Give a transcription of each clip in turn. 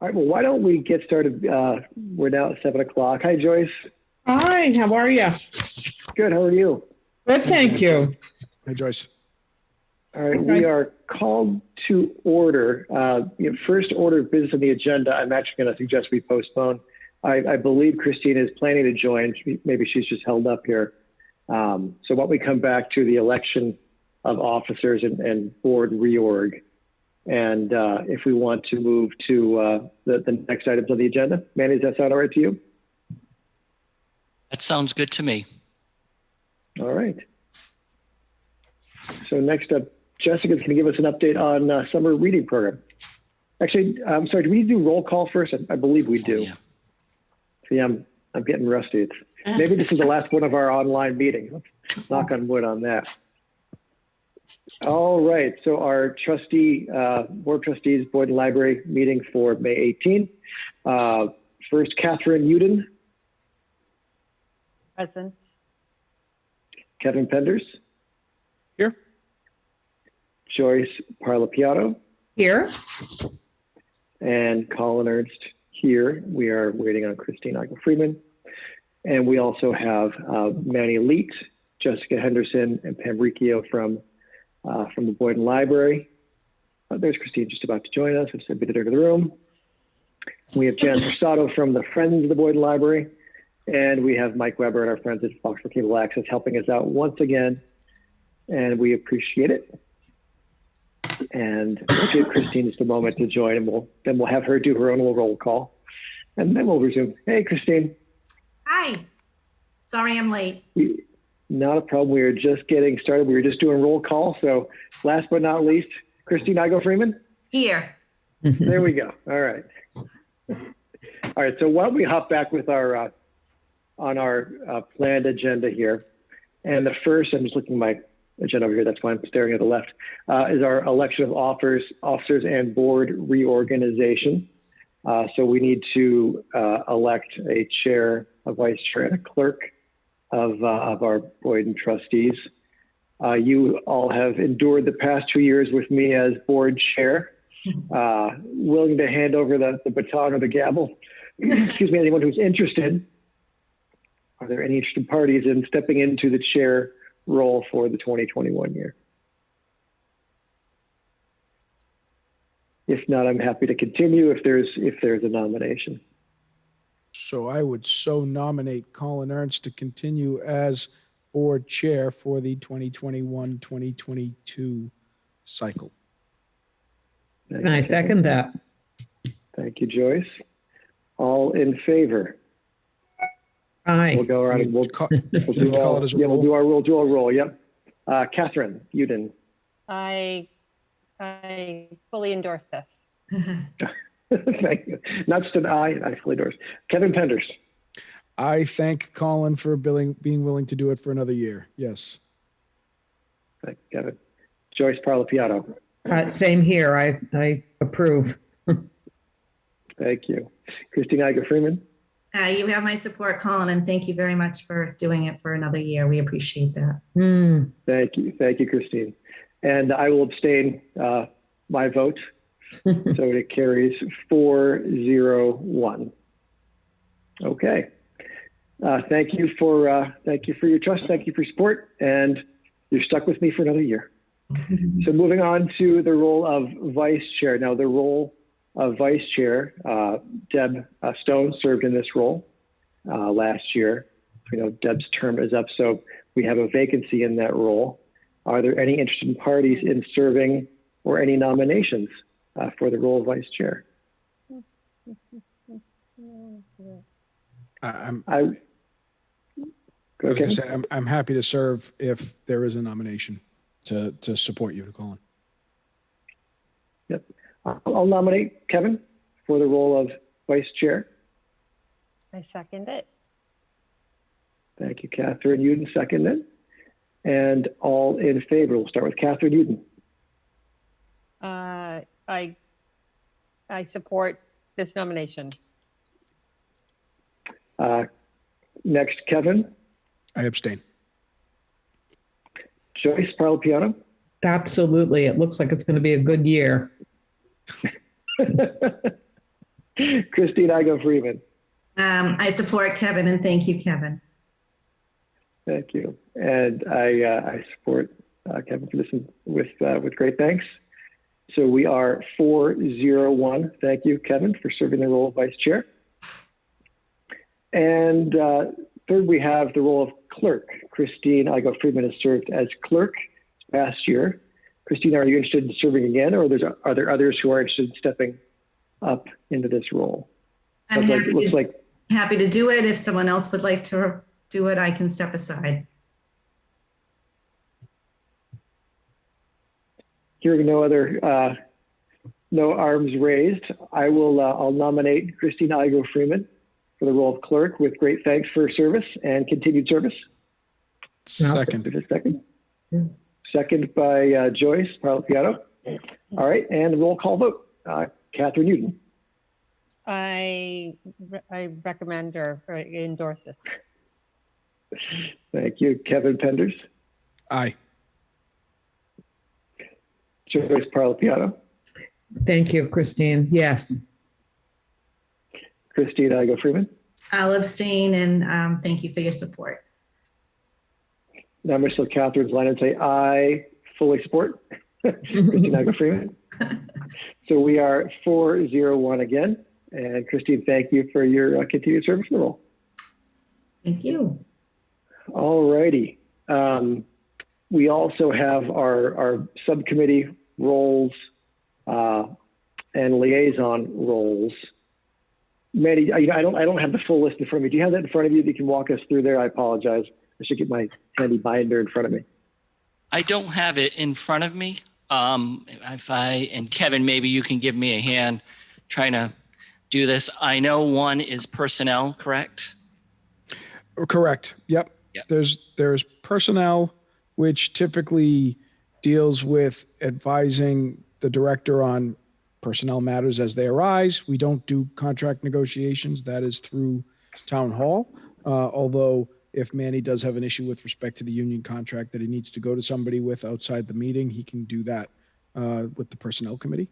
All right, well, why don't we get started? We're now at 7 o'clock. Hi, Joyce. Hi, how are you? Good, how are you? Good, thank you. Hi, Joyce. All right, we are called to order. First order of business on the agenda, I'm actually going to suggest we postpone. I believe Christine is planning to join. Maybe she's just held up here. So why don't we come back to the election of officers and board reorg. And if we want to move to the next items on the agenda. Manny, does that sound all right to you? That sounds good to me. All right. So next up, Jessica's going to give us an update on summer reading program. Actually, I'm sorry, do we do roll call first? I believe we do. Yeah. See, I'm getting rusty. Maybe this is the last one of our online meetings. Let's knock on wood on that. All right, so our board of trustees, board and library meeting for May 18. First, Catherine Uden. Present. Kevin Penders. Here. Joyce Parlapiato. Here. And Colin Ernst here. We are waiting on Christine Eichel-Freeman. And we also have Manny Leet, Jessica Henderson, and Pam Riccio from the Boyd Library. There's Christine just about to join us. I've submitted her to the room. We have Jan Persado from the Friends of the Boyd Library. And we have Mike Weber and our friends at Foxborough Cable Access helping us out once again. And we appreciate it. And we'll give Christine just a moment to join, and then we'll have her do her own little roll call. And then we'll resume. Hey, Christine. Hi. Sorry I'm late. Not a problem. We were just getting started. We were just doing roll call. So last but not least, Christine Eichel-Freeman. Here. There we go. All right. All right. So why don't we hop back with our on our planned agenda here. And the first, I'm just looking at my agenda over here. That's why I'm staring at the left, is our election of officers and board reorganization. So we need to elect a chair, a vice chair, and a clerk of our Boyd trustees. You all have endured the past 2 years with me as board chair, willing to hand over the baton or the gavel. Excuse me, anyone who's interested. Are there any interested parties in stepping into the chair role for the 2021 year? If not, I'm happy to continue if there's a nomination. So I would nominate Colin Ernst to continue as board chair for the 2021-2022 cycle. And I second that. Thank you, Joyce. All in favor? Aye. We'll go around and we'll do our roll. Yep. Catherine Uden. I fully endorse this. Thank you. Not just an I fully endorse. Kevin Penders. I thank Colin for being willing to do it for another year. Yes. Thank you, Kevin. Joyce Parlapiato. Same here. I approve. Thank you. Christine Eichel-Freeman. You have my support, Colin, and thank you very much for doing it for another year. We appreciate that. Thank you. Thank you, Christine. And I will abstain my vote. So it carries 4-0-1. Okay. Thank you for your trust. Thank you for your support. And you're stuck with me for another year. So moving on to the role of vice chair. Now the role of vice chair, Deb Stone served in this role last year. We know Deb's term is up, so we have a vacancy in that role. Are there any interested parties in serving or any nominations for the role of vice chair? I'm Okay. I'm happy to serve if there is a nomination to support you, Colin. Yep. I'll nominate Kevin for the role of vice chair. I second it. Thank you, Catherine Uden, seconded. And all in favor, we'll start with Catherine Uden. I support this nomination. Next, Kevin. I abstain. Joyce Parlapiano. Absolutely. It looks like it's going to be a good year. Christine Igo Freeman. I support Kevin and thank you, Kevin. Thank you. And I support Kevin for this with great thanks. So we are 4-0-1. Thank you, Kevin, for serving the role of vice chair. And third, we have the role of clerk. Christine Igo Freeman has served as clerk past year. Christine, are you interested in serving again, or are there others who are interested in stepping up into this role? I'm happy to do it. If someone else would like to do it, I can step aside. Hearing no other no arms raised, I'll nominate Christine Igo Freeman for the role of clerk with great thanks for her service and continued service. Second. Second. Second by Joyce Parlapiano. All right, and roll call vote. Catherine Newton. I recommend or endorse this. Thank you. Kevin Penders. Aye. Joyce Parlapiano. Thank you, Christine. Yes. Christine Igo Freeman. I'll abstain and thank you for your support. Now I'm going to slow Catherine's line and say I fully support Christine Igo Freeman. So we are 4-0-1 again. And Christine, thank you for your continued service in the role. Thank you. All righty. We also have our subcommittee roles and liaison roles. Maddie, I don't have the full list in front of me. Do you have that in front of you that you can walk us through there? I apologize. I should get my handy binder in front of me. I don't have it in front of me. And Kevin, maybe you can give me a hand trying to do this. I know one is personnel, correct? Correct. Yep. There's personnel, which typically deals with advising the director on personnel matters as they arise. We don't do contract negotiations. That is through town hall. Although if Manny does have an issue with respect to the union contract that he needs to go to somebody with outside the meeting, he can do that with the personnel committee,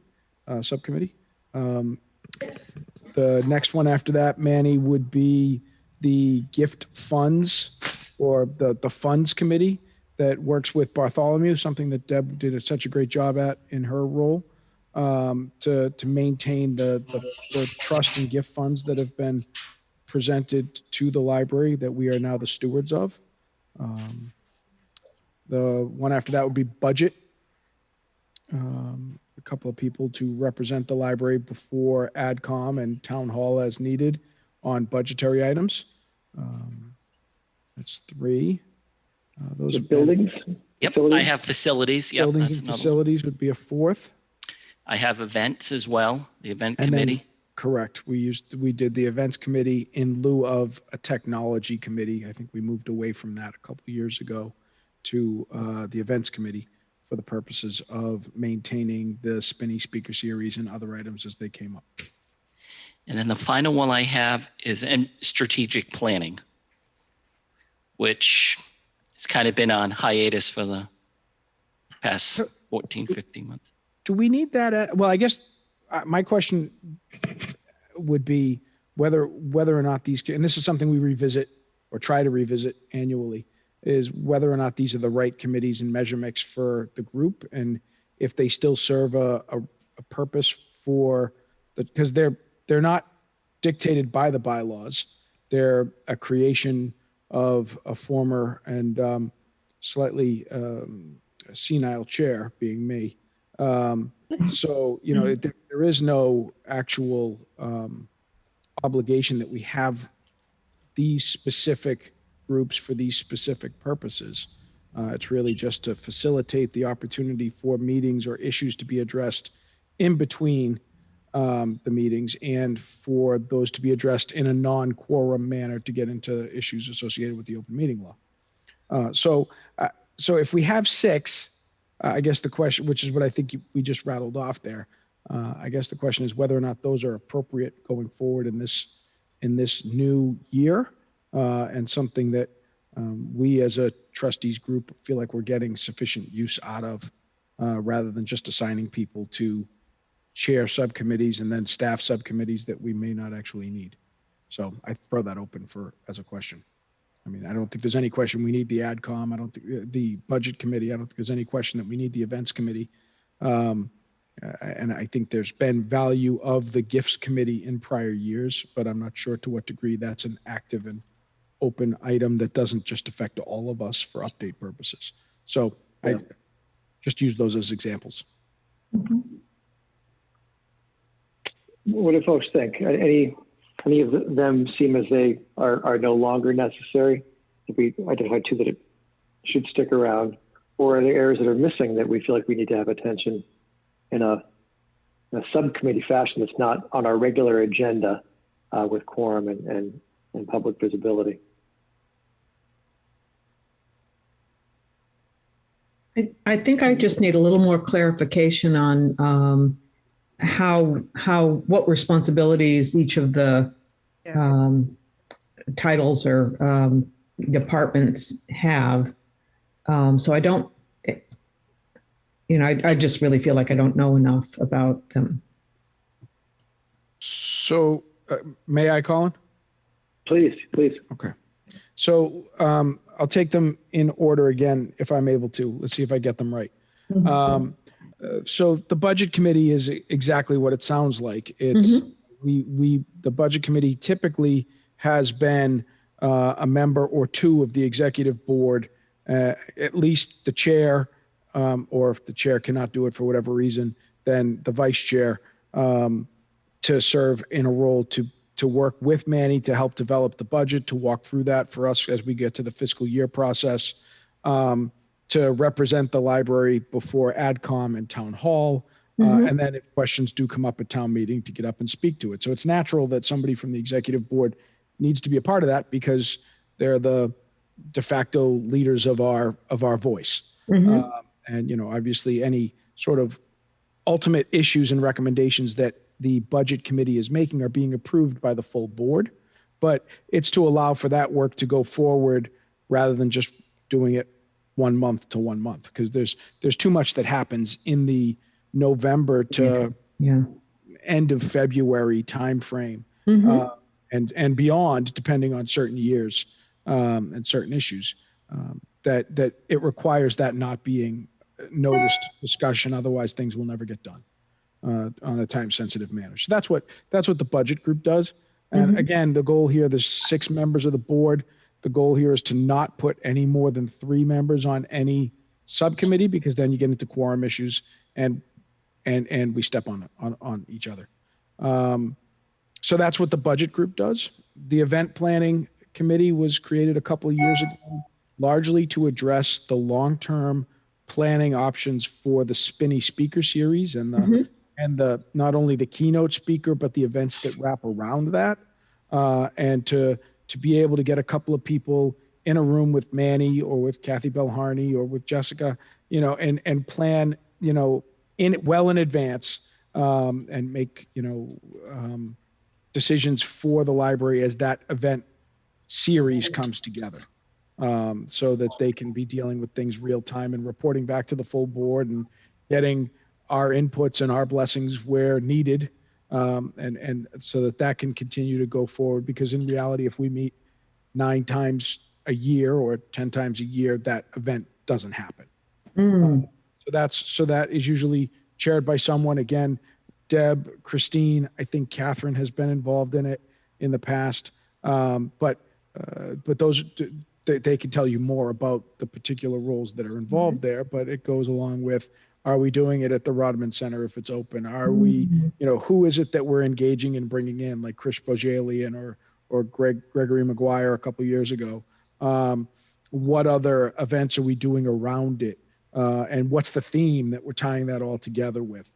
subcommittee. The next one after that, Manny, would be the gift funds or the funds committee that works with Bartholomew, something that Deb did such a great job at in her role, to maintain the trust and gift funds that have been presented to the library that we are now the stewards of. The one after that would be budget. A couple of people to represent the library before AdCom and Town Hall as needed on budgetary items. That's 3. Those buildings. Yep, facilities? I have facilities. Yep, buildings that's and another facilities would be a 4th. I have events as well, the event And then- committee. Correct. We did the events committee in lieu of a technology committee. I think we moved away from that a couple of years ago to the events committee for the purposes of maintaining the Spinny speaker series and other items as they came up. And then the final one I have is in strategic planning, which has kind of been on hiatus for the past 14, 15 months. Do we need that? Well, I guess my question would be whether or not these, and this is something we revisit or try to revisit annually, is whether or not these are the right committees and measure mix for the group, and if they still serve a purpose for because they're not dictated by the bylaws. They're a creation of a former and slightly senile chair, being me. So, there is no actual obligation that we have these specific groups for these specific purposes. It's really just to facilitate the opportunity for meetings or issues to be addressed in between the meetings, and for those to be addressed in a non-quorum manner to get into issues associated with the open meeting law. So if we have 6, I guess the question, which is what I think we just rattled off there, I guess the question is whether or not those are appropriate going forward in this new year, and something that we as a trustees group feel like we're getting sufficient use out of, rather than just assigning people to chair subcommittees and then staff subcommittees that we may not actually need. So I throw that open as a question. I mean, I don't think there's any question we need the AdCom. I don't think the budget committee. I don't think there's any question that we need the events committee. And I think there's been value of the gifts committee in prior years, but I'm not sure to what degree that's an active and open item that doesn't just affect all of us for update purposes. So I just use those as examples. What do folks think? Any of them seem as they are no longer necessary? If we identify two that should stick around, or are there areas that are missing that we feel like we need to have attention in a subcommittee fashion that's not on our regular agenda with quorum and public visibility? I think I just need a little more clarification on what responsibilities each of the titles or departments have. So I don't, I just really feel like I don't know enough about them. So may I, Colin? Please. Okay. So I'll take them in order again, if I'm able to. Let's see if I get them right. So the budget committee is exactly what it sounds like. It's the budget committee typically has been a member or two of the executive board, at least the chair, or if the chair cannot do it for whatever reason, then the vice chair, to serve in a role to work with Manny to help develop the budget, to walk through that for us as we get to the fiscal year process, to represent the library before AdCom and town hall. And then if questions do come up at town meeting, to get up and speak to it. So it's natural that somebody from the executive board needs to be a part of that because they're the de facto leaders of our voice. And, obviously any sort of ultimate issues and recommendations that the budget committee is making are being approved by the full board, but it's to allow for that work to go forward rather than just doing it 1 month to 1 month, because there's too much that happens in the November to end of February timeframe, and beyond, depending on certain years and certain issues, that it requires that not being noticed discussion. Otherwise, things will never get done on a time-sensitive manner. So that's what the budget group does. And again, the goal here, there's 6 members of the board. The goal here is to not put any more than 3 members on any subcommittee, because then you get into quorum issues and we step on each other. So that's what the budget group does. The event planning committee was created a couple of years ago, largely to address the long-term planning options for the Spinny speaker series and the not only the keynote speaker, but the events that wrap around that, and to be able to get a couple of people in a room with Manny or with Kathy Belharney or with Jessica, and plan, in advance, and make, decisions for the library as that event series comes together, so that they can be dealing with things real time and reporting back to the full board and getting our inputs and our blessings where needed, and so that can continue to go forward. Because in reality, if we meet 9 times a year or 10 times a year, that event doesn't happen. So that is usually chaired by someone. Again, Deb, Christine, I think Catherine has been involved in it in the past, but those, they can tell you more about the particular roles that are involved there. But it goes along with, are we doing it at the Rodman Center if it's open? Are we, who is it that we're engaging and bringing in, like Chris Bojalian or Gregory Maguire a couple years ago? What other events are we doing around it? And what's the theme that we're tying that all together with?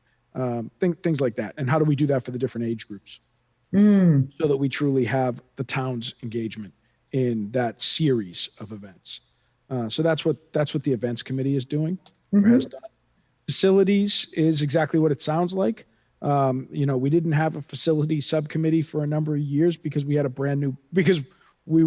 Things like that. And how do we do that for the different age groups? So that we truly have the town's engagement in that series of events. So that's what the events committee is doing, or has done. Facilities is exactly what it sounds like. We didn't have a facility subcommittee for a number of years because we had because we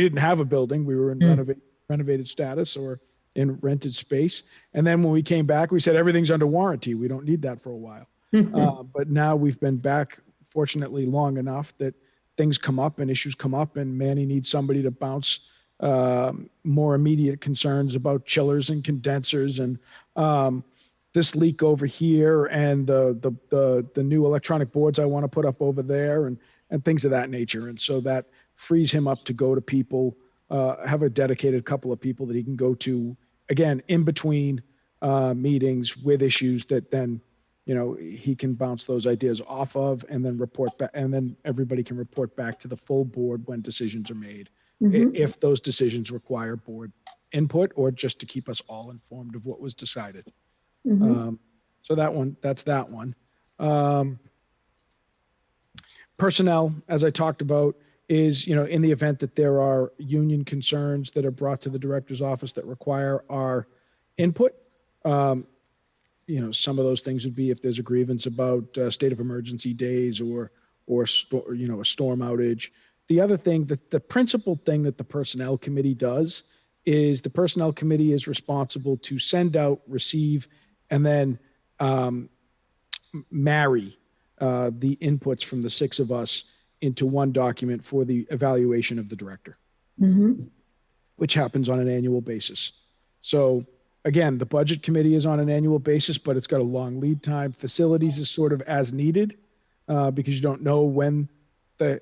didn't have a building. We were in renovated status, or in rented space. And then when we came back, we said, everything's under warranty. We don't need that for a while. But now we've been back, fortunately, long enough that things come up and issues come up, and Manny needs somebody to bounce more immediate concerns about chillers and condensers and this leak over here and the new electronic boards I want to put up over there and things of that nature. And so that frees him up to go to people, have a dedicated couple of people that he can go to, again, in between meetings with issues that then, he can bounce those ideas off of and then report back, and then everybody can report back to the full board when decisions are made, if those decisions require board input or just to keep us all informed of what was decided. So that's that one. Personnel, as I talked about, is, in the event that there are union concerns that are brought to the director's office that require our input. Some of those things would be if there's a grievance about state of emergency days or a storm outage. The other thing, the principal thing that the personnel committee does is the personnel committee is responsible to send out, receive, and then marry the inputs from the six of us into one document for the evaluation of the director, which happens on an annual basis. So again, the budget committee is on an annual basis, but it's got a long lead time. Facilities is sort of as needed because you don't know when the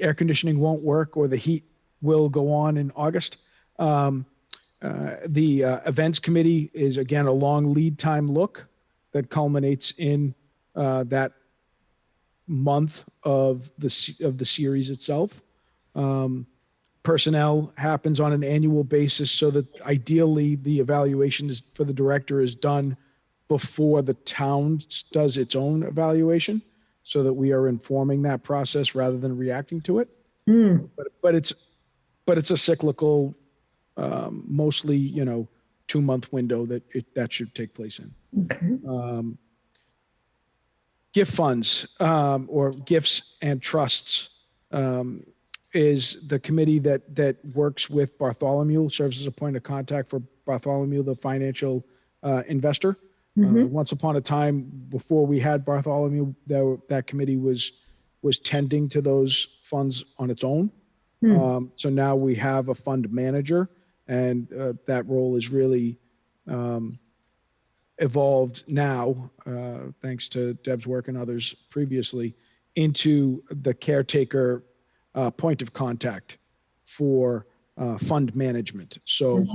air conditioning won't work or the heat will go on in August. The events committee is, again, a long lead time look that culminates in that month of the series itself. Personnel happens on an annual basis so that ideally the evaluation is for the director is done before the town does its own evaluation so that we are informing that process rather than reacting to it. But it's a cyclical, mostly, 2-month window that should take place in. Gift funds or gifts and trusts is the committee that works with Bartholomew, serves as a point of contact for Bartholomew, the financial investor. Once upon a time, before we had Bartholomew, that committee was tending to those funds on its own. So now we have a fund manager, and that role is really evolved now, thanks to Deb's work and others previously, into the caretaker point of contact for fund management. So,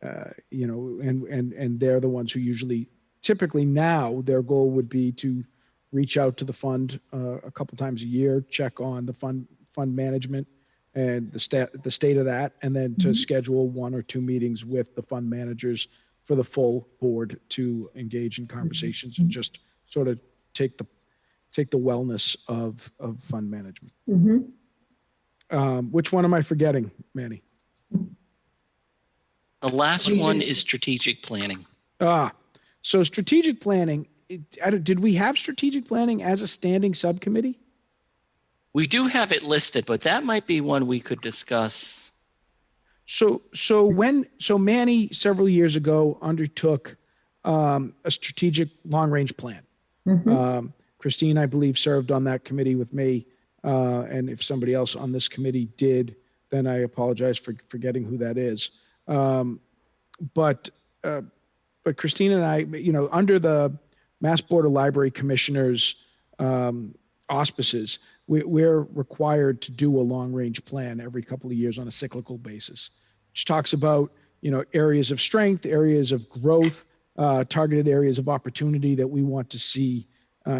and they're the ones who usually, typically now, their goal would be to reach out to the fund a couple times a year, check on the fund management and the state of that, and then to schedule 1 or 2 meetings with the fund managers for the full board to engage in conversations and just sort of take the wellness of fund management. Which one am I forgetting, Manny? The last one is strategic planning. So strategic planning, did we have strategic planning as a standing subcommittee? We do have it listed, but that might be one we could discuss. So Manny several years ago undertook a strategic long-range plan. Christine, I believe, served on that committee with me. And if somebody else on this committee did, then I apologize for forgetting who that is. But Christine and I, under the Mass Board of Library Commissioners auspices, we're required to do a long-range plan every couple of years on a cyclical basis, which talks about, areas of strength, areas of growth, targeted areas of opportunity that we want to see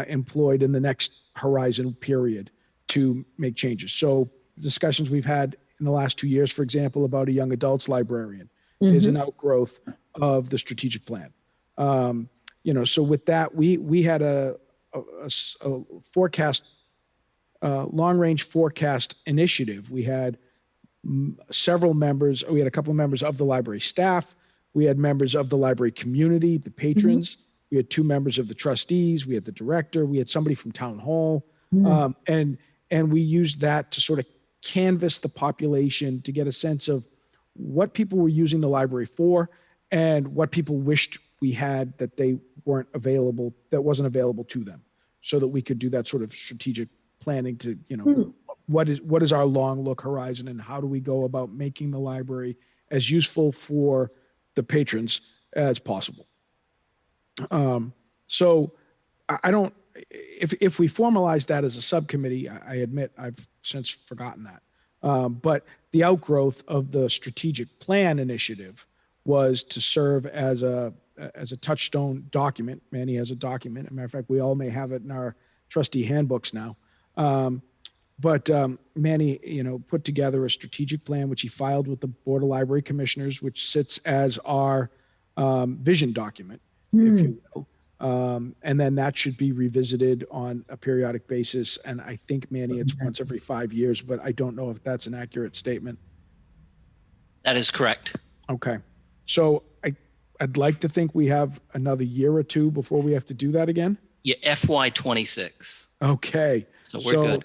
employed in the next horizon period to make changes. So discussions we've had in the last 2 years, for example, about a young adults librarian is an outgrowth of the strategic plan. So with that, we had a forecast, long-range forecast initiative. We had several members. We had a couple of members of the library staff. We had members of the library community, the patrons. We had 2 members of the trustees. We had the director. We had somebody from town hall. And we used that to sort of canvass the population to get a sense of what people were using the library for and what people wished we had that they weren't available, that wasn't available to them, so that we could do that sort of strategic planning to, what is our long look horizon, and how do we go about making the library as useful for the patrons as possible. So I don't, if we formalize that as a subcommittee, I admit I've since forgotten that. But the outgrowth of the strategic plan initiative was to serve as a touchstone document. Manny has a document. As a matter of fact, we all may have it in our trustee handbooks now. But Manny, put together a strategic plan, which he filed with the Board of Library Commissioners, which sits as our vision document, if you will. And then that should be revisited on a periodic basis. And I think, Manny, it's once every 5 years, but I don't know if that's an accurate statement. That is correct. Okay. So I'd like to think we have another year or two before we have to do that again. Yeah, FY26. Okay. So we're good.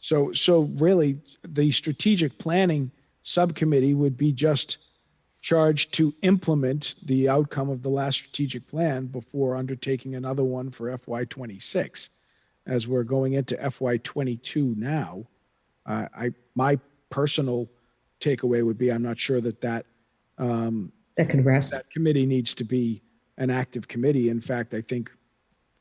So really, the strategic planning subcommittee would be just charged to implement the outcome of the last strategic plan before undertaking another one for FY26. As we're going into FY22 now, my personal takeaway would be I'm not sure that could rest. That committee needs to be an active committee. In fact, I think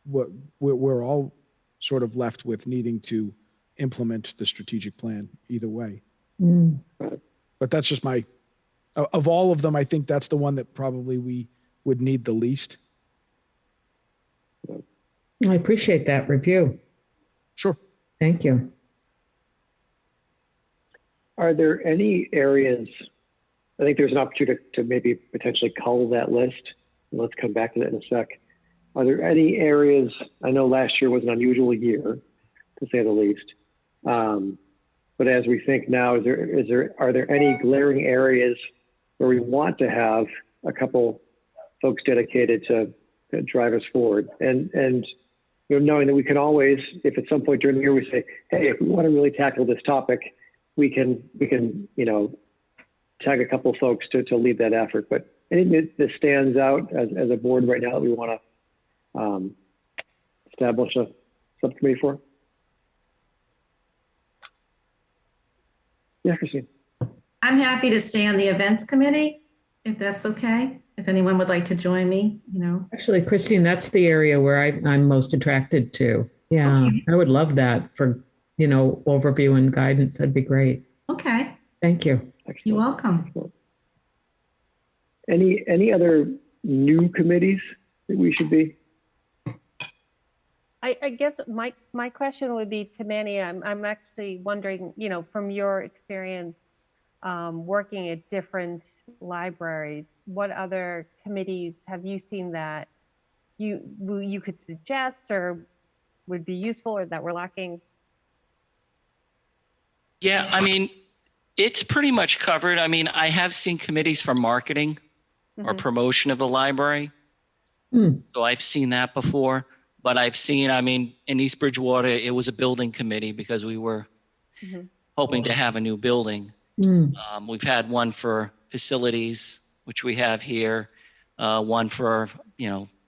what we're all sort of left with needing to implement the strategic plan either way. But that's just of all of them, I think that's the one that probably we would need the least. I appreciate that review. Sure. Thank you. Are there any areas, I think there's an opportunity to maybe potentially cull that list. And let's come back to that in a sec. Are there any areas, I know last year was an unusual year, to say the least. But as we think now, are there any glaring areas where we want to have a couple folks dedicated to drive us forward? And knowing that we can always, if at some point during the year we say, hey, if we want to really tackle this topic, we can tag a couple folks to lead that effort. But anything that stands out as a board right now that we want to establish a subcommittee for? Yeah, Christine. I'm happy to stay on the events committee, if that's okay. If anyone would like to join me, Actually, Christine, that's the area where I'm most attracted to. Yeah, okay. I would love that for, overview and guidance. That'd be great. Okay. Thank you. Excellent. You're welcome. Excellent. Any other new committees that we should be? I guess my question would be to Manny. I'm actually wondering, from your experience working at different libraries, what other committees have you seen that you could suggest or would be useful or that we're lacking? Yeah, it's pretty much covered. I have seen committees for marketing or promotion of the library. So I've seen that before. But I've seen, in East Bridgewater, it was a building committee because we were hoping to have a new building. We've had one for facilities, which we have here, one for,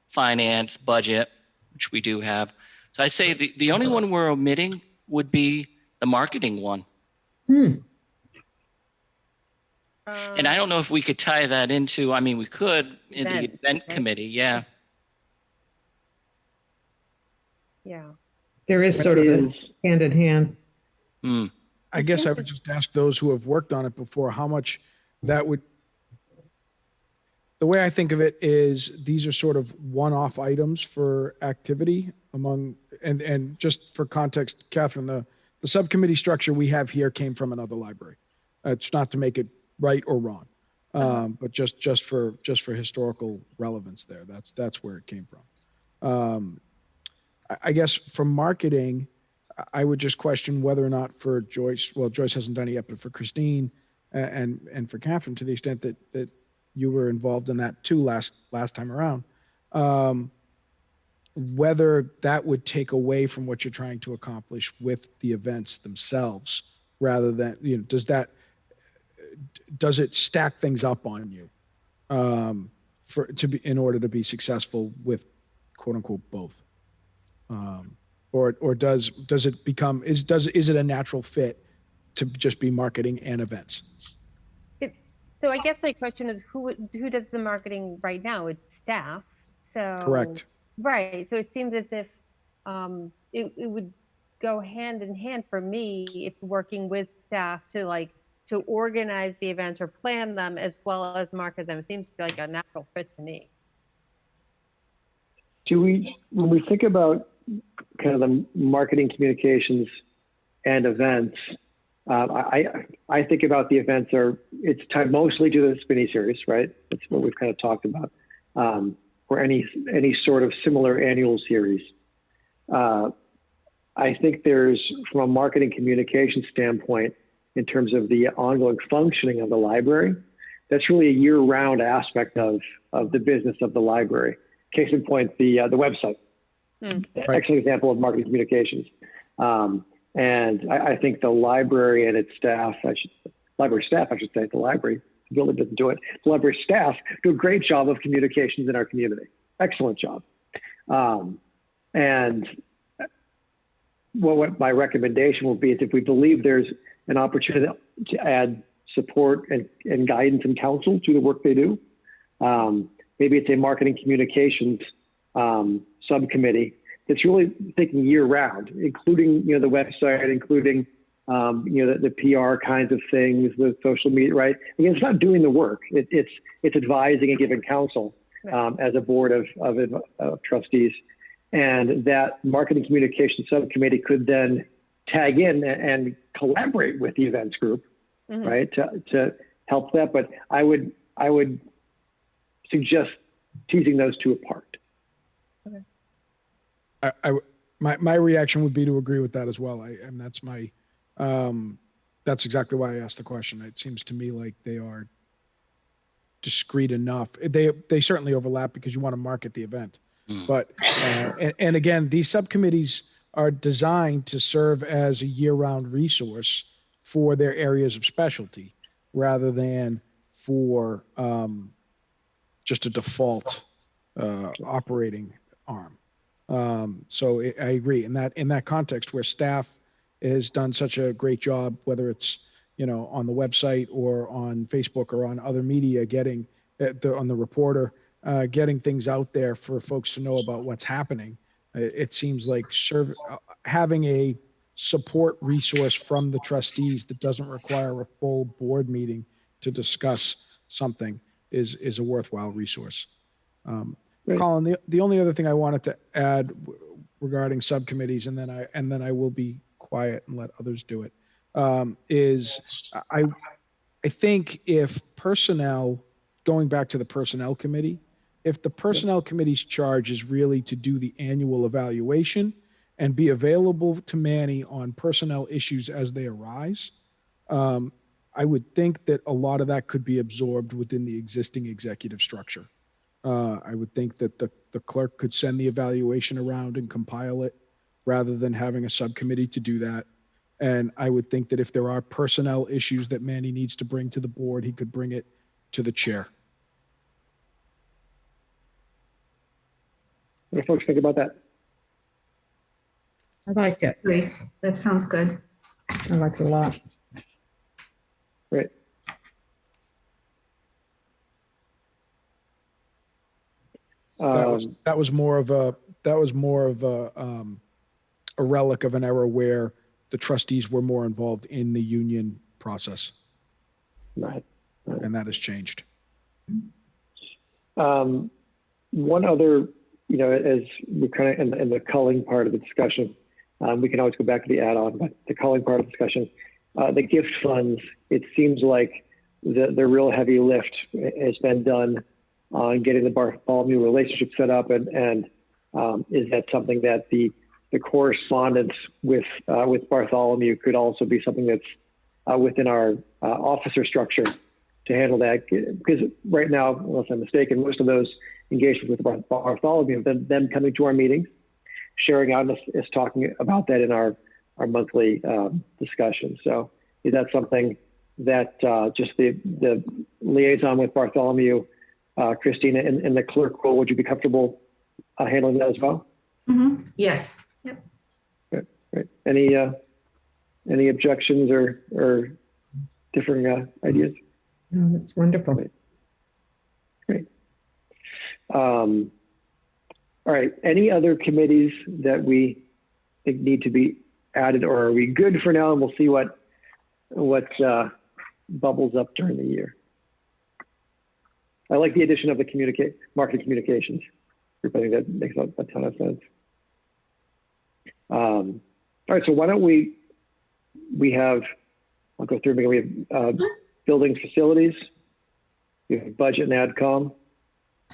finance, budget, which we do have. So I'd say the only one we're omitting would be the marketing one. And I don't know if we could tie that into, we could in the event committee. Yeah. Yeah. There is sort of a hand in hand. I guess I would just ask those who have worked on it before how much that would. The way I think of it is these are sort of one-off items for activity among, and just for context, Catherine, the subcommittee structure we have here came from another library. It's not to make it right or wrong, but just for historical relevance there. That's where it came from. I guess for marketing, I would just question whether or not for Joyce, well, Joyce hasn't done it yet, but for Christine and for Catherine, to the extent that you were involved in that too last time around, whether that would take away from what you're trying to accomplish with the events themselves, rather than, does it stack things up on you? in order to be successful with quote unquote both? Or does it become is it a natural fit to just be marketing and events? So I guess my question is who does the marketing right now? It's staff. So Correct. Right. So it seems as if it would go hand in hand for me if working with staff to organize the events or plan them as well as market them. It seems like a natural fit to me. When we think about kind of the marketing communications and events, I think about the events it's tied mostly to the Spinny series, right? That's what we've kind of talked about, or any sort of similar annual series. I think there's, from a marketing communication standpoint, in terms of the ongoing functioning of the library, that's really a year-round aspect of the business of the library. Case in point, the website. Right. Excellent example of marketing communications. And I think the library and its staff, library staff, I should say, the library, the building doesn't do it. The library staff do a great job of communications in our community. Excellent job. And what my recommendation will be is if we believe there's an opportunity to add support and guidance and counsel to the work they do, maybe it's a marketing communications subcommittee that's really thinking year round, including, the website, including, the PR kinds of things, the social media, right? Again, it's not doing the work. It's advising and giving counsel as a board of trustees. And that marketing communication subcommittee could then tag in and collaborate with the events group, right, to help that. But I would suggest teasing those two apart. Okay. My reaction would be to agree with that as well. And that's that's exactly why I asked the question. It seems to me like they are discrete enough. They certainly overlap because you want to market the event. But and again, these subcommittees are designed to serve as a year-round resource for their areas of specialty, rather than for just a default operating arm. So I agree in that context where staff has done such a great job, whether it's on the website or on Facebook or on other media, getting on the Reporter. Getting things out there for folks to know about what's happening. It seems like having a support resource from the trustees that doesn't require a full board meeting to discuss something is a worthwhile resource. Right. Colin, the only other thing I wanted to add regarding subcommittees, and then I will be quiet and let others do it, is I think if personnel, going back to the personnel committee, if the personnel committee's charge is really to do the annual evaluation and be available to Manny on personnel issues as they arise, I would think that a lot of that could be absorbed within the existing executive structure. I would think that the clerk could send the evaluation around and compile it rather than having a subcommittee to do that. And I would think that if there are personnel issues that Manny needs to bring to the board, he could bring it to the chair. What do folks think about that? I liked it. Great. That sounds good. I liked it a lot. Great. That was more of a relic of an era where the trustees were more involved in the union process. Right. And that has changed. One other, as we're kind of in the culling part of the discussion, we can always go back to the add-on, but the culling part of the discussion, the gift funds, it seems like the real heavy lift has been done on getting the Bartholomew relationship set up, and is that something that the correspondence with Bartholomew could also be something that's within our officer structure to handle that? Because right now, unless I'm mistaken, most of those engagements with Bartholomew have been them coming to our meetings, sharing out us talking about that in our monthly discussion. So is that something that just the liaison with Bartholomew Christina, in the clerk role, would you be comfortable handling that as well? Yes. Yep. Right. Any objections or different ideas? No, that's wonderful. Great. All right. Any other committees that we think need to be added, or are we good for now? And we'll see what bubbles up during the year. I like the addition of the marketing communications group. I think that makes a ton of sense. All right. So why don't we have, I'll go through them again. We have buildings, facilities, we have budget and AdCom,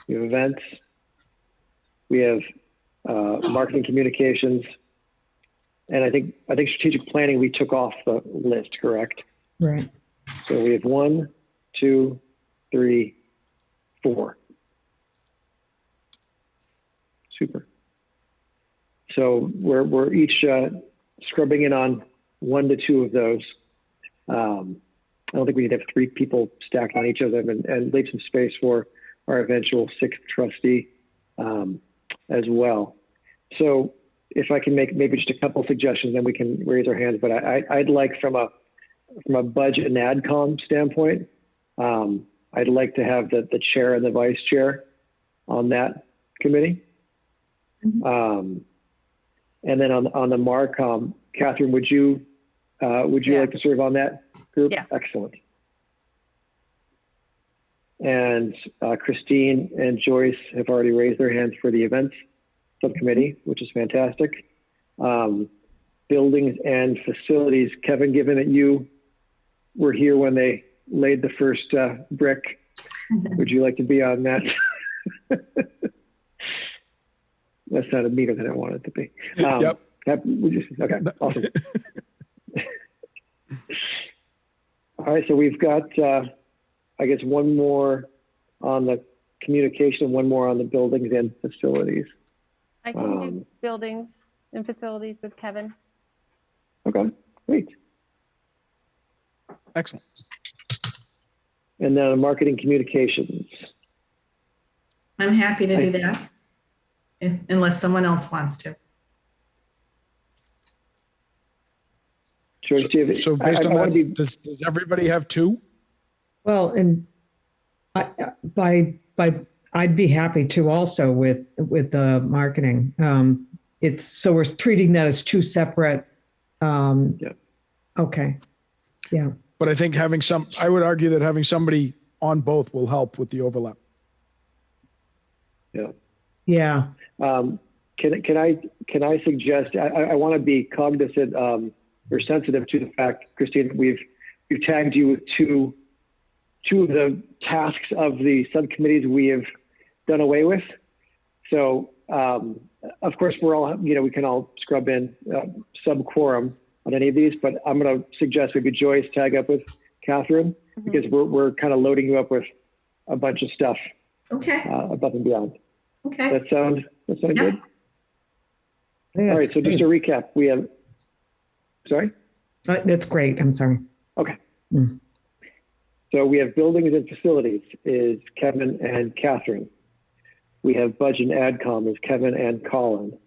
we have events, we have marketing communications, and I think strategic planning we took off the list, correct? Right. So we have 1, 2, 3, 4. Super. So we're each scrubbing in on 1 to 2 of those. I don't think we need to have 3 people stacked on each of them, and leave some space for our eventual 6th trustee as well. So if I can make maybe just a couple suggestions, then we can raise our hands. But I'd like from a budget and AdCom standpoint, I'd like to have the chair and the vice chair on that committee. And then on the Marcom, Catherine, would you like to serve on that group? Yeah. Excellent. And Christine and Joyce have already raised their hands for the events subcommittee, which is fantastic. Buildings and facilities, Kevin, given that you were here when they laid the first brick, would you like to be on that? That sounded meaner than I wanted it to be. Yep. Okay, awesome. All right, so we've got, I guess, 1 more on the communication, 1 more on the buildings and facilities. I can do buildings and facilities with Kevin. Okay, great. Excellent. And then marketing communications. I'm happy to do that, unless someone else wants to. George, do you have, So based on that, does everybody have 2? Well, and I'd be happy to also with the marketing. So we're treating that as 2 separate. Yeah. Okay. Yeah. But I think I would argue that having somebody on both will help with the overlap. Yeah. Yeah. Can I suggest? I want to be cognizant or sensitive to the fact, Christine, we've tagged you with two of the tasks of the subcommittees we have done away with. So, of course, we can all scrub in sub quorum on any of these, but I'm going to suggest maybe Joyce tag up with Catherine, because we're kind of loading you up with a bunch of stuff. Okay. Above and beyond. Okay. That sound good? Yeah, all right. So just to recap, we have. Sorry. That's great. I'm sorry. Okay. So we have buildings and facilities is Kevin and Catherine. We have budget and AdCom is Kevin and Colin.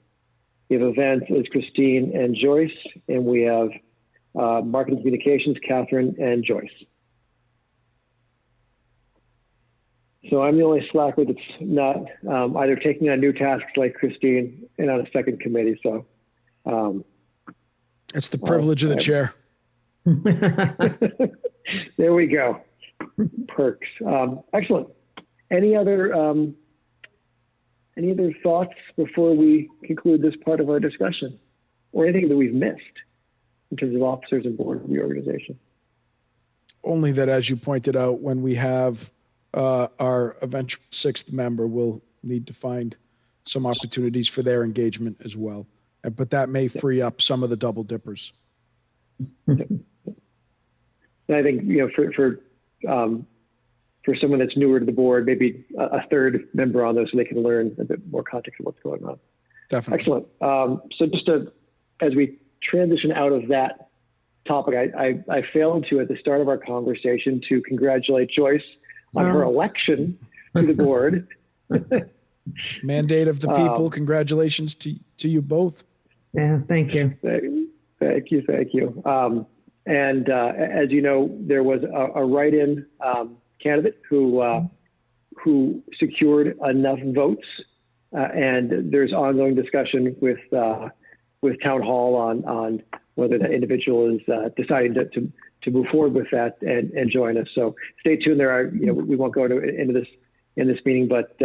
We have events is Christine and Joyce, and we have marketing communications, Catherine and Joyce. So I'm the only slacker that's not either taking on new tasks like Christine and on a second committee. So it's the privilege of the chair. There we go. Perks. Excellent. Any other thoughts before we conclude this part of our discussion, or anything that we've missed in terms of officers and board reorganization? Only that, as you pointed out, when we have our eventual 6th member, we'll need to find some opportunities for their engagement as well. But that may free up some of the double dippers. And I think, for someone that's newer to the board, maybe a 3rd member on those so they can learn a bit more context of what's going on. Definitely. Excellent. So just as we transition out of that topic, I failed to, at the start of our conversation, to congratulate Joyce on her election to the board. Mandate of the people. Congratulations to you both. Yeah, thank you. Thank you. And as you know, there was a write-in candidate who secured enough votes, and there's ongoing discussion with Town Hall on whether that individual is deciding to move forward with that and join us. So stay tuned. There are, we won't go into this in this meeting, but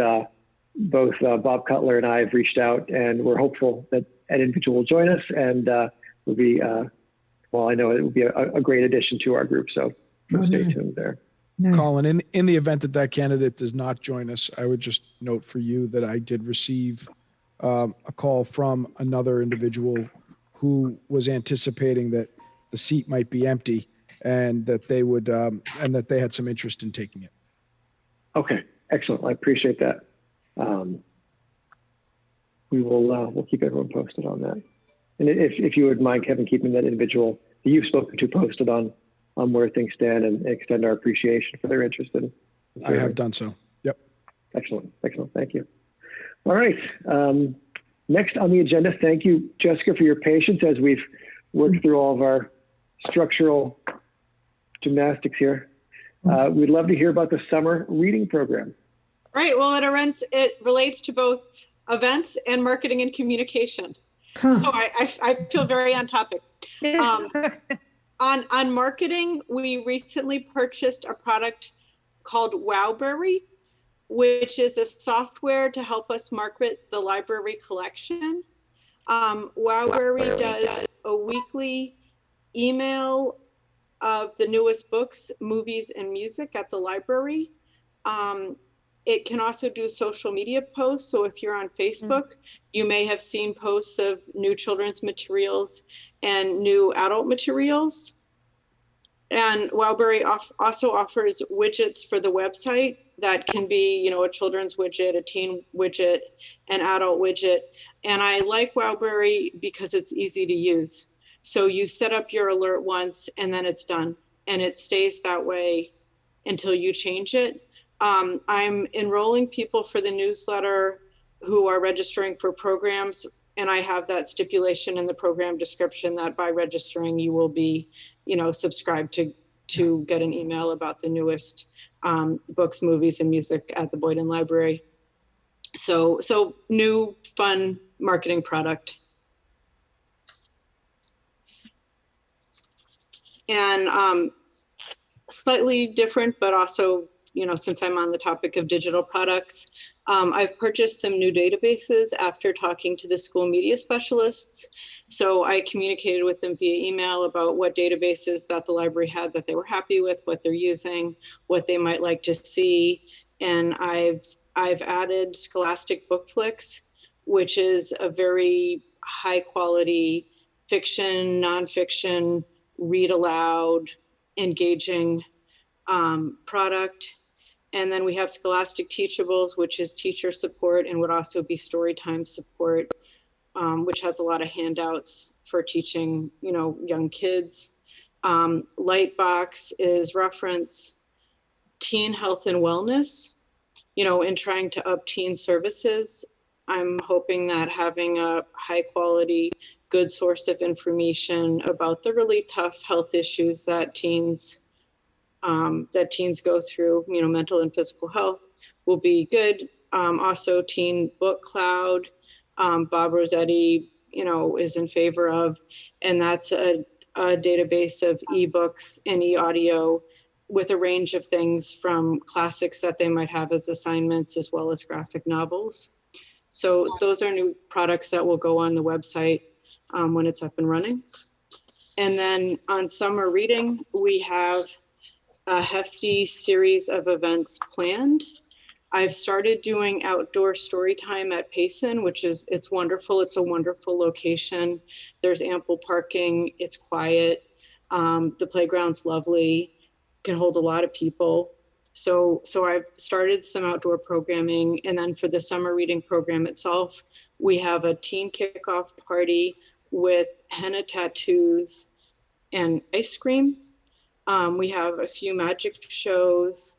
both Bob Cutler and I have reached out, and we're hopeful that an individual will join us, and will be, I know it will be a great addition to our group. So stay tuned there. Nice. Colin, in the event that candidate does not join us, I would just note for you that I did receive a call from another individual who was anticipating that the seat might be empty, and that they would and that they had some interest in taking it. Okay, excellent. I appreciate that. We'll keep everyone posted on that. And if you would mind, Kevin, keeping that individual that you've spoken to posted on where things stand, and extend our appreciation for their interest in. I have done so. Yep. Excellent. Thank you. All right. Next on the agenda, thank you, Jessica, for your patience as we've worked through all of our structural gymnastics here. We'd love to hear about the summer reading program. Right. Well, it relates to both events and marketing and communication. So I feel very on topic. On marketing, we recently purchased a product called Wowberry, which is a software to help us market the library collection. Wowberry does a weekly email of the newest books, movies, and music at the library. It can also do social media posts. So if you're on Facebook, you may have seen posts of new children's materials and new adult materials. And Wowberry also offers widgets for the website that can be, a children's widget, a teen widget, an adult widget. And I like Wowberry because it's easy to use. So you set up your alert once and then it's done. And it stays that way until you change it. I'm enrolling people for the newsletter who are registering for programs. And I have that stipulation in the program description that by registering, you will be, subscribed to get an email about the newest books, movies, and music at the Boyden Library. So new, fun marketing product. And slightly different, but also, since I'm on the topic of digital products, I've purchased some new databases after talking to the school media specialists. So I communicated with them via email about what databases that the library had that they were happy with, what they're using, what they might like to see. And I've added Scholastic Bookflix, which is a very high quality fiction, nonfiction, read aloud, engaging product. And then we have Scholastic Teachables, which is teacher support and would also be storytime support, which has a lot of handouts for teaching, young kids. Lightbox is reference teen health and wellness, in trying to up teen services. I'm hoping that having a high quality, good source of information about the really tough health issues that teens go through, mental and physical health, will be good. Also Teen Book Cloud, Bob Rossetti, is in favor of, and that's a database of ebooks and e-audio with a range of things from classics that they might have as assignments, as well as graphic novels. So those are new products that will go on the website when it's up and running. And then on summer reading, we have a hefty series of events planned. I've started doing outdoor story time at Payson, it's wonderful. It's a wonderful location. There's ample parking. It's quiet. The playground's lovely, can hold a lot of people. So I've started some outdoor programming. And then for the summer reading program itself, we have a teen kickoff party with henna tattoos and ice cream. We have a few magic shows,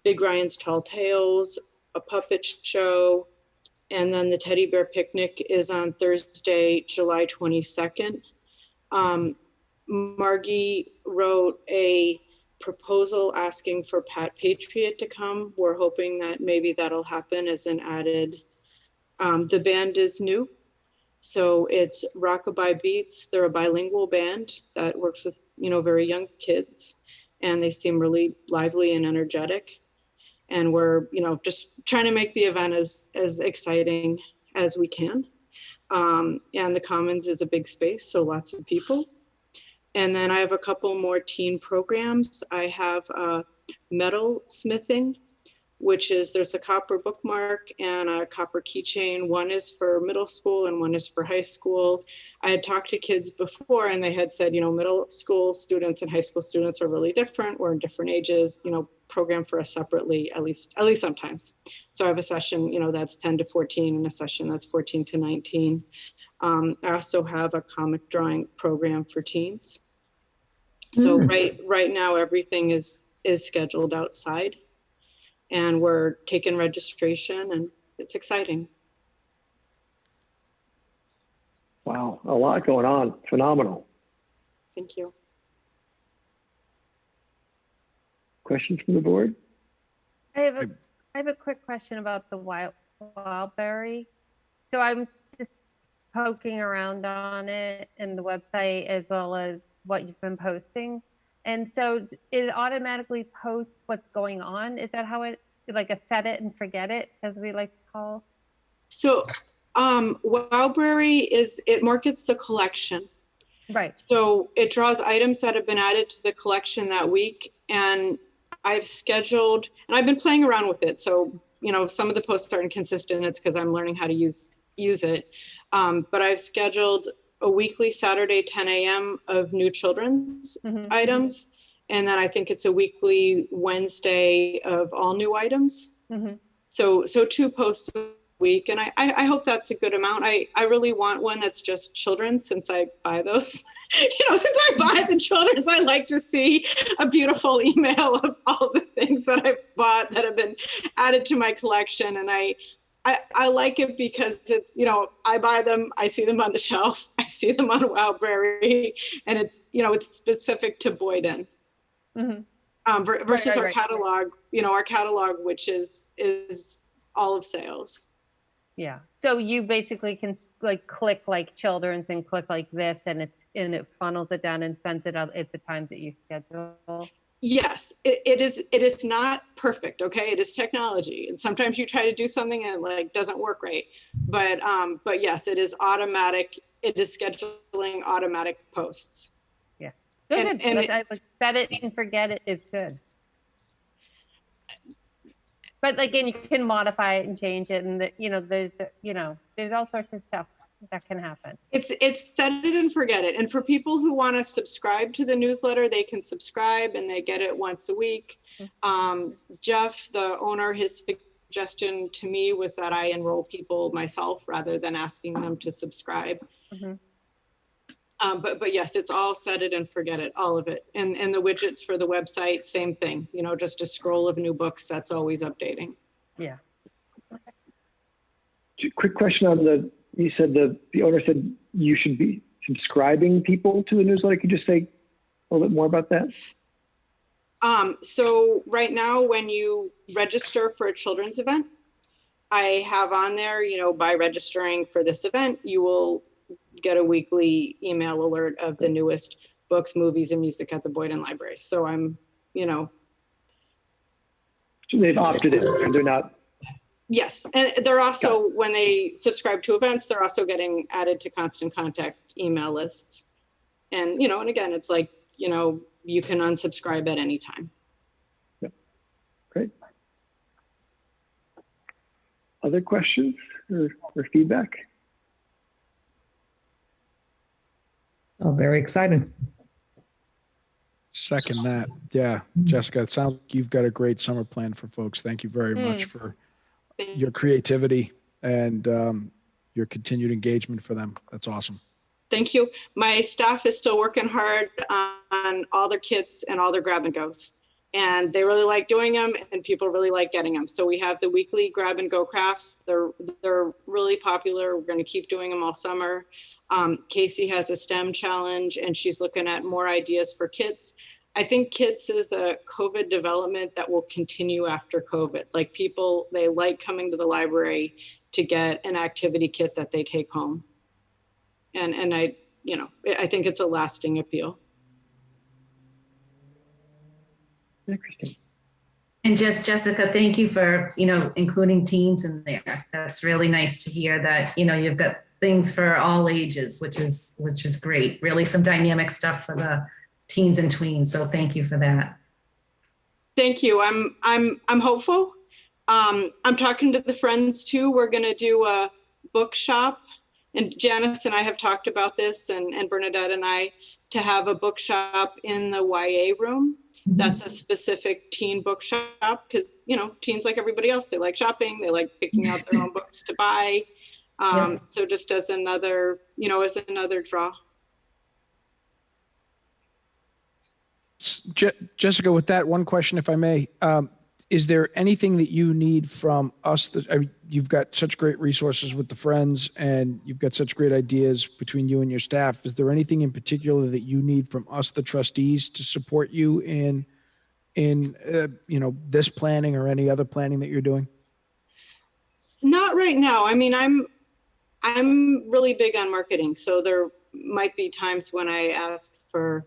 Big Ryan's Tall Tales, a puppet show, and then the Teddy Bear Picnic is on Thursday, July 22nd. Margie wrote a proposal asking for Pat Patriot to come. We're hoping that maybe that'll happen as an added. The band is new. So it's Rockabye Beats. They're a bilingual band that works with, very young kids, and they seem really lively and energetic. And we're, just trying to make the event as exciting as we can. And the Commons is a big space, so lots of people. And then I have a couple more teen programs. I have metal smithing, which is there's a copper bookmark and a copper keychain. One is for middle school and one is for high school. I had talked to kids before and they had said, middle school students and high school students are really different. We're in different ages, program for us separately, at least sometimes. So I have a session, that's 10 to 14 and a session that's 14 to 19. I also have a comic drawing program for teens. So right now everything is scheduled outside. And we're taking registration and it's exciting. Wow, a lot going on. Phenomenal. Thank you. Questions from the board? I have a quick question about the wildberry. So I'm just poking around on it and the website as well as what you've been posting. And so it automatically posts what's going on. Is that how it, like a set it and forget it, as we like to call? So Wildberry it markets the collection. Right. So it draws items that have been added to the collection that week. And I've scheduled, and I've been playing around with it. So, some of the posts are inconsistent. It's because I'm learning how to use it. But I've scheduled a weekly Saturday 10 a.m. of new children's items. And then I think it's a weekly Wednesday of all new items. So 2 posts a week. And I hope that's a good amount. I really want one that's just children's since I buy those. Since I buy the children's, I like to see a beautiful email of all the things that I bought that have been added to my collection. And I like it because it's, I buy them, I see them on the shelf, I see them on Wildberry, and it's, it's specific to Boyden. Versus our catalog, our catalog, which is all of sales. Yeah. So you basically can click like children's and click like this, and it funnels it down and sends it out at the times that you schedule. Yes, it is not perfect. Okay. It is technology. And sometimes you try to do something and it doesn't work right. But yes, it is automatic. It is scheduling automatic posts. Yeah. Good. And set it and forget it is good. But again, you can modify it and change it. And there's all sorts of stuff that can happen. It's set it and forget it. And for people who want to subscribe to the newsletter, they can subscribe and they get it once a week. Jeff, the owner, his suggestion to me was that I enroll people myself rather than asking them to subscribe. But yes, it's all set it and forget it, all of it. And the widgets for the website, same thing, just a scroll of new books that's always updating. Yeah. Quick question on you said the owner said you should be subscribing people to the newsletter. Could you just say a little bit more about that? So right now, when you register for a children's event, I have on there, by registering for this event, you will get a weekly email alert of the newest books, movies, and music at the Boyden Library. So I'm, So they've opted in and they're not. Yes, and they're also, when they subscribe to events, they're also getting added to constant contact email lists. And, and again, it's like, you can unsubscribe at any time. Yep. Great. Other questions or feedback? Oh, very exciting. Second that. Yeah, Jessica, it sounds like you've got a great summer plan for folks. Thank you very much for your creativity and your continued engagement for them. That's awesome. Thank you. My staff is still working hard on all their kits and all their grab and goes. and they really like doing them, and people really like getting them. So we have the weekly grab and go crafts. They're really popular. We're going to keep doing them all summer. Casey has a STEM challenge, and she's looking at more ideas for kids. I think kids is a COVID development that will continue after COVID. Like people, they like coming to the library to get an activity kit that they take home. And I think it's a lasting appeal. Interesting. And just Jessica, thank you for, including teens in there. That's really nice to hear that, you've got things for all ages, which is great. Really some dynamic stuff for the teens and tweens. So thank you for that. Thank you. I'm hopeful. I'm talking to the friends too. We're going to do a bookshop, and Janice and I have talked about this, and Bernadette and I, to have a bookshop in the YA room. That's a specific teen bookshop because, teens, like everybody else, they like shopping. They like picking out their own books to buy. So just as another, draw. Jessica, with that one question, if I may, is there anything that you need from us you've got such great resources with the friends and you've got such great ideas between you and your staff. Is there anything in particular that you need from us, the trustees, to support you in this planning or any other planning that you're doing? Not right now. I mean, I'm really big on marketing. So there might be times when I ask for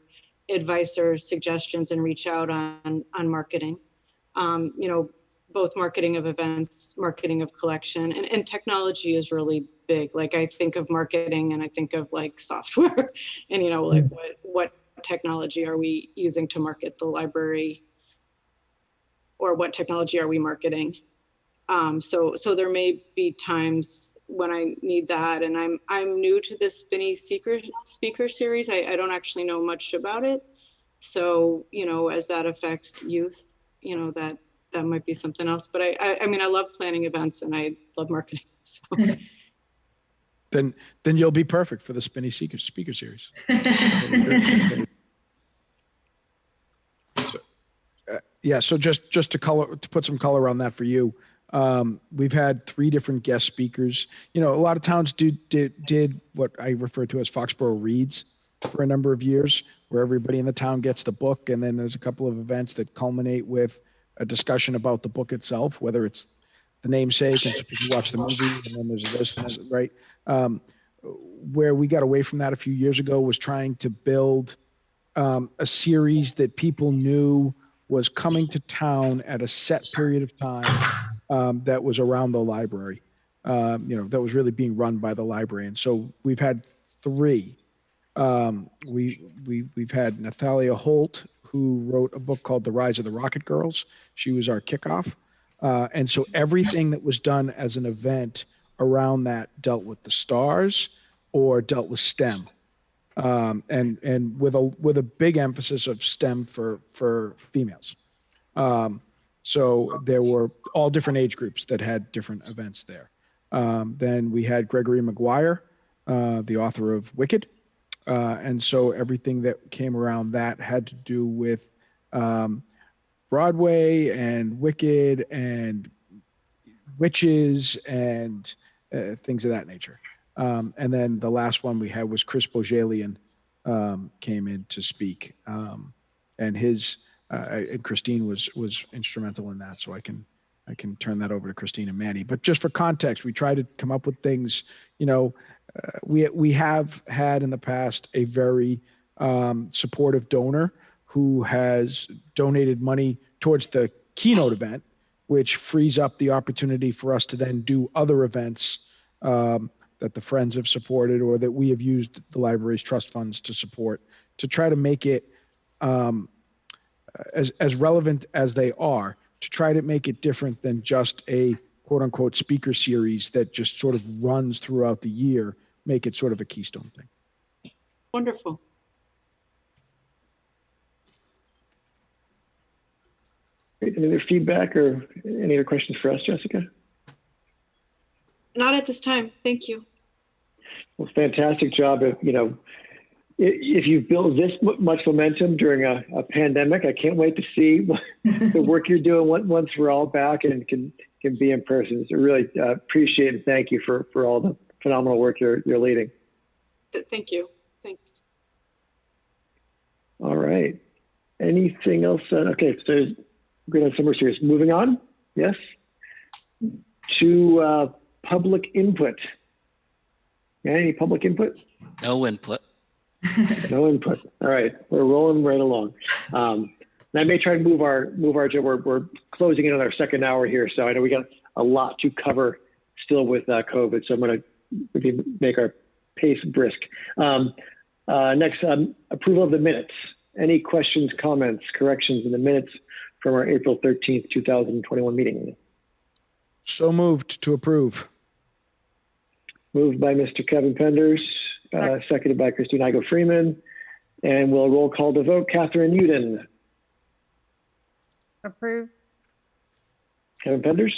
advice or suggestions and reach out on marketing. Both marketing of events, marketing of collection, and technology is really big. Like I think of marketing and I think of like software and, like what technology are we using to market the library, or what technology are we marketing? So there may be times when I need that, and I'm new to this Spinny speaker series. I don't actually know much about it. So, as that affects youth, that might be something else. But I mean, I love planning events and I love marketing. So. Then you'll be perfect for the Spinny speaker series. So just to put some color on that for you, we've had 3 different guest speakers. A lot of towns did what I refer to as Foxborough Reads for a number of years, where everybody in the town gets the book, and then there's a couple of events that culminate with a discussion about the book itself, whether it's the namesake and so people watch the movie, and then there's this and that, right? Where we got away from that a few years ago was trying to build a series that people knew was coming to town at a set period of time that was around the library, that was really being run by the library. And so we've had 3. We've had Nathalia Holt, who wrote a book called The Rise of the Rocket Girls. She was our kickoff. And so everything that was done as an event around that dealt with the stars or dealt with STEM. And with a big emphasis of STEM for females. So there were all different age groups that had different events there. Then we had Gregory Maguire, the author of Wicked. And so everything that came around that had to do with Broadway and Wicked and witches and things of that nature. And then the last one we had was Chris Bojalian came in to speak, and and Christine was instrumental in that. So I can turn that over to Christine and Manny. But just for context, we try to come up with things. We have had in the past a very supportive donor who has donated money towards the keynote event, which frees up the opportunity for us to then do other events that the Friends have supported or that we have used the library's trust funds to support, to try to make it as relevant as they are, to try to make it different than just a quote unquote speaker series that just sort of runs throughout the year, make it sort of a keystone thing. Wonderful. Great. Any other feedback or any other questions for us, Jessica? Not at this time. Thank you. Well, fantastic job of, if you've built this much momentum during a pandemic, I can't wait to see the work you're doing once we're all back and can be in person. So really appreciate and thank you for all the phenomenal work you're leading. Thank you. Thanks. All right. Anything else? Okay, so we're going to have some more serious. Moving on. Yes. To public input. Any public input? No input. No input. All right, we're rolling right along. And I may try to move our we're closing in on our second hour here, so I know we got a lot to cover still with COVID. So I'm going to make our pace brisk. Next, approval of the minutes. Any questions, comments, corrections in the minutes from our April 13th, 2021 meeting? So moved to approve. Moved by Mr. Kevin Penders, seconded by Christine Igo Freeman, and we'll roll call to vote. Catherine Uden. Approve. Kevin Penders.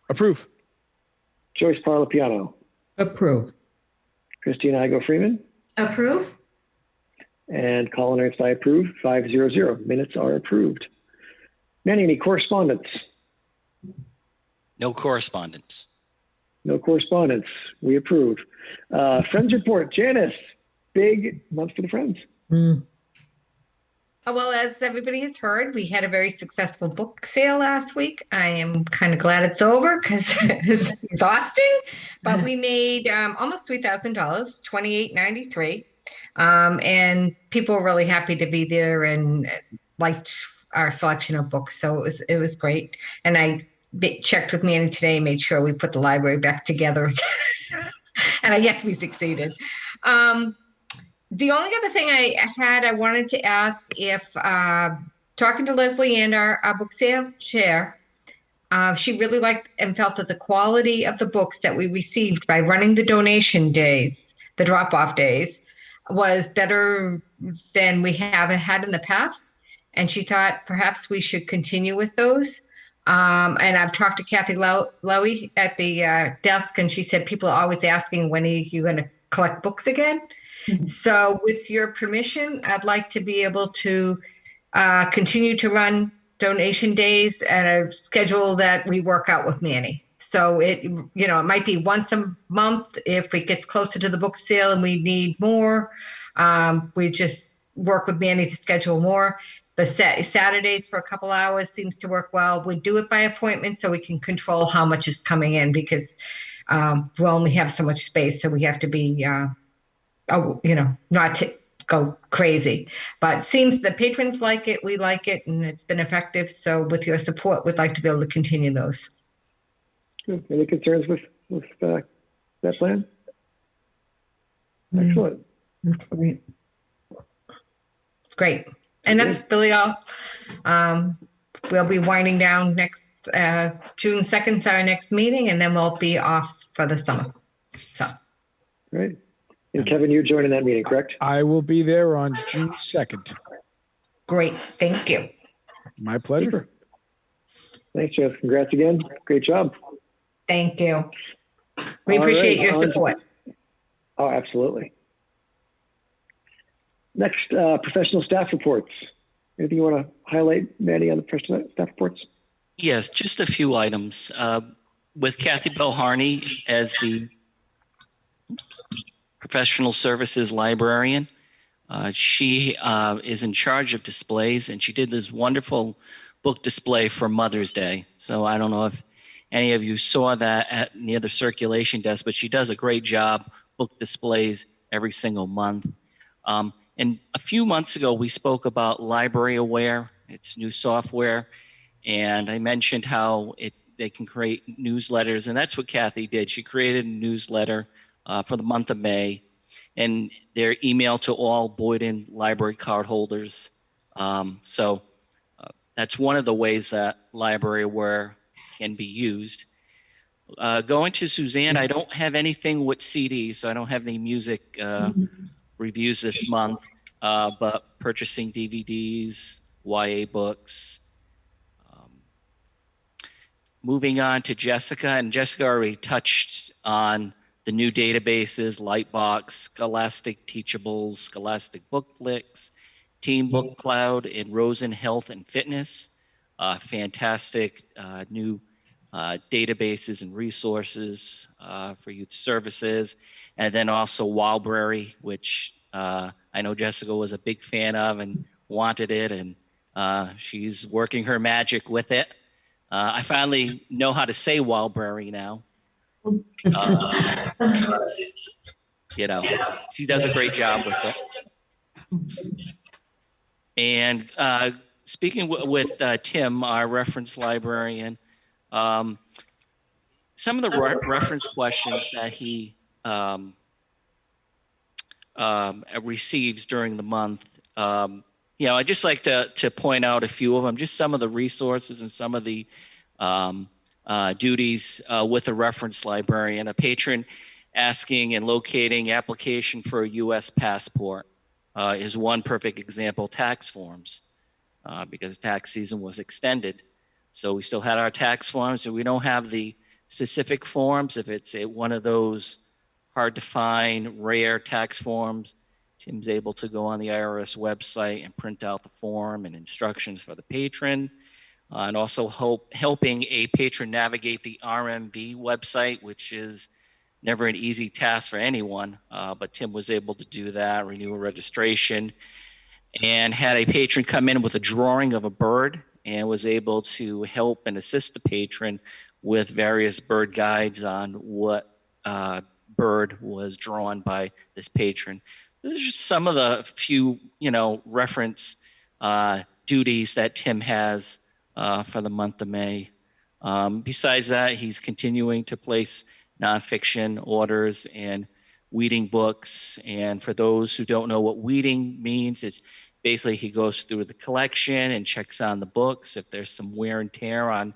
Approve. Joyce Parlapiano. Approve. Christine Igo Freeman. Approve. And Colin Ernst, I approve. 500. Minutes are approved. Manny, any correspondence? No correspondence. No correspondence. We approve. Friends report. Janice, big month for the Friends. Well, as everybody has heard, we had a very successful book sale last week. I am kind of glad it's over because it was exhausting, but we made almost $3,000, $28.93. And people were really happy to be there and liked our selection of books. So it was great. And I checked with Manny today, made sure we put the library back together. And I guess we succeeded. The only other thing I wanted to ask if, talking to Leslie and our book sale chair, she really liked and felt that the quality of the books that we received by running the donation days, the drop-off days, was better than we have had in the past. And she thought perhaps we should continue with those. And I've talked to Kathy Lowy at the desk, and she said people are always asking, when are you going to collect books again? Mm-hmm. So with your permission, I'd like to be able to continue to run donation days at a schedule that we work out with Manny. So it might be once a month. If it gets closer to the book sale and we need more, we just work with Manny to schedule more. The Saturdays for a couple hours seems to work well. We do it by appointment so we can control how much is coming in because we only have so much space. So we have to be, not to go crazy. But it seems the patrons like it, we like it, and it's been effective. So with your support, we'd like to be able to continue those. Good. Any concerns with that plan? Excellent. That's great. Great. And that's really all. We'll be winding down next June 2nd is our next meeting, and then we'll be off for the summer. So great. And Kevin, you're joining that meeting, correct? I will be there on June 2nd. Great. Thank you. My pleasure. Super. Thanks, Jeff. Congrats again. Great job. Thank you. We appreciate your support. Oh, absolutely. Next, professional staff reports. Anything you want to highlight, Manny, on the professional staff reports? Yes, just a few items. With Kathy Belharney as the professional services librarian, she is in charge of displays, and she did this wonderful book display for Mother's Day. So I don't know if any of you saw that near the circulation desk, but she does a great job, book displays every single month. And a few months ago, we spoke about Library Aware, its new software, and I mentioned how they can create newsletters, and that's what Kathy did. She created a newsletter for the month of May, and they're emailed to all Boyden Library card holders. So that's one of the ways that Library Aware can be used. Going to Suzanne, I don't have anything with CDs, so I don't have any music reviews this month, but purchasing DVDs, YA books. Moving on to Jessica, and Jessica already touched on the new databases, Lightbox, Scholastic Teachables, Scholastic Bookflix, Team Book Cloud, and Rosen Health and Fitness. Fantastic new databases and resources for youth services. And then also Wildberry, which I know Jessica was a big fan of and wanted it, and she's working her magic with it. I finally know how to say Wildberry now. You know, she does a great job with it. And speaking with Tim, our reference librarian, some of the reference questions that he receives during the month, I'd just like to point out a few of them, just some of the resources and some of the duties with a reference librarian. A patron asking and locating application for a U.S. passport is one perfect example. Tax forms, because tax season was extended. So we still had our tax forms, and we don't have the specific forms. If it's one of those hard to find, rare tax forms, Tim's able to go on the IRS website and print out the form and instructions for the patron. And also helping a patron navigate the RMV website, which is never an easy task for anyone, but Tim was able to do that, renew a registration, and had a patron come in with a drawing of a bird and was able to help and assist the patron with various bird guides on what bird was drawn by this patron. Those are just some of the few, reference duties that Tim has for the month of May. Besides that, he's continuing to place nonfiction orders and weeding books. And for those who don't know what weeding means, it's basically he goes through the collection and checks on the books. If there's some wear and tear on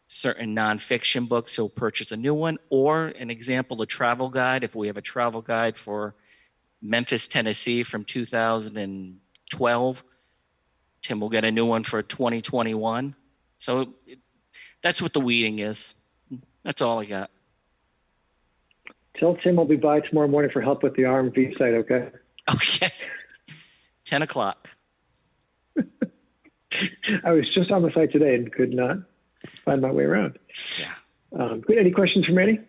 certain nonfiction books, he'll purchase a new one. Or an example, a travel guide. If we have a travel guide for Memphis, Tennessee from 2012, Tim will get a new one for 2021. So that's what the weeding is. That's all I got. Tell Tim I'll be by tomorrow morning for help with the RMV site, okay? Okay. 10 o'clock. I was just on the site today and could not find my way around. Yeah. Good. Any questions for Manny?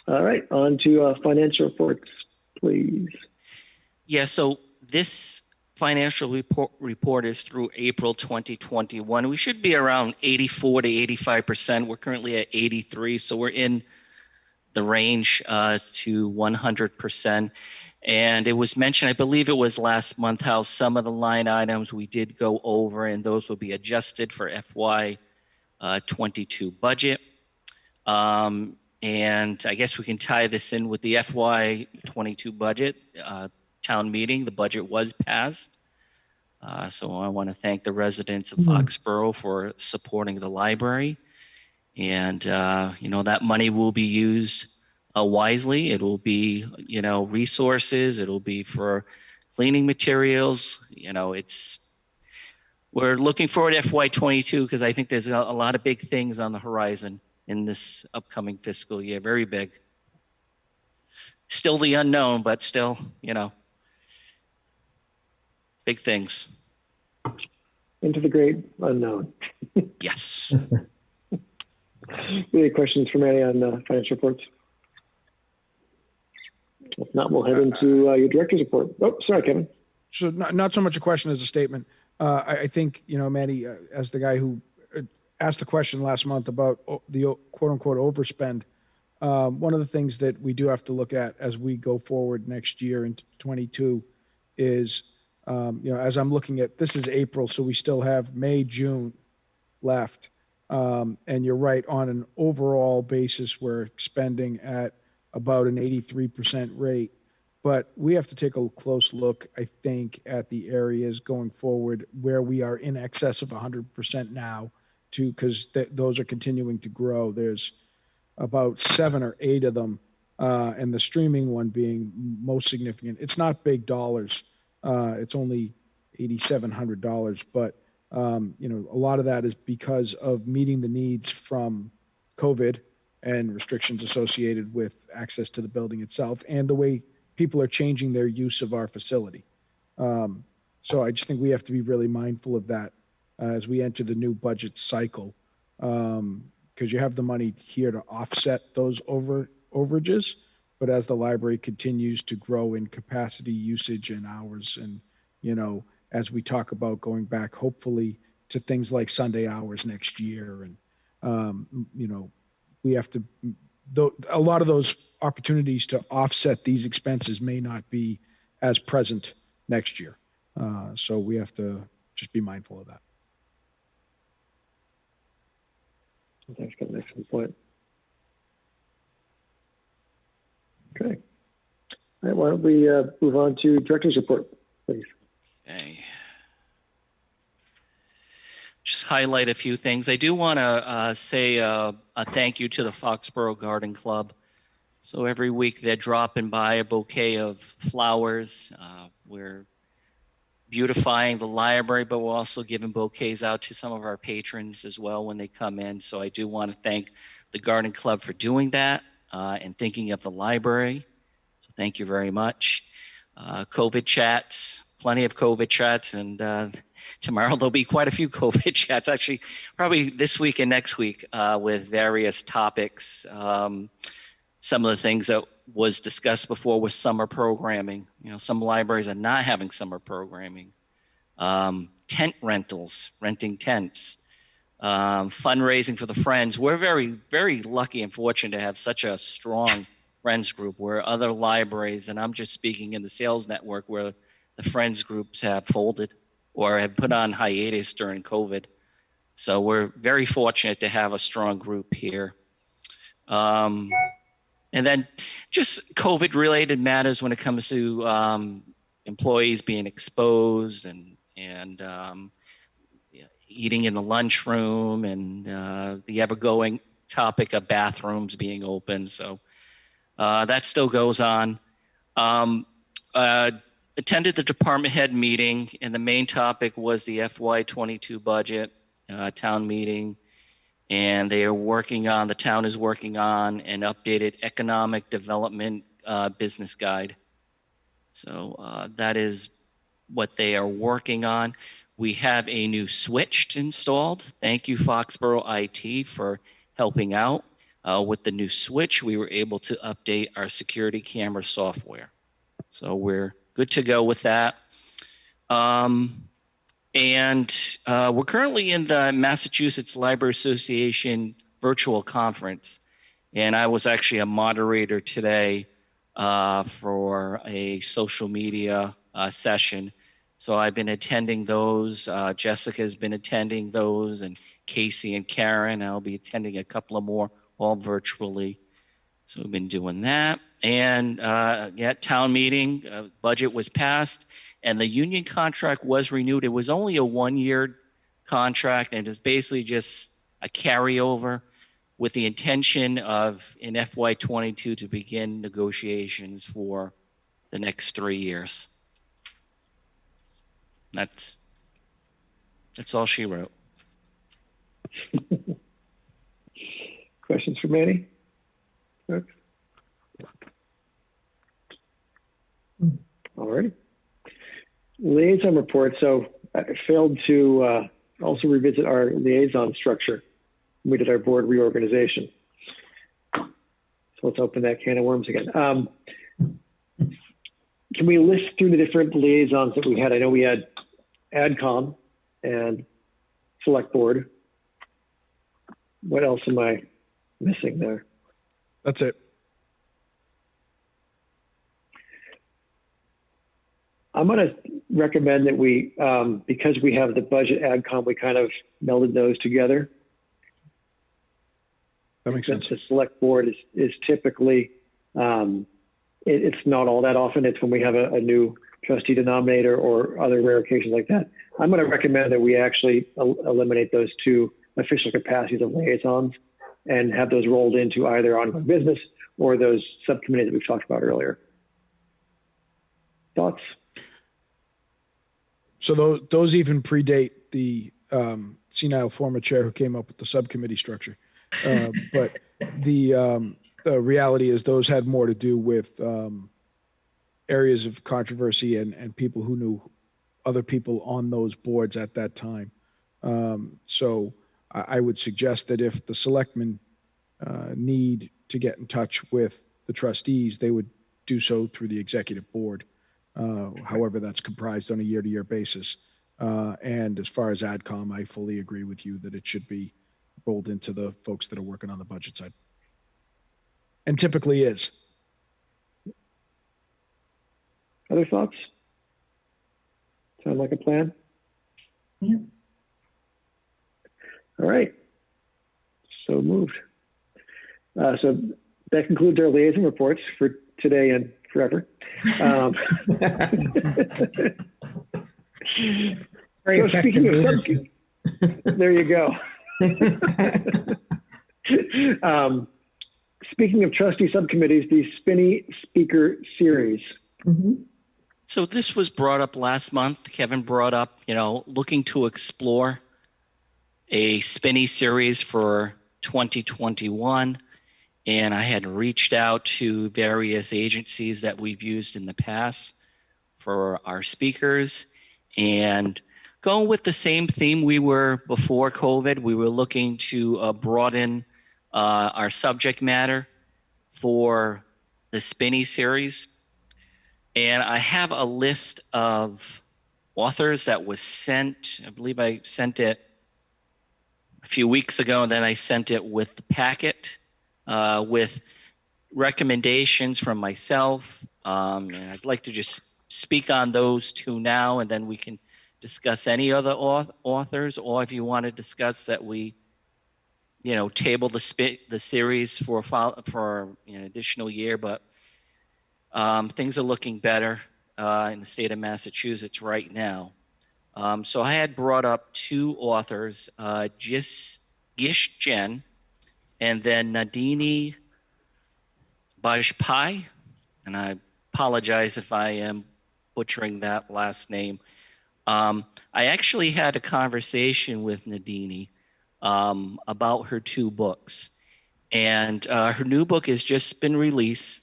All right. On to financial reports, please. Yeah. So this financial report is through April 2021. We should be around 84 to 85%. We're currently at 83, so we're in the range to 100%. And it was mentioned, I believe it was last month, how some of the line items we did go over, and those will be adjusted for FY 22 budget. And I guess we can tie this in with the FY 22 budget. Town meeting, the budget was passed. So I want to thank the residents of Foxboro for supporting the library. And, that money will be used wisely. It will be, resources. It'll be for cleaning materials. We're looking forward to FY 22 because I think there's a lot of big things on the horizon in this upcoming fiscal year. Very big. Still the unknown, but still, big things. Into the great unknown. Yes. Any questions for Manny on financial reports? If not, we'll head into your director's report. Oh, sorry, Kevin. So not so much a question as a statement. I think, Manny, as the guy who asked the question last month about the quote unquote overspend, one of the things that we do have to look at as we go forward next year into 22 is, as I'm looking at, this is April, so we still have May, June left. And you're right, on an overall basis, we're spending at about an 83% rate. But we have to take a close look, I think, at the areas going forward where we are in excess of 100% now, because those are continuing to grow. There's about 7 or 8 of them, and the streaming one being most significant. It's not big dollars. It's only $8,700, but a lot of that is because of meeting the needs from COVID and restrictions associated with access to the building itself and the way people are changing their use of our facility. So I just think we have to be really mindful of that as we enter the new budget cycle, because you have the money here to offset those overages, but as the library continues to grow in capacity, usage, and hours, and as we talk about going back, hopefully, to things like Sunday hours next year, and we have to. A lot of those opportunities to offset these expenses may not be as present next year, so we have to just be mindful of that. Thanks, got an excellent point. Okay. All right, why don't we move on to director's report, please? Okay. Just highlight a few things. I do want to say a thank you to the Foxborough Garden Club. So every week they're dropping by a bouquet of flowers. We're beautifying the library, but we're also giving bouquets out to some of our patrons as well when they come in. So I do want to thank the Garden Club for doing that and thinking of the library. So thank you very much. COVID chats, plenty of COVID chats, and tomorrow there'll be quite a few COVID chats, actually, probably this week and next week with various topics. Some of the things that was discussed before was summer programming. Some libraries are not having summer programming. Tent rentals, renting tents, fundraising for the Friends. We're very, very lucky and fortunate to have such a strong Friends group where other libraries, and I'm just speaking in the sales network, where the Friends groups have folded or have put on hiatus during COVID. So we're very fortunate to have a strong group here. And then just COVID-related matters when it comes to employees being exposed and eating in the lunchroom, and the ever-going topic of bathrooms being open. So that still goes on. Attended the department head meeting, and the main topic was the FY22 budget town meeting. And the town is working on an updated economic development business guide. So that is what they are working on. We have a new switch installed. Thank you, Foxboro IT, for helping out. With the new switch, we were able to update our security camera software. So we're good to go with that. And we're currently in the Massachusetts Library Association virtual conference. And I was actually a moderator today for a social media session. So I've been attending those. Jessica's been attending those, and Casey and Karen. I'll be attending a couple of more, all virtually. So we've been doing that. And town meeting, budget was passed, and the union contract was renewed. It was only a 1-year contract, and it's basically just a carryover with the intention of, in FY22, to begin negotiations for the next 3 years. That's all she wrote. Questions for Manny? All right. Liaison report. So I failed to also revisit our liaison structure. We did our board reorganization. So let's open that can of worms again. Can we list through the different liaisons that we had? I know we had AdCom and Select Board. What else am I missing there? That's it. I'm going to recommend that we, because we have the budget AdCom, we kind of melded those together. That makes sense. The Select Board is typically, it's not all that often. It's when we have a new trustee denominator or other rare occasions like that. I'm going to recommend that we actually eliminate those two official capacities of liaisons and have those rolled into either ongoing business or those subcommittees that we've talked about earlier. Thoughts? So those even predate the senile former chair who came up with the subcommittee structure. But the reality is those had more to do with areas of controversy and people who knew other people on those boards at that time. So I would suggest that if the selectmen need to get in touch with the trustees, they would do so through the executive board, however that's comprised on a year-to-year basis. And as far as AdCom, I fully agree with you that it should be rolled into the folks that are working on the budget side. And typically is. Other thoughts? Sound like a plan? Yeah. All right. So moved. So that concludes our liaison reports for today and forever. Very so effective. there you go. Speaking of trustee subcommittees, the Spinny Speaker Series. Mm-hmm. So this was brought up last month. Kevin brought up, looking to explore a Spinny series for 2021. And I had reached out to various agencies that we've used in the past for our speakers, and going with the same theme we were before COVID. We were looking to broaden our subject matter for the Spinny series. And I have a list of authors that was sent. I believe I sent it a few weeks ago, and then I sent it with the packet with recommendations from myself. And I'd like to just speak on those two now, and then we can discuss any other authors, or if you want to discuss that we, table the series for an additional year. But things are looking better in the state of Massachusetts right now. So I had brought up two authors, Gish Jen, and then Nadini Bajpai, and I apologize if I am butchering that last name. I actually had a conversation with Nadini about her two books, and her new book has just been released,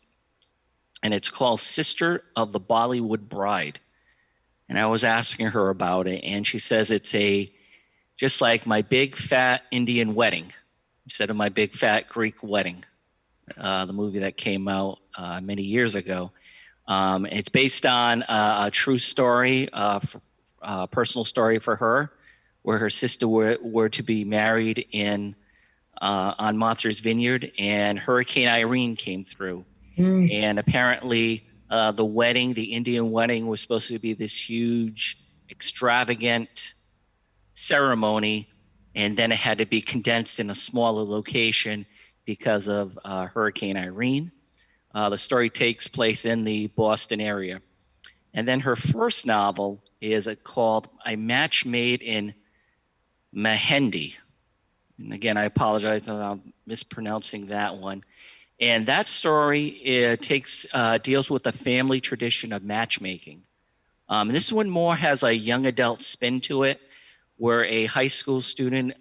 and it's called Sister of the Bollywood Bride. And I was asking her about it, and she says it's just like My Big Fat Indian Wedding instead of My Big Fat Greek Wedding, the movie that came out many years ago. It's based on a true story, personal story for her, where her sister were to be married on Martha's Vineyard, and Hurricane Irene came through. And apparently the Indian wedding, was supposed to be this huge, extravagant ceremony, and then it had to be condensed in a smaller location because of Hurricane Irene. The story takes place in the Boston area. And then her first novel is called A Match Made in Mahendi. And again, I apologize if I'm mispronouncing that one. And that story deals with the family tradition of matchmaking. This one more has a young adult spin to it, where a high school student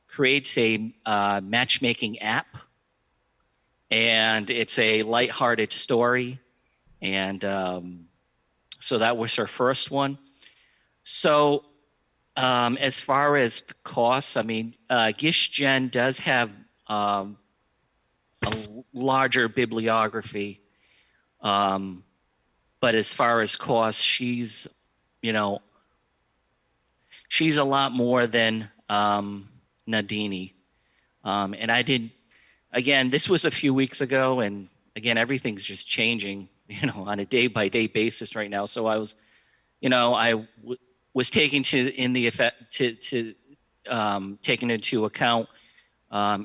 creates a matchmaking app, and it's a lighthearted story. And so that was her first one. So as far as the costs, Gish Jen does have a larger bibliography, but as far as costs, she's a lot more than Nadini. And I did, again, this was a few weeks ago, and again, everything's just changing, on a day-by-day basis right now. So I was, was taking taking into account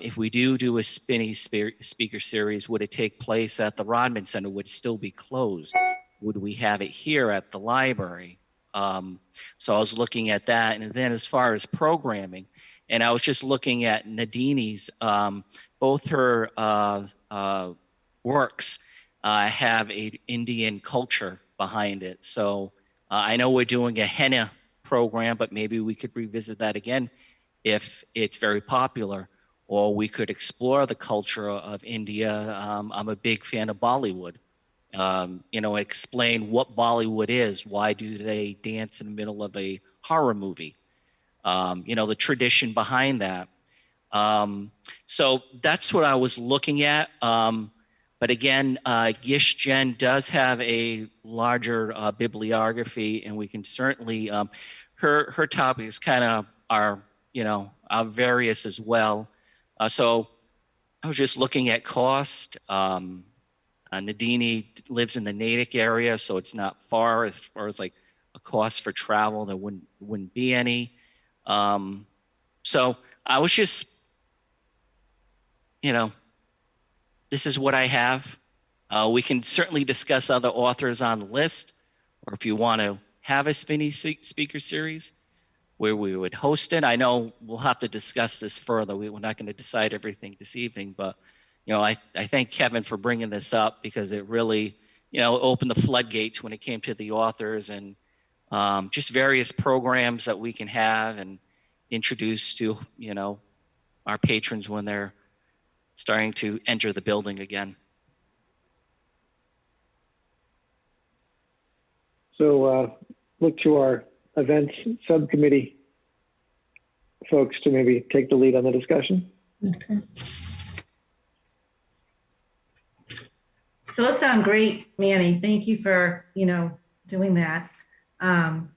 if we do a Spinny speaker series, would it take place at the Rodman Center? Would it still be closed? Would we have it here at the library? So I was looking at that. And then as far as programming, and I was just looking at Nadini's, both her works have an Indian culture behind it. So I know we're doing a henna program, but maybe we could revisit that again if it's very popular. or we could explore the culture of India. I'm a big fan of Bollywood. Explain what Bollywood is. Why do they dance in the middle of a horror movie? The tradition behind that. So that's what I was looking at. But again, Gish Jen does have a larger bibliography, and we can certainly, her topics kind of are various as well. So I was just looking at cost. Nadini lives in the Natick area, so it's not far as far as like a cost for travel. There wouldn't be any. So I was just, this is what I have. We can certainly discuss other authors on the list, or if you want to have a spinny speaker series where we would host it. I know we'll have to discuss this further. We're not going to decide everything this evening, but I thank Kevin for bringing this up, because it really, opened the floodgates when it came to the authors, and just various programs that we can have and introduce to, our patrons when they're starting to enter the building again. So look to our events subcommittee folks to maybe take the lead on the discussion. Okay. Those sound great, Manny. Thank you for, doing that. I'm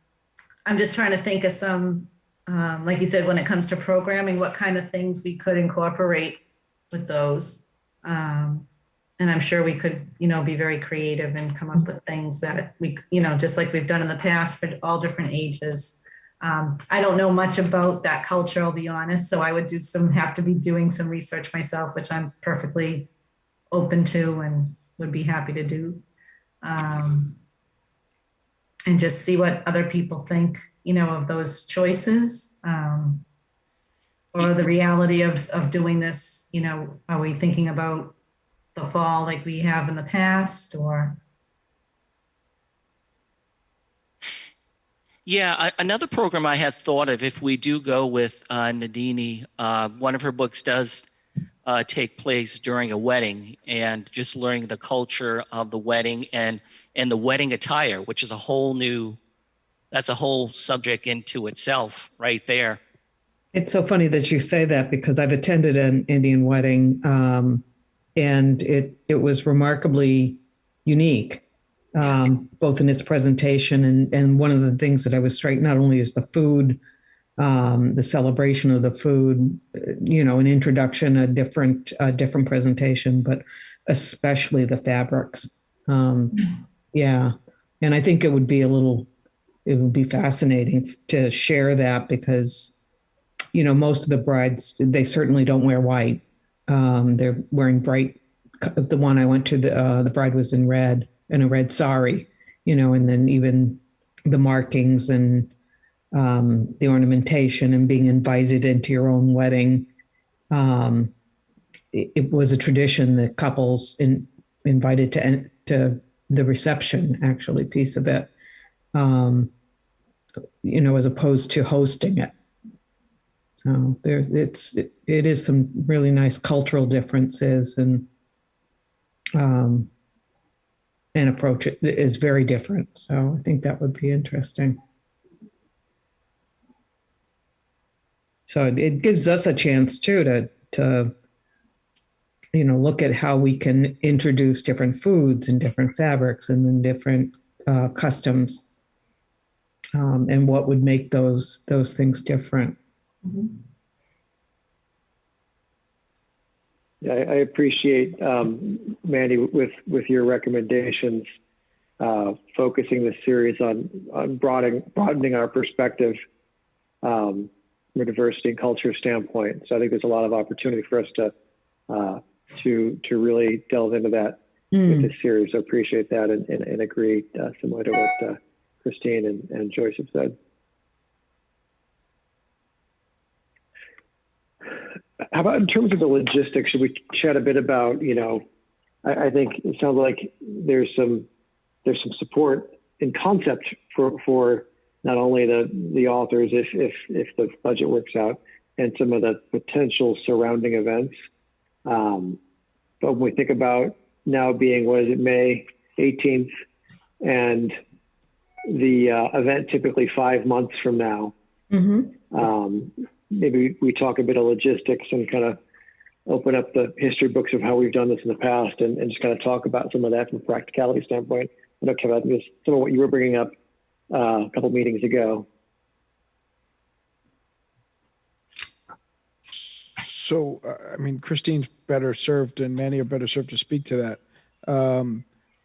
just trying to think of some, like you said, when it comes to programming, what kind of things we could incorporate with those. And I'm sure we could, be very creative and come up with things that we, just like we've done in the past for all different ages. I don't know much about that culture, I'll be honest. So I would have to be doing some research myself, which I'm perfectly open to and would be happy to do. And just see what other people think, of those choices, or the reality of doing this, are we thinking about the fall like we have in the past, or? Yeah, another program I had thought of, if we do go with Nadini, one of her books does take place during a wedding, and just learning the culture of the wedding and the wedding attire, which is that's a whole subject into itself right there. It's so funny that you say that, because I've attended an Indian wedding, and it was remarkably unique, both in its presentation and one of the things that I was struck, not only is the food, the celebration of the food, an introduction, a different presentation, but especially the fabrics. Yeah. And I think it would be fascinating to share that, because, most of the brides, they certainly don't wear white. They're wearing bright. The one I went to, the bride was in red, in a red sari, and then even the markings and the ornamentation and being invited into your own wedding. It was a tradition that couples invited to the reception, actually, piece of it, as opposed to hosting it. So it is some really nice cultural differences, and approach is very different. So I think that would be interesting. So it gives us a chance too to look at how we can introduce different foods and different fabrics and then different customs, and what would make those things different. Mm-hmm. Yeah, I appreciate, Mandy, with your recommendations, focusing the series on broadening our perspective from a diversity and culture standpoint. So I think there's a lot of opportunity for us to really delve into that with this series. So appreciate that and agree, similar to what Christine and Joyce have said. How about in terms of the logistics? Should we chat a bit about, I think it sounds like there's some support in concept for not only the authors if the budget works out, and some of the potential surrounding events. But when we think about now being, what is it, May 18th, and the event typically 5 months from now, maybe we talk a bit of logistics and kind of open up the history books of how we've done this in the past, and just kind of talk about some of that from a practicality standpoint. I know, Kevin, this some of what you were bringing up a couple meetings ago. So, I mean, Christine's better served and Manny are better served to speak to that.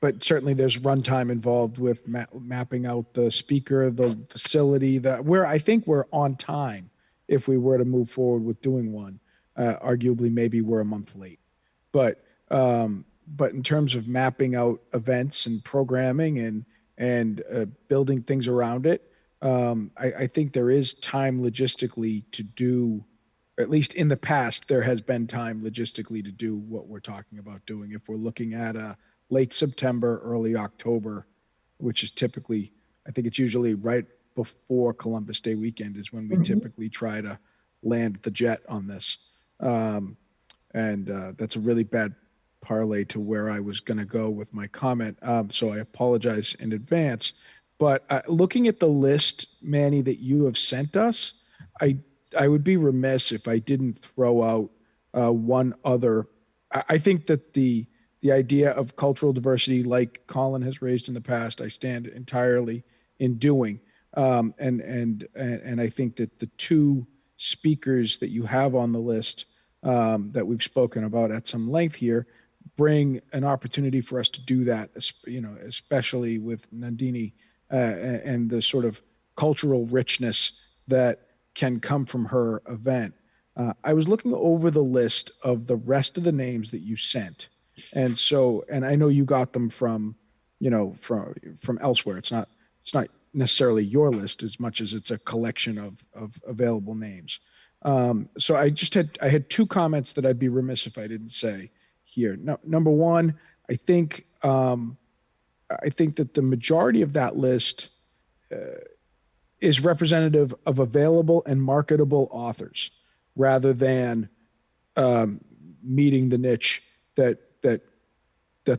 But certainly there's runtime involved with mapping out the speaker, the facility, I think we're on time if we were to move forward with doing one. Arguably, maybe we're a month late. But in terms of mapping out events and programming and building things around it, I think there is time logistically to do, or at least in the past, there has been time logistically to do what we're talking about doing. If we're looking at a late September, early October, which is typically, I think it's usually right before Columbus Day weekend is when we typically try to land the jet on this. And that's a really bad parlay to where I was going to go with my comment. So I apologize in advance. But looking at the list, Manny, that you have sent us, I would be remiss if I didn't throw out one other. I think that the idea of cultural diversity, like Colin has raised in the past, I stand entirely in doing. And I think that the two speakers that you have on the list that we've spoken about at some length here bring an opportunity for us to do that, especially with Nandini and the sort of cultural richness that can come from her event. I was looking over the list of the rest of the names that you sent. And I know you got them from elsewhere. It's not necessarily your list as much as it's a collection of available names. So I had two comments that I'd be remiss if I didn't say here. No, number one, I think that the majority of that list is representative of available and marketable authors, rather than meeting the niche that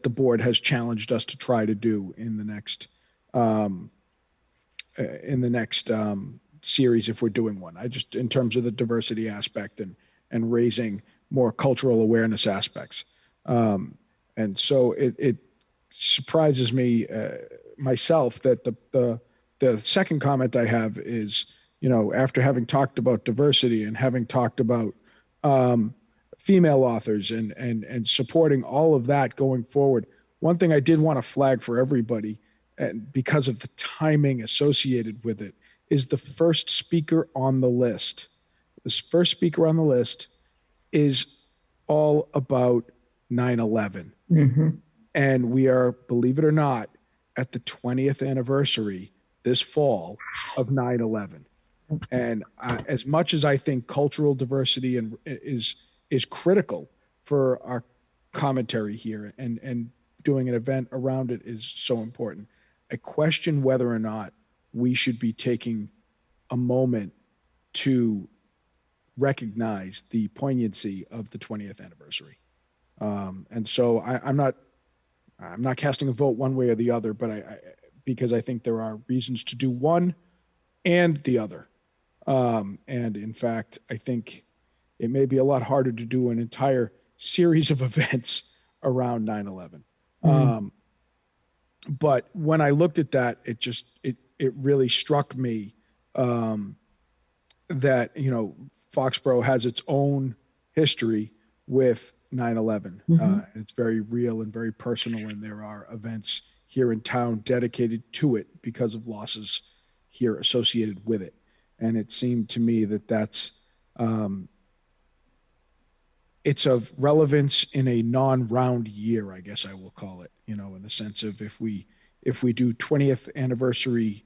the board has challenged us to try to do in the next series if we're doing one. In terms of the diversity aspect and raising more cultural awareness aspects. And so it surprises me myself that the second comment I have is, after having talked about diversity and having talked about female authors and supporting all of that going forward, one thing I did want to flag for everybody, and because of the timing associated with it, is the first speaker on the list. This first speaker on the list is all about 9/11. And we are, believe it or not, at the 20th anniversary this fall of 9/11. And as much as I think cultural diversity is critical for our commentary here, and doing an event around it is so important, I question whether or not we should be taking a moment to recognize the poignancy of the 20th anniversary. And so I'm not casting a vote one way or the other, but because I think there are reasons to do one and the other. And in fact, I think it may be a lot harder to do an entire series of events around 9/11. But when I looked at that, it really struck me that, Foxborough has its own history with 9/11. It's very real and very personal, and there are events here in town dedicated to it because of losses here associated with it. And it seemed to me that that's it's of relevance in a non-round year, I guess I will call it, in the sense of if we do 20th anniversary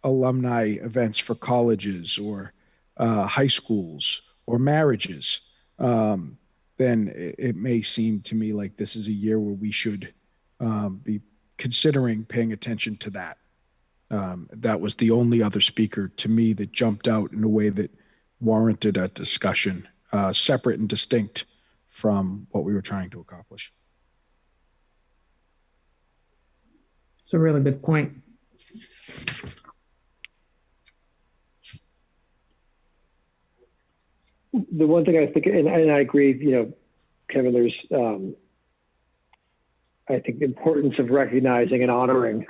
alumni events for colleges or high schools or marriages, then it may seem to me like this is a year where we should be considering paying attention to that. That was the only other speaker to me that jumped out in a way that warranted a discussion, separate and distinct from what we were trying to accomplish. It's a really good point. The one thing I think, and I agree, Kevin, there's, I think, the importance of recognizing and honoring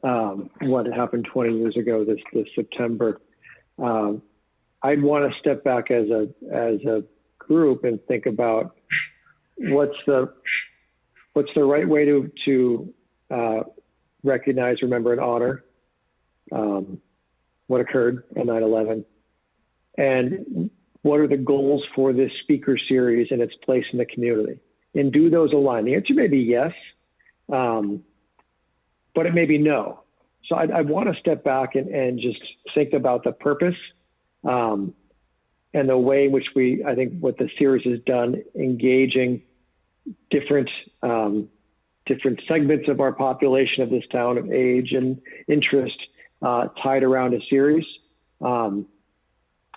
what happened 20 years ago this September. I'd want to step back as a group and think about what's the right way to recognize, remember, and honor what occurred on 9/11, and what are the goals for this speaker series and its place in the community, and do those align? The answer may be yes, but it may be no. So I want to step back and just think about the purpose and the way in which I think what the series has done, engaging different segments of our population of this town of age and interest tied around a series.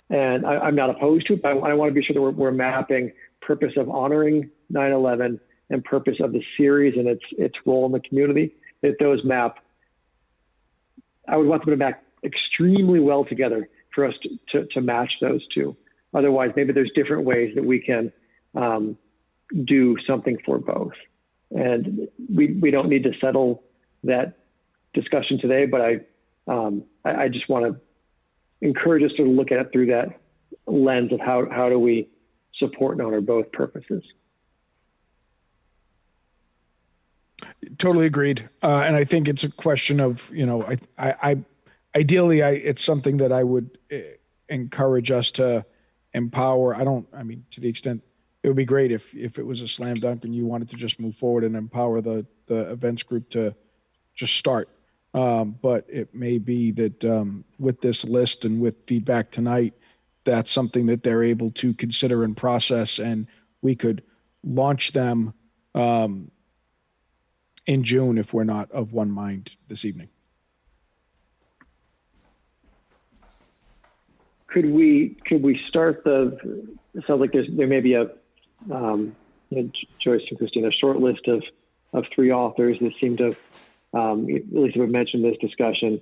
And I'm not opposed to it, but I want to be sure that we're mapping purpose of honoring 9/11 and purpose of the series and its role in the community, that those map. I would want them to map extremely well together for us to match those two. Otherwise, maybe there's different ways that we can do something for both. And we don't need to settle that discussion today, but I just want to encourage us to look at it through that lens of how do we support and honor both purposes. Totally agreed. And I think it's a question of, ideally, it's something that I would encourage us to empower. To the extent it would be great if it was a slam dunk and you wanted to just move forward and empower the events group to just start. But it may be that with this list and with feedback tonight, that's something that they're able to consider and process, and we could launch them in June if we're not of one mind this evening. Could we start it sounds like there may be a Joyce and Christine, a short list of 3 authors that seem to at least have mentioned this discussion.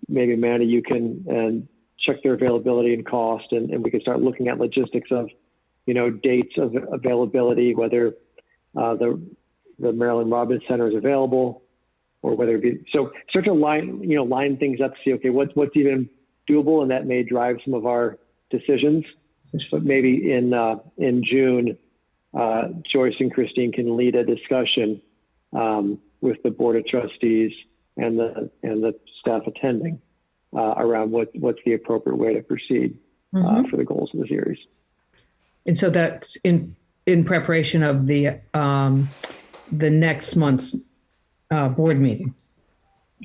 Maybe Mandy, you can check their availability and cost, and we can start looking at logistics of dates of availability, whether the Marilyn Robbins Center is available, or whether it be so. Start to line things up to see, okay, what's even doable, and that may drive some of our decisions. But maybe in June, Joyce and Christine can lead a discussion with the Board of Trustees and the staff attending around what's the appropriate way to proceed for the goals of the series. And so that's in preparation of the next month's board meeting.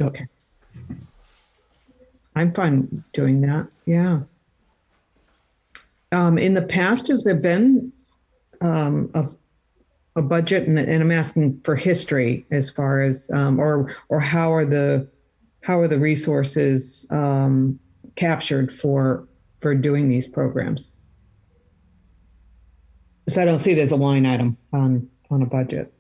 Okay. I'm fine doing that. Yeah. In the past, has there been a budget, and I'm asking for history as far as, or how are the resources captured for doing these programs? So I don't see it as a line item on a budget.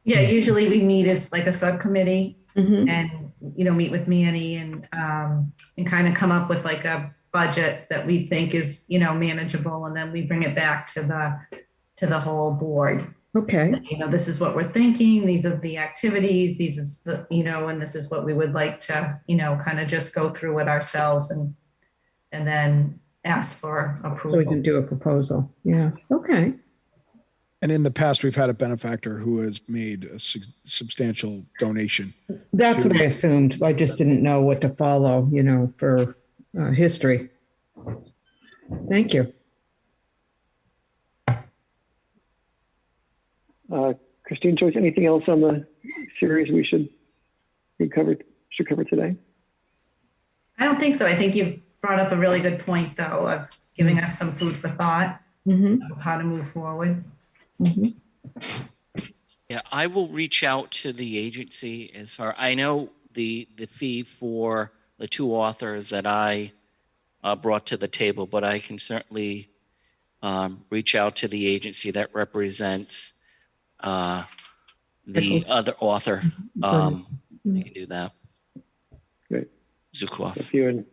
Yeah, usually we meet as like a subcommittee and meet with Manny and kind of come up with like a budget that we think is manageable, and then we bring it back to the whole board. Okay. This is what we're thinking. These are the activities. These is the and this is what we would like to kind of just go through it ourselves and then ask for approval. So we can do a proposal. Yeah. Okay. And in the past, we've had a benefactor who has made a substantial donation. That's what I assumed. I just didn't know what to follow, for history. Thank you. Christine, Joyce, anything else on the series we should cover today? I don't think so. I think you've brought up a really good point, though, of giving us some food for thought of how to move forward. Yeah, I will reach out to the agency I know the fee for the 2 authors that I brought to the table, but I can certainly reach out to the agency that represents the other author. You can do that. Great. Zukov. If you and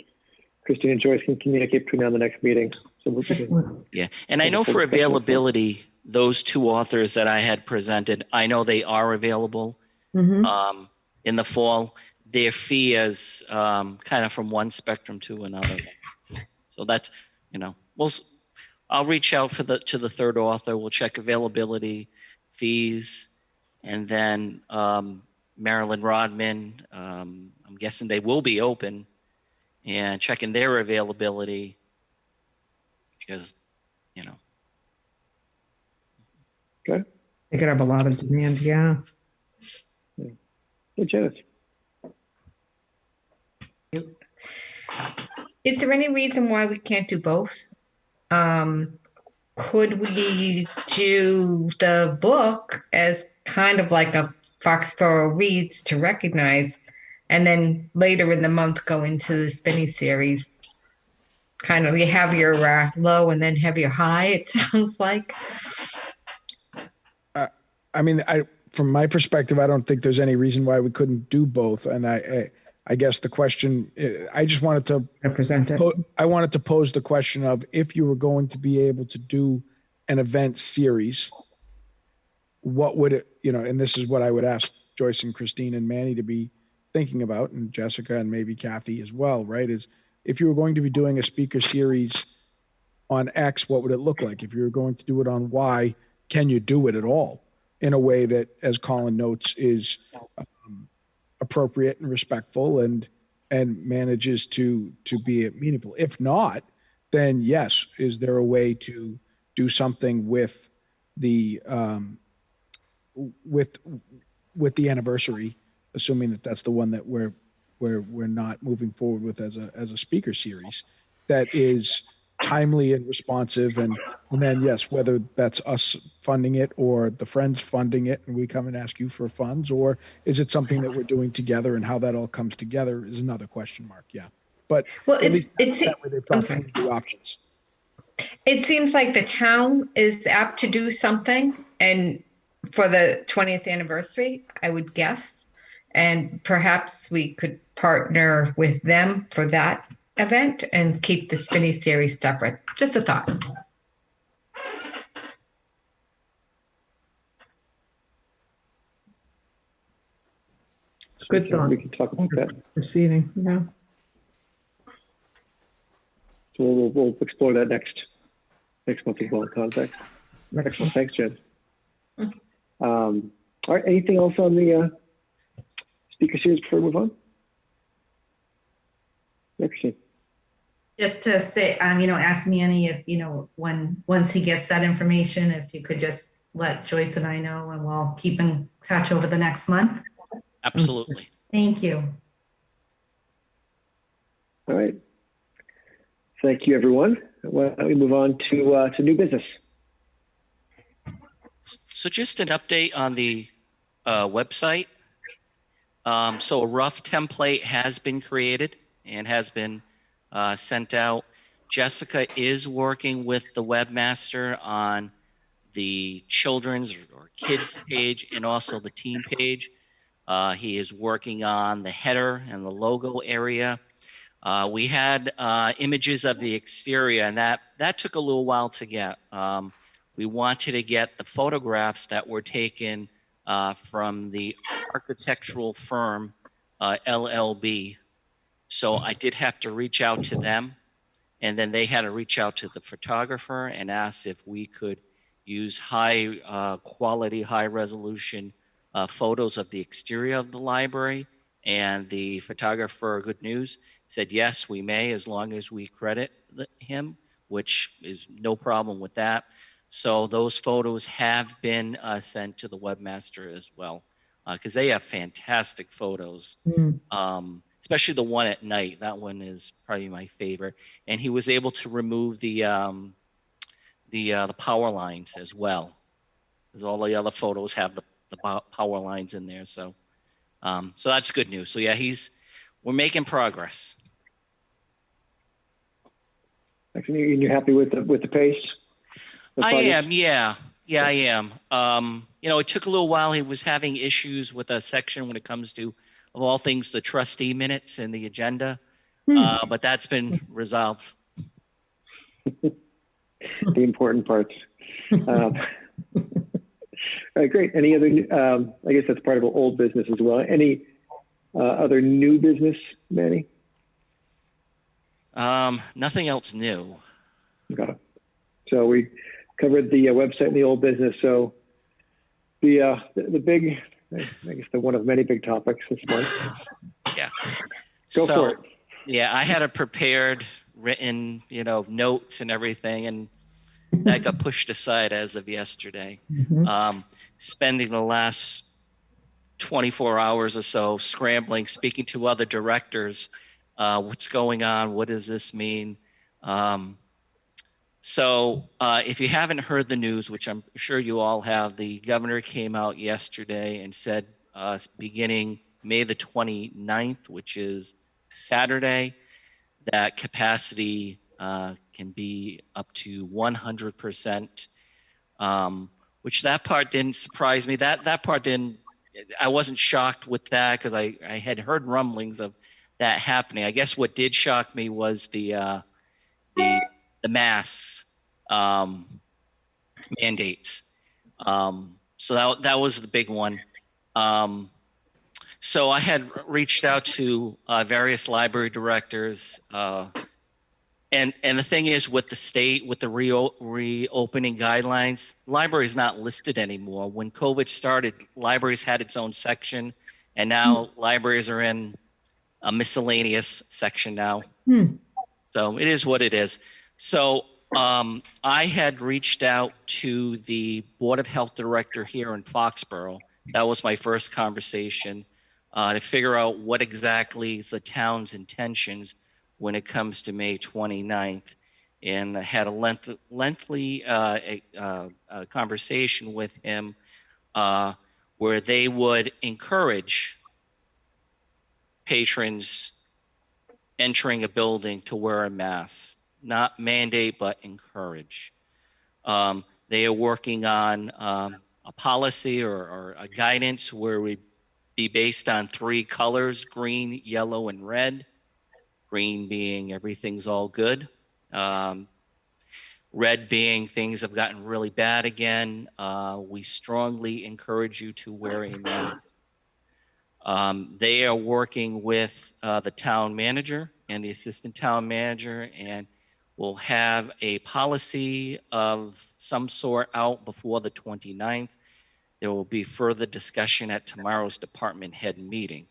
Christine and Joyce can communicate between now and the next meeting. So we'll Excellent. Yeah, and I know for availability, those two authors that I had presented, I know they are available in the fall. Their fee is kind of from one spectrum to another. So that's, I'll reach out to the third author. We'll check availability, fees, and then Marilyn Rodman. I'm guessing they will be open, and checking their availability because, Okay. They could have a lot of demand. Yeah. Hey, Janice. Is there any reason why we can't do both? Could we do the book as kind of like a Foxboro Reads to recognize, and then later in the month go into the spinning series? Kind of, you have your low and then have your high, it sounds like. I mean, from my perspective, I don't think there's any reason why we couldn't do both. And I guess the question, I just wanted to represent it. I wanted to pose the question of, if you were going to be able to do an event series, what would it, and this is what I would ask Joyce and Christine and Manny to be thinking about, and Jessica and maybe Kathy as well, right? Is if you were going to be doing a speaker series on X, what would it look like? If you were going to do it on Y, can you do it at all in a way that, as Colin notes, is appropriate and respectful and manages to be meaningful? If not, then yes, is there a way to do something with the with the anniversary, assuming that that's the one that we're not moving forward with as a speaker series, that is timely and responsive, and then yes, whether that's us funding it or the friends funding it and we come and ask you for funds, or is it something that we're doing together, and how that all comes together is another question mark. Yeah, but it's that way they've got some of the options. It seems like the town is apt to do something, and for the 20th anniversary, I would guess, and perhaps we could partner with them for that event and keep the spinny series separate. Just a thought. Good thought. We can talk about that. Proceeding. Yeah. So we'll explore that next month as well in context. Excellent. Thanks, Jen. All right. Anything else on the speaker series before we move on? Interesting. Just to say, ask Manny if, once he gets that information, if you could just let Joyce and I know, and we'll keep in touch over the next month. Absolutely. Thank you. All right. Thank you, everyone. Why don't we move on to new business? So just an update on the website. So a rough template has been created and has been sent out. Jessica is working with the webmaster on the children's or kids page and also the teen page. He is working on the header and the logo area. We had images of the exterior, and that took a little while to get. We wanted to get the photographs that were taken from the architectural firm LLB. So I did have to reach out to them, and then they had to reach out to the photographer and ask if we could use high quality, high resolution photos of the exterior of the library. And the photographer, good news, said, yes, we may, as long as we credit him, which is no problem with that. So those photos have been sent to the webmaster as well, because they have fantastic photos, especially the one at night. That one is probably my favorite. And he was able to remove the power lines as well, because all the other photos have the power lines in there. So that's good news. So yeah, we're making progress. Actually, you're happy with the pace? I am, yeah. Yeah, I am. It took a little while. He was having issues with a section when it comes to, of all things, the trustee minutes and the agenda. But that's been resolved. The important parts. All right, great. Any other, I guess that's part of old business as well. Any other new business, Manny? Nothing else new. Okay. So we covered the website and the old business. So the big, I guess the one of many big topics this month. Yeah. Go for it. Yeah, I had a prepared written, notes and everything, and that got pushed aside as of yesterday. Spending the last 24 hours or so scrambling, speaking to other directors, what's going on? What does this mean? So if you haven't heard the news, which I'm sure you all have, the governor came out yesterday and said beginning May the 29th, which is Saturday, that capacity can be up to 100%, which that part didn't surprise me. That part didn't, I wasn't shocked with that because I had heard rumblings of that happening. I guess what did shock me was the masks mandates. So that was the big one. So I had reached out to various library directors, and the thing is, with the state, with the reopening guidelines, library is not listed anymore. When COVID started, libraries had its own section, and now libraries are in a miscellaneous section now. So it is what it is. So I had reached out to the Board of Health director here in Foxborough. That was my first conversation to figure out what exactly is the town's intentions when it comes to May 29th. And I had a lengthy conversation with him where they would encourage patrons entering a building to wear a mask. Not mandate, but encourage. They are working on a policy or a guidance where we be based on 3 colors: green, yellow, and red. Green being everything's all good. Red being things have gotten really bad again. We strongly encourage you to wear a mask. They are working with the town manager and the assistant town manager, and we'll have a policy of some sort out before the 29th. There will be further discussion at tomorrow's department head meeting.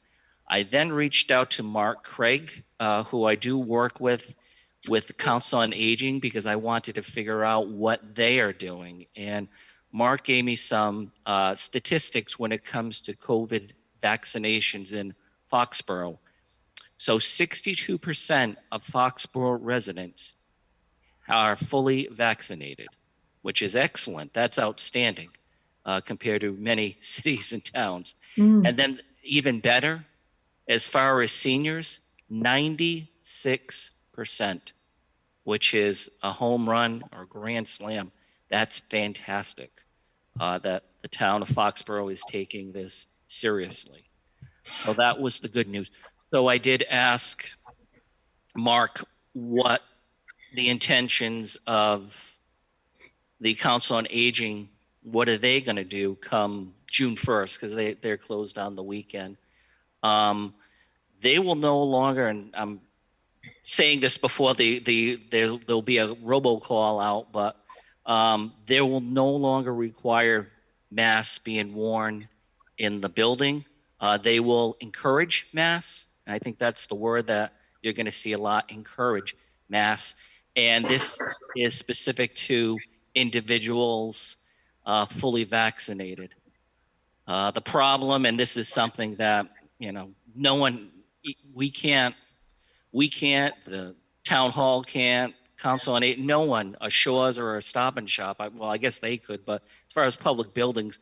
I then reached out to Mark Craig, who I do work with the Council on Aging, because I wanted to figure out what they are doing. And Mark gave me some statistics when it comes to COVID vaccinations in Foxborough. So 62% of Foxborough residents are fully vaccinated, which is excellent. That's outstanding compared to many cities and towns. And then even better, as far as seniors, 96%, which is a home run or grand slam. That's fantastic that the town of Foxborough is taking this seriously. So that was the good news. So I did ask Mark what the intentions of the Council on Aging, what are they going to do come June 1st, because they're closed on the weekend. They will no longer, and I'm saying this before there'll be a robocall out, but they will no longer require masks being worn in the building. They will encourage masks, and I think that's the word that you're going to see a lot: encourage masks. And this is specific to individuals fully vaccinated. The problem, and this is something that no one, we can't, the town hall can't, Council on Aging, no one, a Shaw's or a Stop and Shop, well, I guess they could, but as far as public buildings,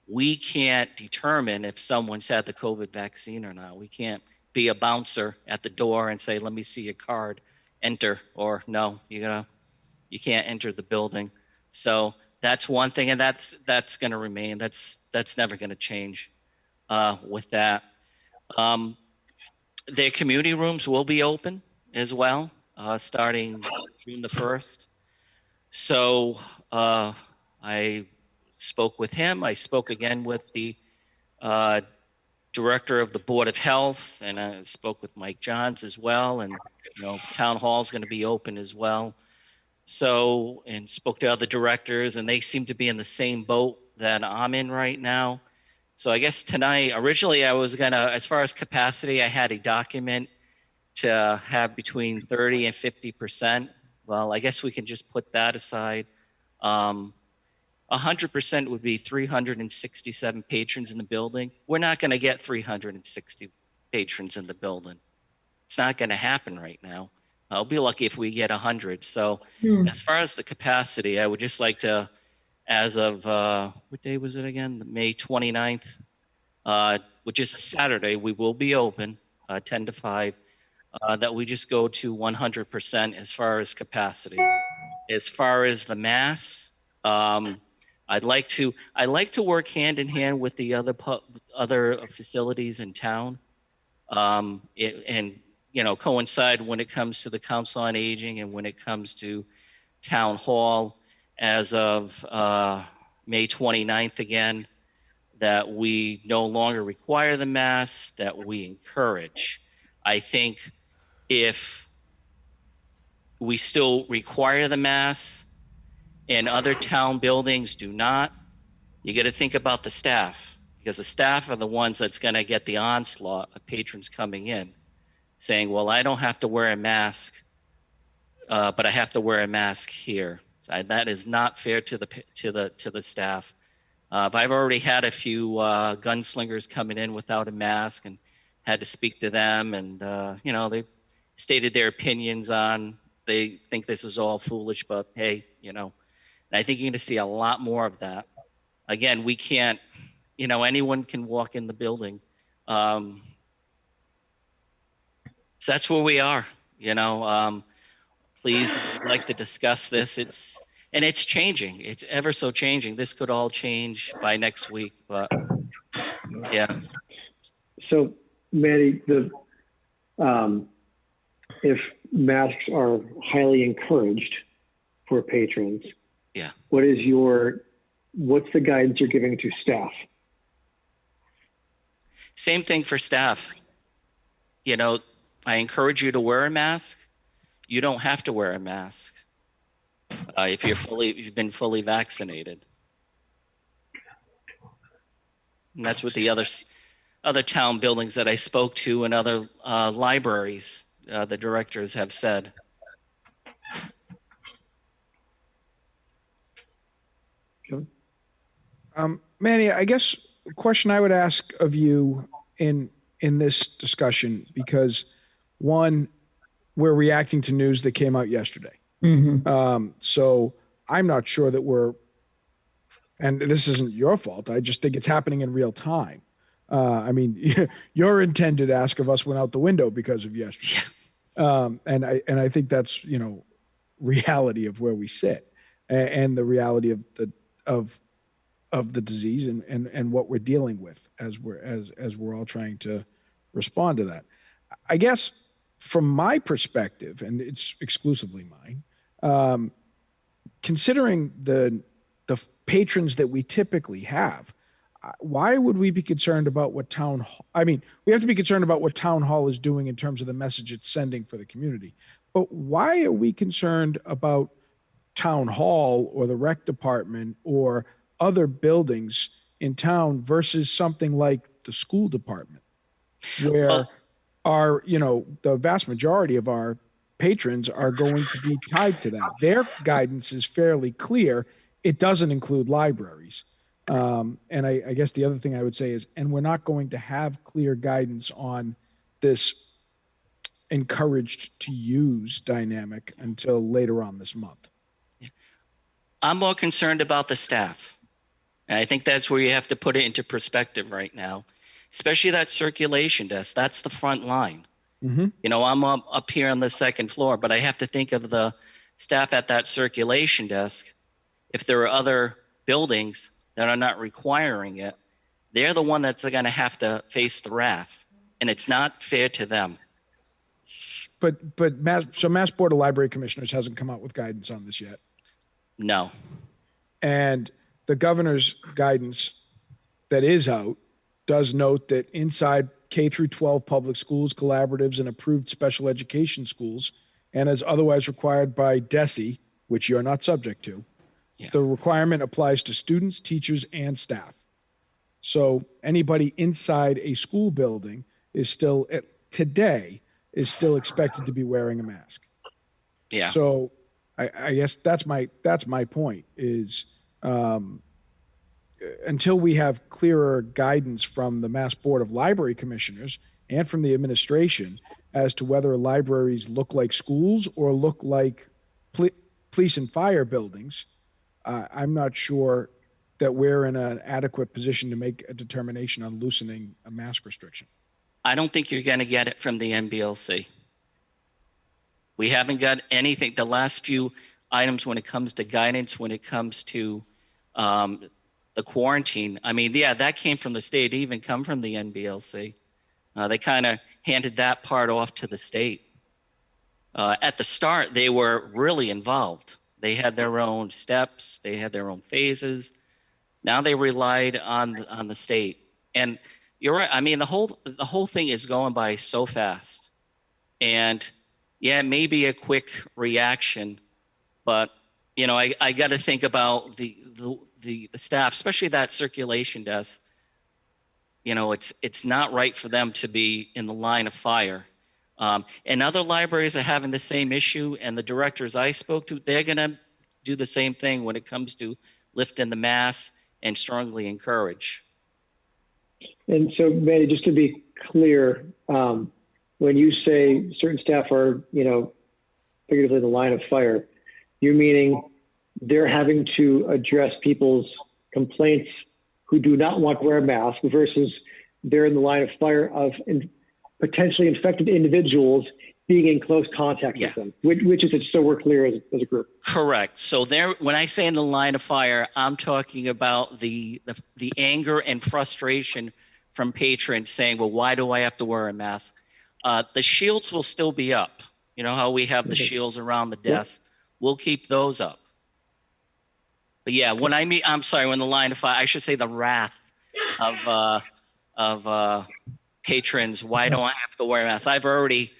we can't determine if someone's had the COVID vaccine or not. We can't be a bouncer at the door and say, let me see your card enter, or no, you can't enter the building. So that's one thing, and that's going to remain. That's never going to change with that. Their community rooms will be open as well, starting June the 1st. So I spoke with him. I spoke again with the director of the Board of Health, and I spoke with Mike Johns as well. And, town hall is going to be open as well. So, and spoke to other directors, and they seem to be in the same boat that I'm in right now. So I guess tonight, originally I was gonna, as far as capacity, I had a document to have between 30 and 50%. Well, I guess we can just put that aside. 100% would be 367 patrons in the building. We're not going to get 360 patrons in the building. It's not going to happen right now. I'll be lucky if we get 100. So as far as the capacity, I would just like to, as of, what day was it again? May 29th, which is Saturday, we will be open 10 to 5, that we just go to 100% as far as capacity. As far as the mass, I'd like to work hand in hand with the other facilities in town, and coincide when it comes to the Council on Aging and when it comes to Town Hall as of May 29th again, that we no longer require the mask, that we encourage. I think if we still require the mask and other town buildings do not, you got to think about the staff, because the staff are the ones that's going to get the onslaught of patrons coming in saying, well, I don't have to wear a mask, but I have to wear a mask here. So that is not fair to the staff. I've already had a few gunslingers coming in without a mask and had to speak to them, and they stated their opinions on, they think this is all foolish, but hey, and I think you're going to see a lot more of that. Again, we can't, anyone can walk in the building. So that's where we are, please, I'd like to discuss this. It's changing. It's ever so changing. This could all change by next week, but yeah. So, Maddie, if masks are highly encouraged for patrons, yeah, what's the guidance you're giving to staff? Same thing for staff. I encourage you to wear a mask. You don't have to wear a mask if you've been fully vaccinated. And that's what the other town buildings that I spoke to and other libraries, the directors have said. Manny, I guess the question I would ask of you in this discussion, because one, we're reacting to news that came out yesterday. Mm-hmm. So I'm not sure that and this isn't your fault. I just think it's happening in real time. I mean, your intended ask of us went out the window because of yesterday. Yeah. And I think that's, reality of where we sit and the reality of the disease and what we're dealing with as we're all trying to respond to that. I guess from my perspective, and it's exclusively mine, considering the patrons that we typically have, why would we be concerned about what we have to be concerned about what town hall is doing in terms of the message it's sending for the community. But why are we concerned about town hall or the rec department or other buildings in town versus something like the school department, where the vast majority of our patrons are going to be tied to that? Their guidance is fairly clear. It doesn't include libraries. And I guess the other thing I would say is, and we're not going to have clear guidance on this encouraged to use dynamic until later on this month. I'm more concerned about the staff. And I think that's where you have to put it into perspective right now, especially that circulation desk. That's the front line. Mm-hmm. You know, I'm up here on the second floor, but I have to think of the staff at that circulation desk. If there are other buildings that are not requiring it, they're the one that's going to have to face the wrath, and it's not fair to them. But Mass Board of Library Commissioners hasn't come out with guidance on this yet. No. And the governor's guidance that is out does note that inside K through 12 public schools, collaboratives, and approved special education schools, and as otherwise required by DESE, which you're not subject to, the requirement applies to students, teachers, and staff. So anybody inside a school building is still, today, is still expected to be wearing a mask. Yeah. So I guess that's my point is, until we have clearer guidance from the Mass Board of Library Commissioners and from the administration as to whether libraries look like schools or look like police and fire buildings, I'm not sure that we're in an adequate position to make a determination on loosening a mask restriction. I don't think you're going to get it from the NBLC. We haven't got anything. The last few items when it comes to guidance, when it comes to the quarantine, I mean, yeah, that came from the state. It didn't even come from the NBLC. They kind of handed that part off to the state. At the start, they were really involved. They had their own steps. They had their own phases. Now they relied on the state. And you're right. I mean, the whole thing is going by so fast. And yeah, it may be a quick reaction, but you know, I got to think about the staff, especially that circulation desk. You know, it's not right for them to be in the line of fire. And other libraries are having the same issue, and the directors I spoke to, they're going to do the same thing when it comes to lifting the mask and strongly encourage. And so, Manny, just to be clear, when you say certain staff are, you know, figuratively in the line of fire, you're meaning they're having to address people's complaints who do not want to wear a mask versus they're in the line of fire of potentially infected individuals being in close contact with them, which is so we're clear as a group. Correct. So there, when I say in the line of fire, I'm talking about the anger and frustration from patrons saying, well, why do I have to wear a mask? The shields will still be up. You know how we have the shields around the desk? We'll keep those up. But yeah, when I mean, I'm sorry, when the line of fire, I should say the wrath of patrons. Why don't I have to wear a mask? I've already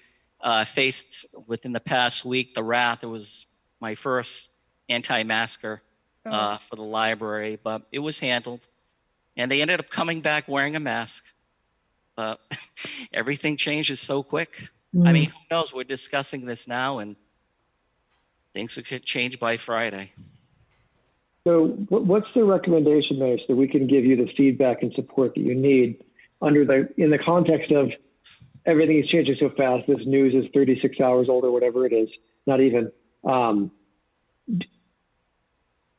faced within the past week the wrath. It was my first anti-masker for the library, but it was handled, and they ended up coming back wearing a mask. But everything changes so quick. I mean, who knows? We're discussing this now, and things could change by Friday. So what's the recommendation there so that we can give you the feedback and support that you need in the context of everything is changing so fast? This news is 36 hours old or whatever it is, not even.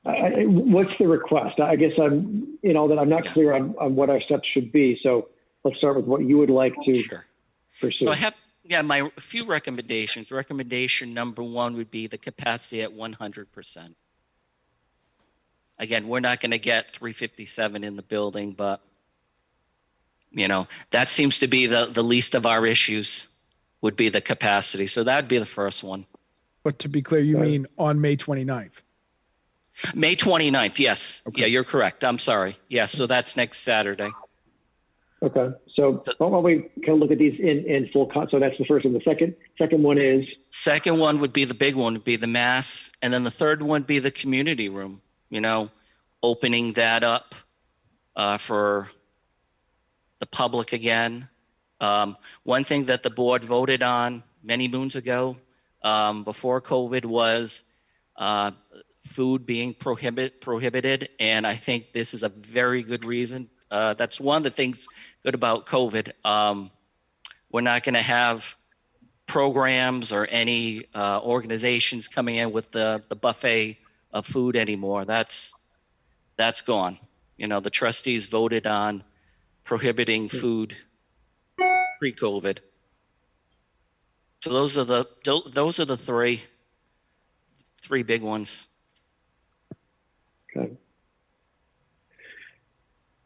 What's the request? I guess I'm not clear on what our steps should be. So let's start with what you would like to pursue. So I have, my few recommendations. Recommendation number one would be the capacity at 100%. Again, we're not going to get 357 in the building, but you know, that seems to be the least of our issues would be the capacity. So that would be the first one. But to be clear, you mean on May 29th? May 29th, yes. Okay. Yeah, you're correct. I'm sorry. Yes, so that's next Saturday. Okay. So why don't we kind of look at these in full so that's the first one. The second one is? Second one would be the big one, would be the mass. And then the third one would be the community room, you know, opening that up for the public again. One thing that the board voted on many moons ago before COVID was food being prohibited. And I think this is a very good reason. That's one of the things good about COVID. We're not going to have programs or any organizations coming in with the buffet of food anymore. That's gone. You know, the trustees voted on prohibiting food pre-COVID. So those are the three big ones. Okay.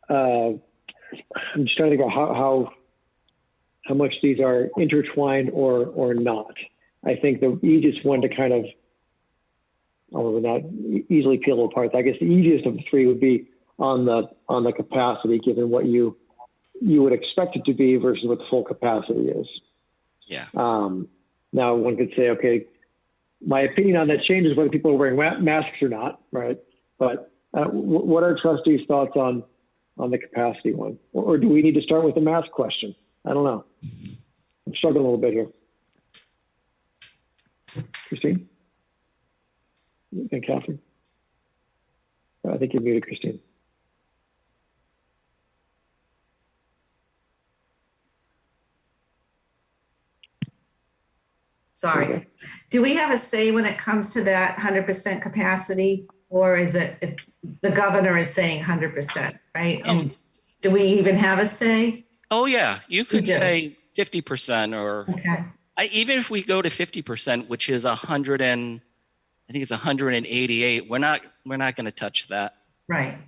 I'm just trying to think about how much these are intertwined or not. I think the easiest one to kind of, although not easily peel apart, I guess the easiest of the three would be on the capacity, given what you would expect it to be versus what the full capacity is. Yeah. Now one could say, okay, my opinion on that changes whether people are wearing masks or not, right? But what are trustees' thoughts on the capacity one? Or do we need to start with the mask question? I don't know. I'm struggling a little bit here. Christine? And Catherine? I think you're muted, Christine. Sorry. Okay. Do we have a say when it comes to that 100% capacity, or is it if the governor is saying 100%, right? And do we even have a say? Oh yeah, you could say 50% or okay. Even if we go to 50%, which is 100 and I think it's 188. We're not going to touch that. Right.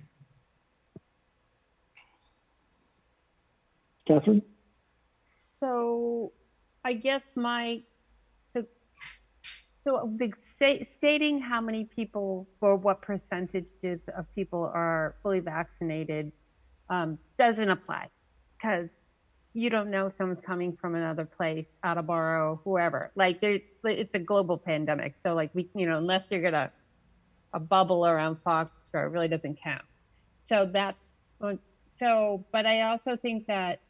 Catherine? So I guess stating how many people or what percentages of people are fully vaccinated doesn't apply, because you don't know if someone's coming from another place, Attleboro, whoever. Like it's a global pandemic, so like unless you're gonna a bubble around Foxborough, it really doesn't count. So but I also think that,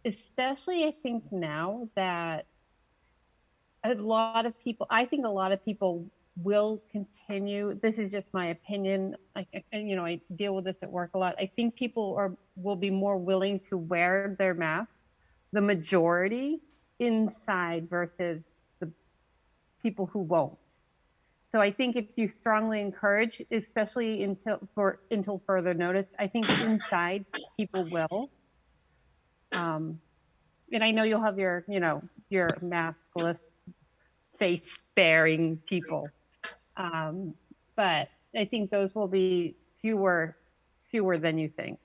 especially I think now that I think a lot of people will continue. This is just my opinion. I deal with this at work a lot. I think people will be more willing to wear their masks, the majority, inside versus the people who won't. So I think if you strongly encourage, especially until further notice, I think inside people will. And I know you'll have your maskless, face-bearing people, but I think those will be fewer than you think.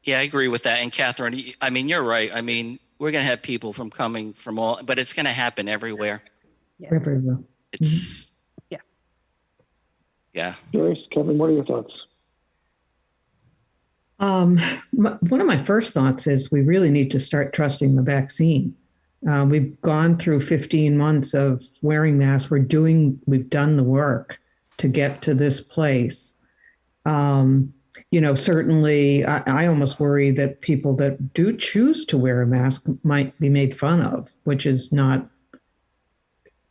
Yeah, I agree with that. And Catherine, I mean, you're right. I mean, we're going to have people coming from all, but it's going to happen everywhere. Yeah. Everywhere. It's yeah. Joyce, Kevin, what are your thoughts? One of my first thoughts is we really need to start trusting the vaccine. We've gone through 15 months of wearing masks. We've done the work to get to this place. Certainly I almost worry that people that do choose to wear a mask might be made fun of, which is not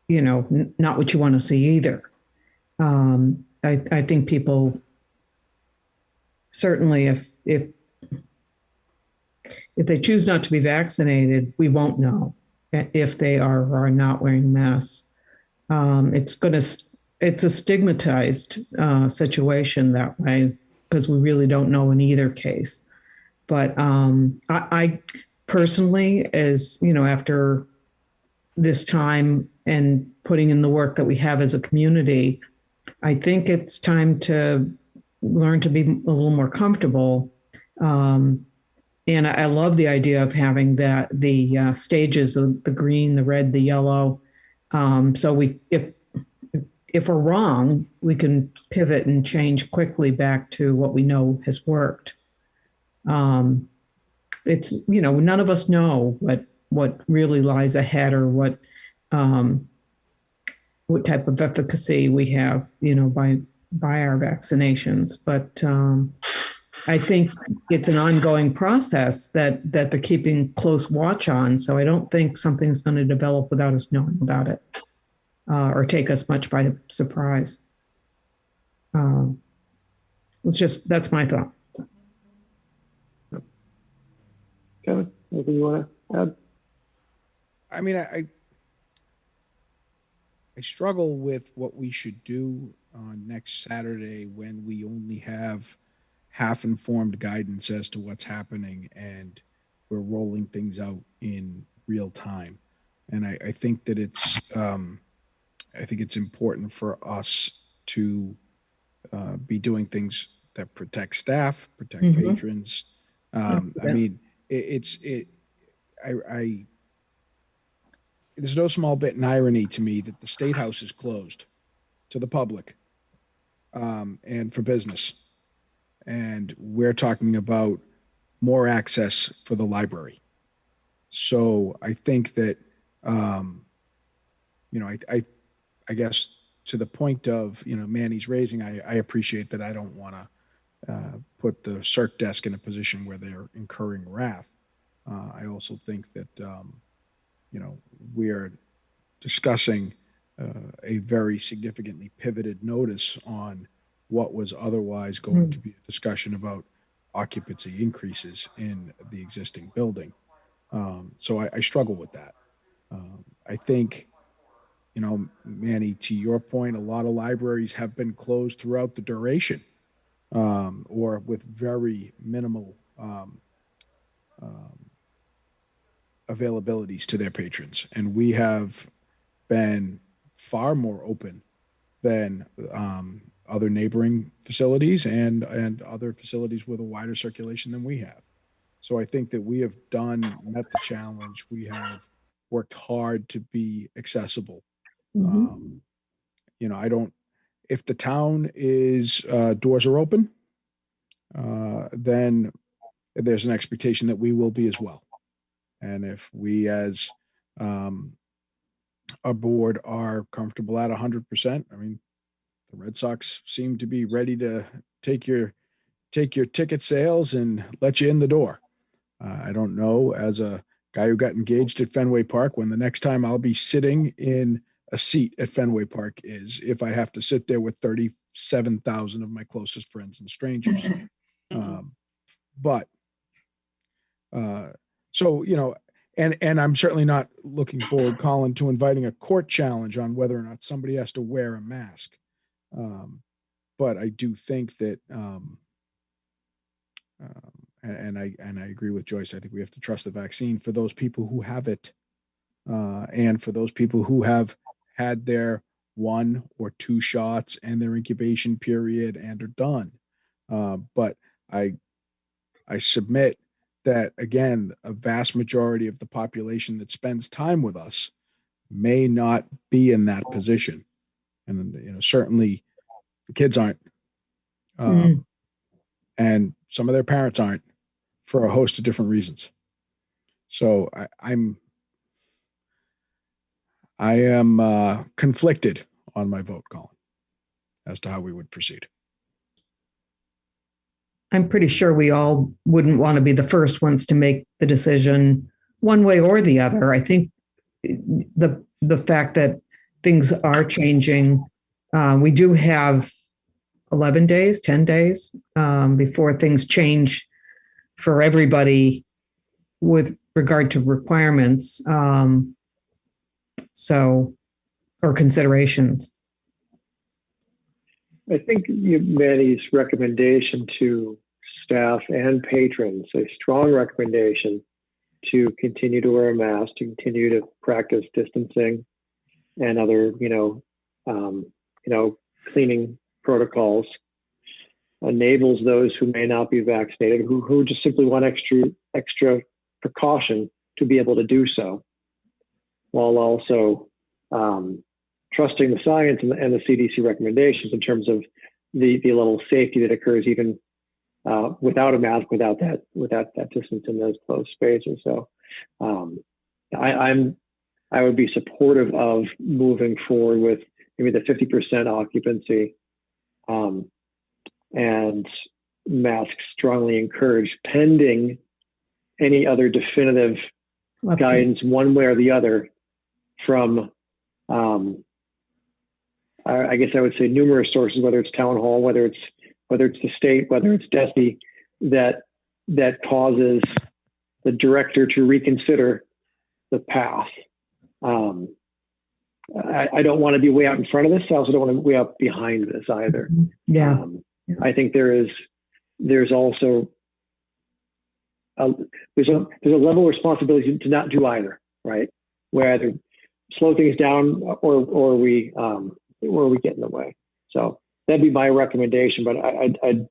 what you want to see either. I think people, certainly if they choose not to be vaccinated, we won't know if they are or are not wearing masks. It's a stigmatized situation that way, because we really don't know in either case. But I personally, after this time and putting in the work that we have as a community, I think it's time to learn to be a little more comfortable. And I love the idea of having the stages of the green, the red, the yellow. So if we're wrong, we can pivot and change quickly back to what we know has worked. It's, none of us know what really lies ahead, or what type of efficacy we have, by our vaccinations. But I think it's an ongoing process that they're keeping close watch on. So I don't think something's going to develop without us knowing about it, or take us much by surprise. That's my thought. Kevin, anything you want to add? I mean, I struggle with what we should do on next Saturday, when we only have half-informed guidance as to what's happening, and we're rolling things out in real time. And I think that I think it's important for us to be doing things that protect staff, protect patrons. I mean, there's no small bit in irony to me that the State House is closed to the public and for business. And we're talking about more access for the library. So I think that, I guess to the point of, Manny's raising, I appreciate that. I don't want to put the circ desk in a position where they're incurring wrath. I also think that, we are discussing a very significantly pivoted notice on what was otherwise going to be a discussion about occupancy increases in the existing building. So I struggle with that. I think, Manny, to your point, a lot of libraries have been closed throughout the duration or with very minimal availabilities to their patrons. And we have been far more open than other neighboring facilities and other facilities with a wider circulation than we have. So I think that we have met the challenge. We have worked hard to be accessible. If the town is doors are open, then there's an expectation that we will be as well. And if we as a board are comfortable at 100%, I mean, the Red Sox seem to be ready to take your ticket sales and let you in the door. I don't know, as a guy who got engaged at Fenway Park, when the next time I'll be sitting in a seat at Fenway Park is if I have to sit there with 37,000 of my closest friends and strangers. And I'm certainly not looking forward, Colin, to inviting a court challenge on whether or not somebody has to wear a mask. But I do think that, and I agree with Joyce. I think we have to trust the vaccine for those people who have it, and for those people who have had their 1 or 2 shots and their incubation period and are done. But I submit that, again, a vast majority of the population that spends time with us may not be in that position, and certainly the kids aren't, and some of their parents aren't, for a host of different reasons. So I am conflicted on my vote, Colin, as to how we would proceed. I'm pretty sure we all wouldn't want to be the first ones to make the decision one way or the other. I think the fact that things are changing, we do have 11 days, 10 days before things change for everybody with regard to requirements, or considerations. I think Manny's recommendation to staff and patrons, a strong recommendation to continue to wear a mask, to continue to practice distancing and other, cleaning protocols, enables those who may not be vaccinated, who just simply want extra precaution, to be able to do so, while also trusting the science and the CDC recommendations in terms of the level of safety that occurs even without a mask, without that distance in those closed spaces. So I would be supportive of moving forward with maybe the 50% occupancy, and masks strongly encouraged, pending any other definitive guidance one way or the other from I guess I would say numerous sources, whether it's town hall, whether it's the state, whether it's DESE, that causes the director to reconsider the path. I don't want to be way out in front of this. I also don't want to be way out behind this either. Yeah. I think there's also there's a level of responsibility to not do either, right? Where either slow things down or we get in the way. So that'd be my recommendation. But I'd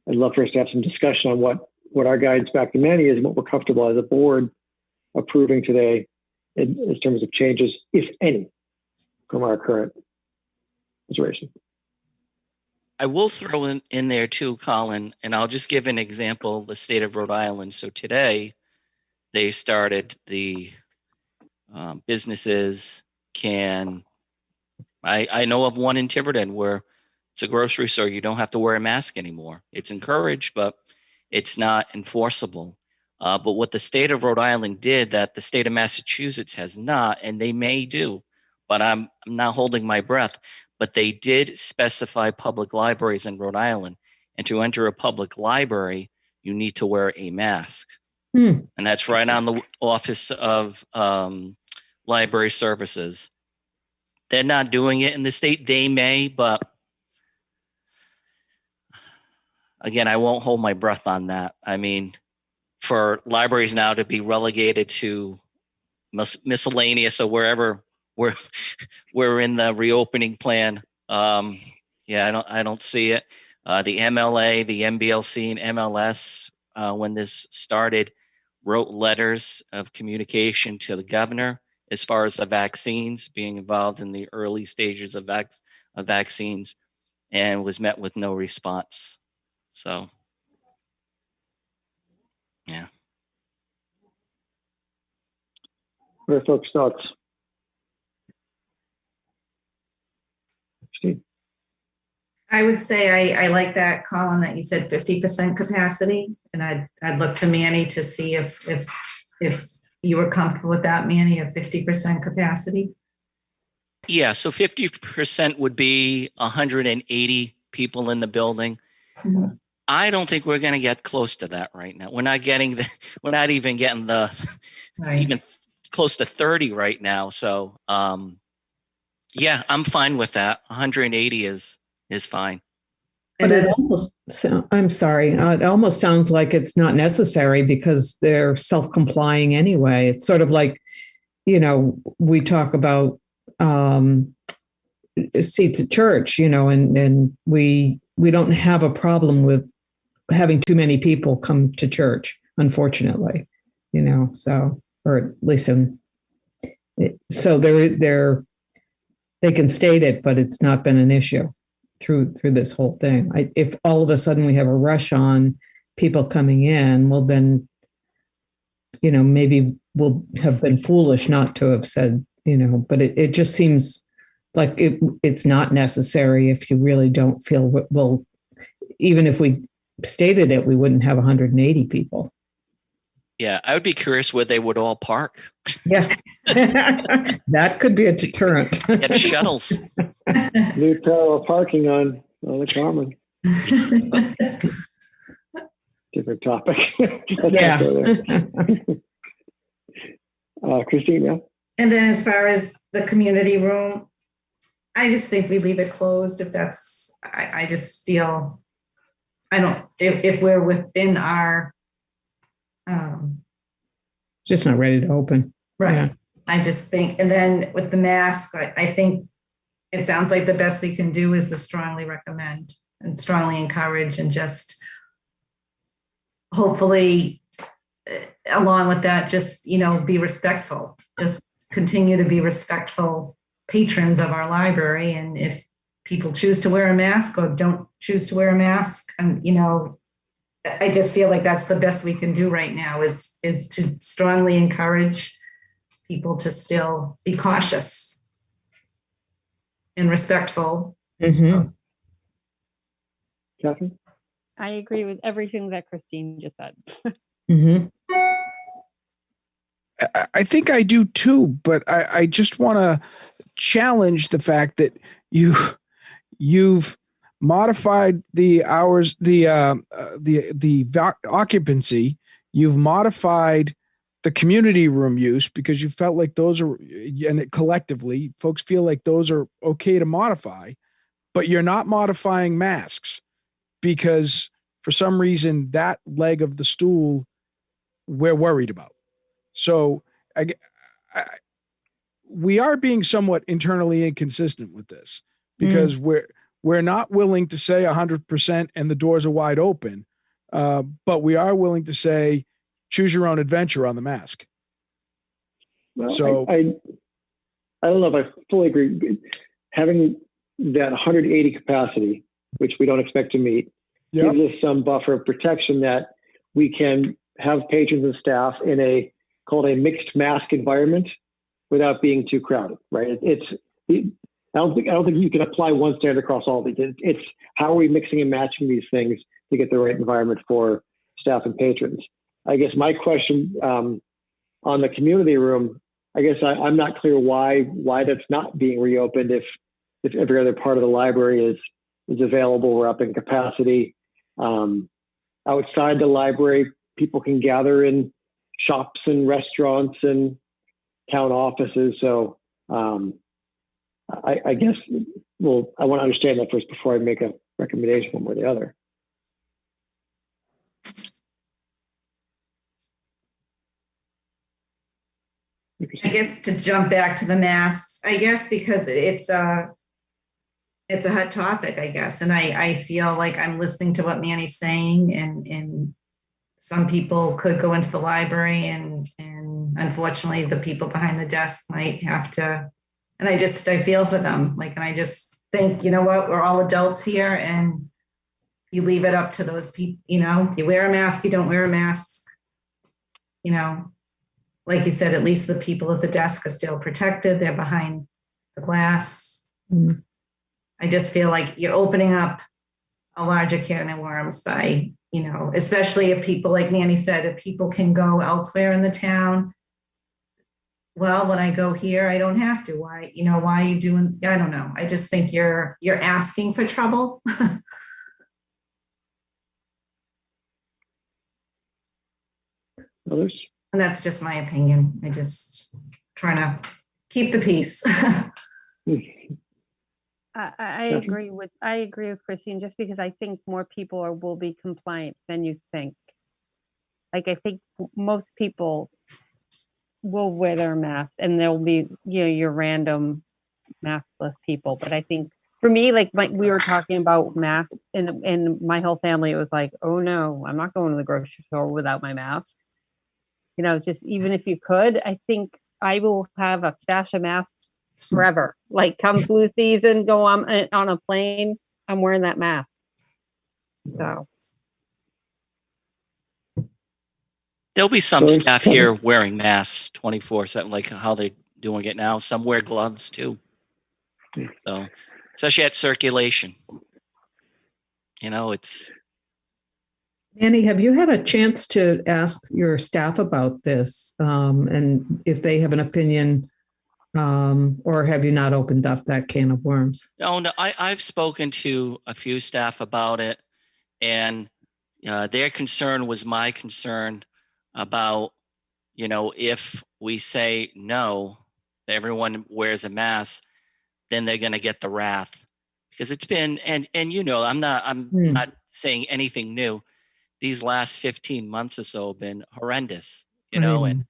love for us to have some discussion on what our guidance back to Manny is and what we're comfortable as a board approving today in terms of changes, if any, from our current situation. I will throw in there too, Colin, and I'll just give an example, the state of Rhode Island. So today they started the businesses I know of one in Tiverton where it's a grocery store. You don't have to wear a mask anymore. It's encouraged, but it's not enforceable. But what the state of Rhode Island did that the state of Massachusetts has not, and they may do, but I'm not holding my breath, but they did specify public libraries in Rhode Island. And to enter a public library, you need to wear a mask. And that's right on the Office of Library Services. They're not doing it in the state. They may, but again, I won't hold my breath on that. I mean, for libraries now to be relegated to miscellaneous or wherever we're in the reopening plan. I don't see it. The MLA, the MBLC, and MLS, when this started, wrote letters of communication to the governor as far as the vaccines, being involved in the early stages of vaccines, and was met with no response. So, yeah. What are folks' thoughts? Steve? I would say I like that, Colin, that you said 50% capacity, and I'd look to Manny to see if you were comfortable with that, Manny, of 50% capacity. Yeah, so 50% would be 180 people in the building. Mm-hmm. I don't think we're going to get close to that right now. We're not even getting the Right. even close to 30 right now. So, yeah, I'm fine with that. 180 is fine. But it I'm sorry, it almost sounds like it's not necessary because they're self-complying anyway. It's sort of like, we talk about seats at church, and we don't have a problem with having too many people come to church, unfortunately, so, or at least so they can state it, but it's not been an issue through this whole thing. If all of a sudden we have a rush on people coming in, well then, maybe we'll have been foolish not to have said, but it just seems like it's not necessary if you really don't feel, well, even if we stated it, we wouldn't have 180 people. Yeah, I would be curious where they would all park. Yeah, that could be a deterrent. Get shuttles. New parallel parking on the common. Different topic. Yeah. Christine, yeah. And then as far as the community room, I just think we leave it closed if that's, I just feel, if we're within our, just not ready to open. right. Yeah. I just think, and then with the mask, I think it sounds like the best we can do is the strongly recommend and strongly encourage, and just hopefully along with that, just, be respectful, just continue to be respectful patrons of our library. And if people choose to wear a mask or don't choose to wear a mask, and, I just feel like that's the best we can do right now is to strongly encourage people to still be cautious and respectful. Mm-hmm. Catherine? I agree with everything that Christine just said. Mm-hmm. I think I do too, but I just want to challenge the fact that you've modified the hours, the occupancy. You've modified the community room use because you felt like those are, and collectively, folks feel like those are okay to modify, but you're not modifying masks because for some reason that leg of the stool we're worried about. So we are being somewhat internally inconsistent with this, because we're not willing to say 100% and the doors are wide open, but we are willing to say choose your own adventure on the mask. Well, so I don't know if I fully agree. Having that 180 capacity, which we don't expect to meet, Yep. gives us some buffer of protection that we can have patrons and staff in a called a mixed mask environment without being too crowded, right? I don't think you can apply one standard across all of these. It's how are we mixing and matching these things to get the right environment for staff and patrons. I guess my question on the community room, I guess I'm not clear why that's not being reopened if every other part of the library is available. We're up in capacity. Outside the library, people can gather in shops and restaurants and town offices. So I guess, well, I want to understand that first before I make a recommendation one way or the other. I guess to jump back to the masks, I guess because it's a hot topic, I guess. And I feel like I'm listening to what Manny's saying, and some people could go into the library and unfortunately the people behind the desk might have to, and I feel for them. Like, and I just think, you know what, we're all adults here, and you leave it up to those people, you wear a mask, you don't wear a mask, like you said, at least the people at the desk are still protected. They're behind the glass. Mm. I just feel like you're opening up a larger can of worms by, especially if people, like Manny said, if people can go elsewhere in the town. Well, when I go here, I don't have to. Why are you doing? I don't know. I just think you're asking for trouble. Others? And that's just my opinion. I just trying to keep the peace. I agree with Christine, just because I think more people will be compliant than you think. Like, I think most people will wear their masks, and there'll be your random maskless people. But I think for me, like we were talking about masks, in my whole family, it was like, oh no, I'm not going to the grocery store without my mask. It's just, even if you could, I think I will have a stash of masks forever. Like, come flu season, go on a plane, I'm wearing that mask. So there'll be some staff here wearing masks 24/7, like how they're doing it now. Some wear gloves too. So, especially at circulation, it's. Annie, have you had a chance to ask your staff about this, and if they have an opinion, or have you not opened up that can of worms? No, I've spoken to a few staff about it, and their concern was my concern about, if we say no, everyone wears a mask, then they're going to get the wrath, because it's been, and I'm not saying anything new. These last 15 months or so have been horrendous, and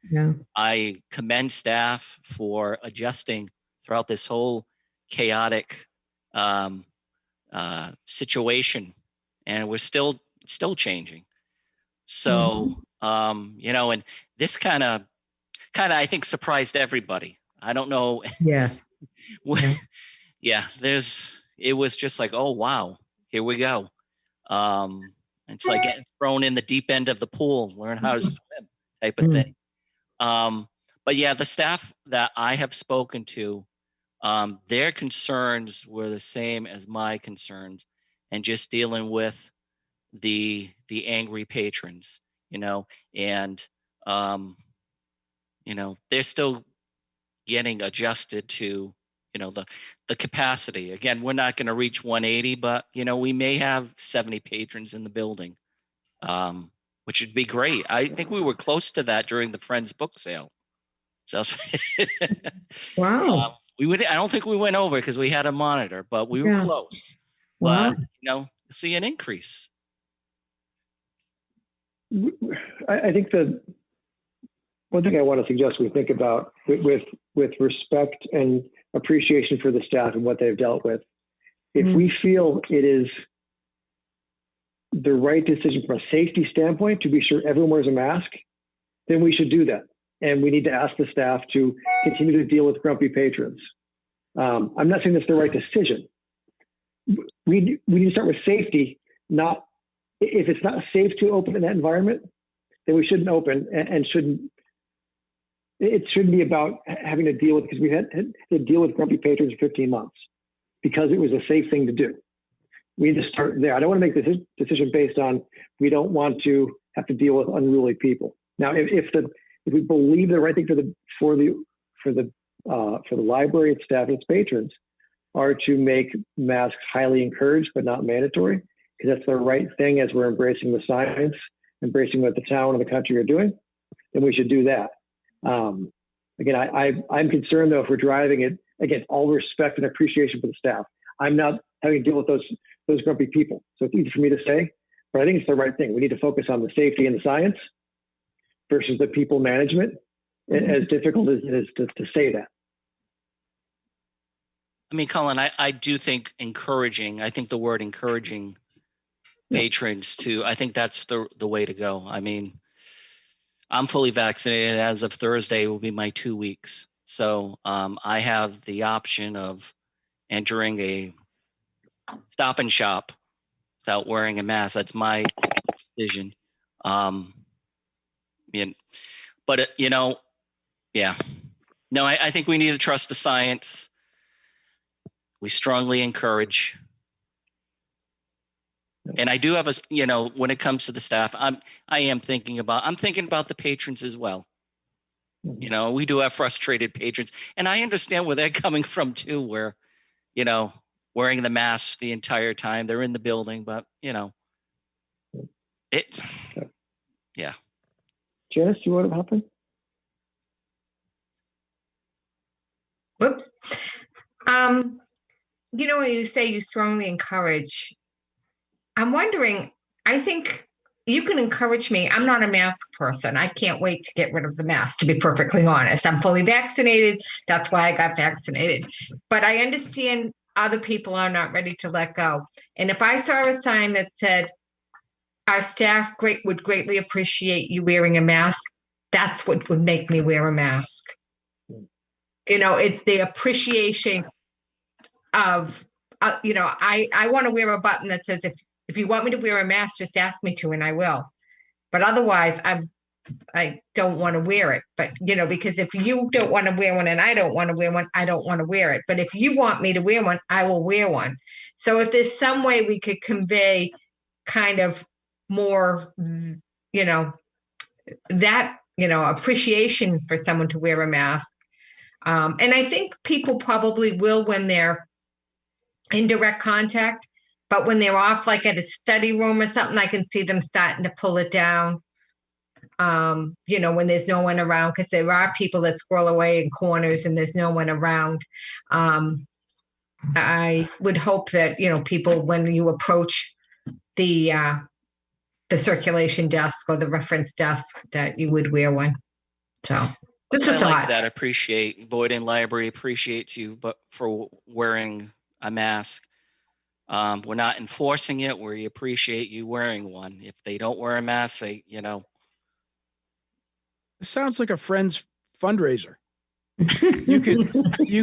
I commend staff for adjusting throughout this whole chaotic situation, and we're still changing. So, and this kind of, I think, surprised everybody. I don't know. Yes. It was just like, oh, wow, here we go. It's like getting thrown in the deep end of the pool, learn how to swim type of thing. But yeah, the staff that I have spoken to, their concerns were the same as my concerns, and just dealing with the angry patrons, and they're still getting adjusted to the capacity. Again, we're not going to reach 180, but we may have 70 patrons in the building, which would be great. I think we were close to that during the Friends book sale. So wow. I don't think we went over because we had a monitor, but we were close. Wow. But see an increase. I think one thing I want to suggest we think about with respect and appreciation for the staff and what they've dealt with. If we feel it is the right decision from a safety standpoint to be sure everyone wears a mask, then we should do that. And we need to ask the staff to continue to deal with grumpy patrons. I'm not saying that's the right decision. We need to start with safety. Not if it's not safe to open in that environment, then we shouldn't open and shouldn't. It shouldn't be about having to deal with, because we had to deal with grumpy patrons for 15 months because it was a safe thing to do. We need to start there. I don't want to make this decision based on we don't want to have to deal with unruly people. Now, if we believe the right thing for the library, its staff, and its patrons are to make masks highly encouraged but not mandatory, because that's the right thing as we're embracing the science, embracing what the town and the country are doing, then we should do that. Again, I'm concerned though if we're driving it, again, all respect and appreciation for the staff. I'm not having to deal with those grumpy people, so it's easy for me to say, but I think it's the right thing. We need to focus on the safety and the science versus the people management, as difficult as it is to say that. I mean, Colin, I do think encouraging, I think the word encouraging patrons to, I think that's the way to go. I mean, I'm fully vaccinated as of Thursday will be my 2 weeks. So I have the option of entering a Stop and Shop without wearing a mask. That's my decision. But yeah. No, I think we need to trust the science. We strongly encourage. And I do have when it comes to the staff, I am thinking about the patrons as well. We do have frustrated patrons, and I understand where they're coming from too, where, wearing the mask the entire time they're in the building, but yeah. Janice, you want to happen? Whoops. When you say you strongly encourage, I'm wondering, I think you can encourage me. I'm not a mask person. I can't wait to get rid of the mask, to be perfectly honest. I'm fully vaccinated. That's why I got vaccinated. But I understand other people are not ready to let go. And if I saw a sign that said, our staff would greatly appreciate you wearing a mask, that's what would make me wear a mask. It's the appreciation of, I want to wear a button that says, if you want me to wear a mask, just ask me to, and I will. But otherwise, I don't want to wear it. But, because if you don't want to wear one and I don't want to wear one, I don't want to wear it. But if you want me to wear one, I will wear one. So if there's some way we could convey kind of more, that, appreciation for someone to wear a mask. And I think people probably will when they're in direct contact, but when they're off, like at a study room or something, I can see them starting to pull it down, when there's no one around, because there are people that squirrel away in corners and there's no one around. I would hope that, people, when you approach the circulation desk or the reference desk, that you would wear one. So just a thought. Like that. Boyd Library appreciates you, but for wearing a mask. We're not enforcing it. We appreciate you wearing one. If they don't wear a mask, It sounds like a friend's fundraiser. You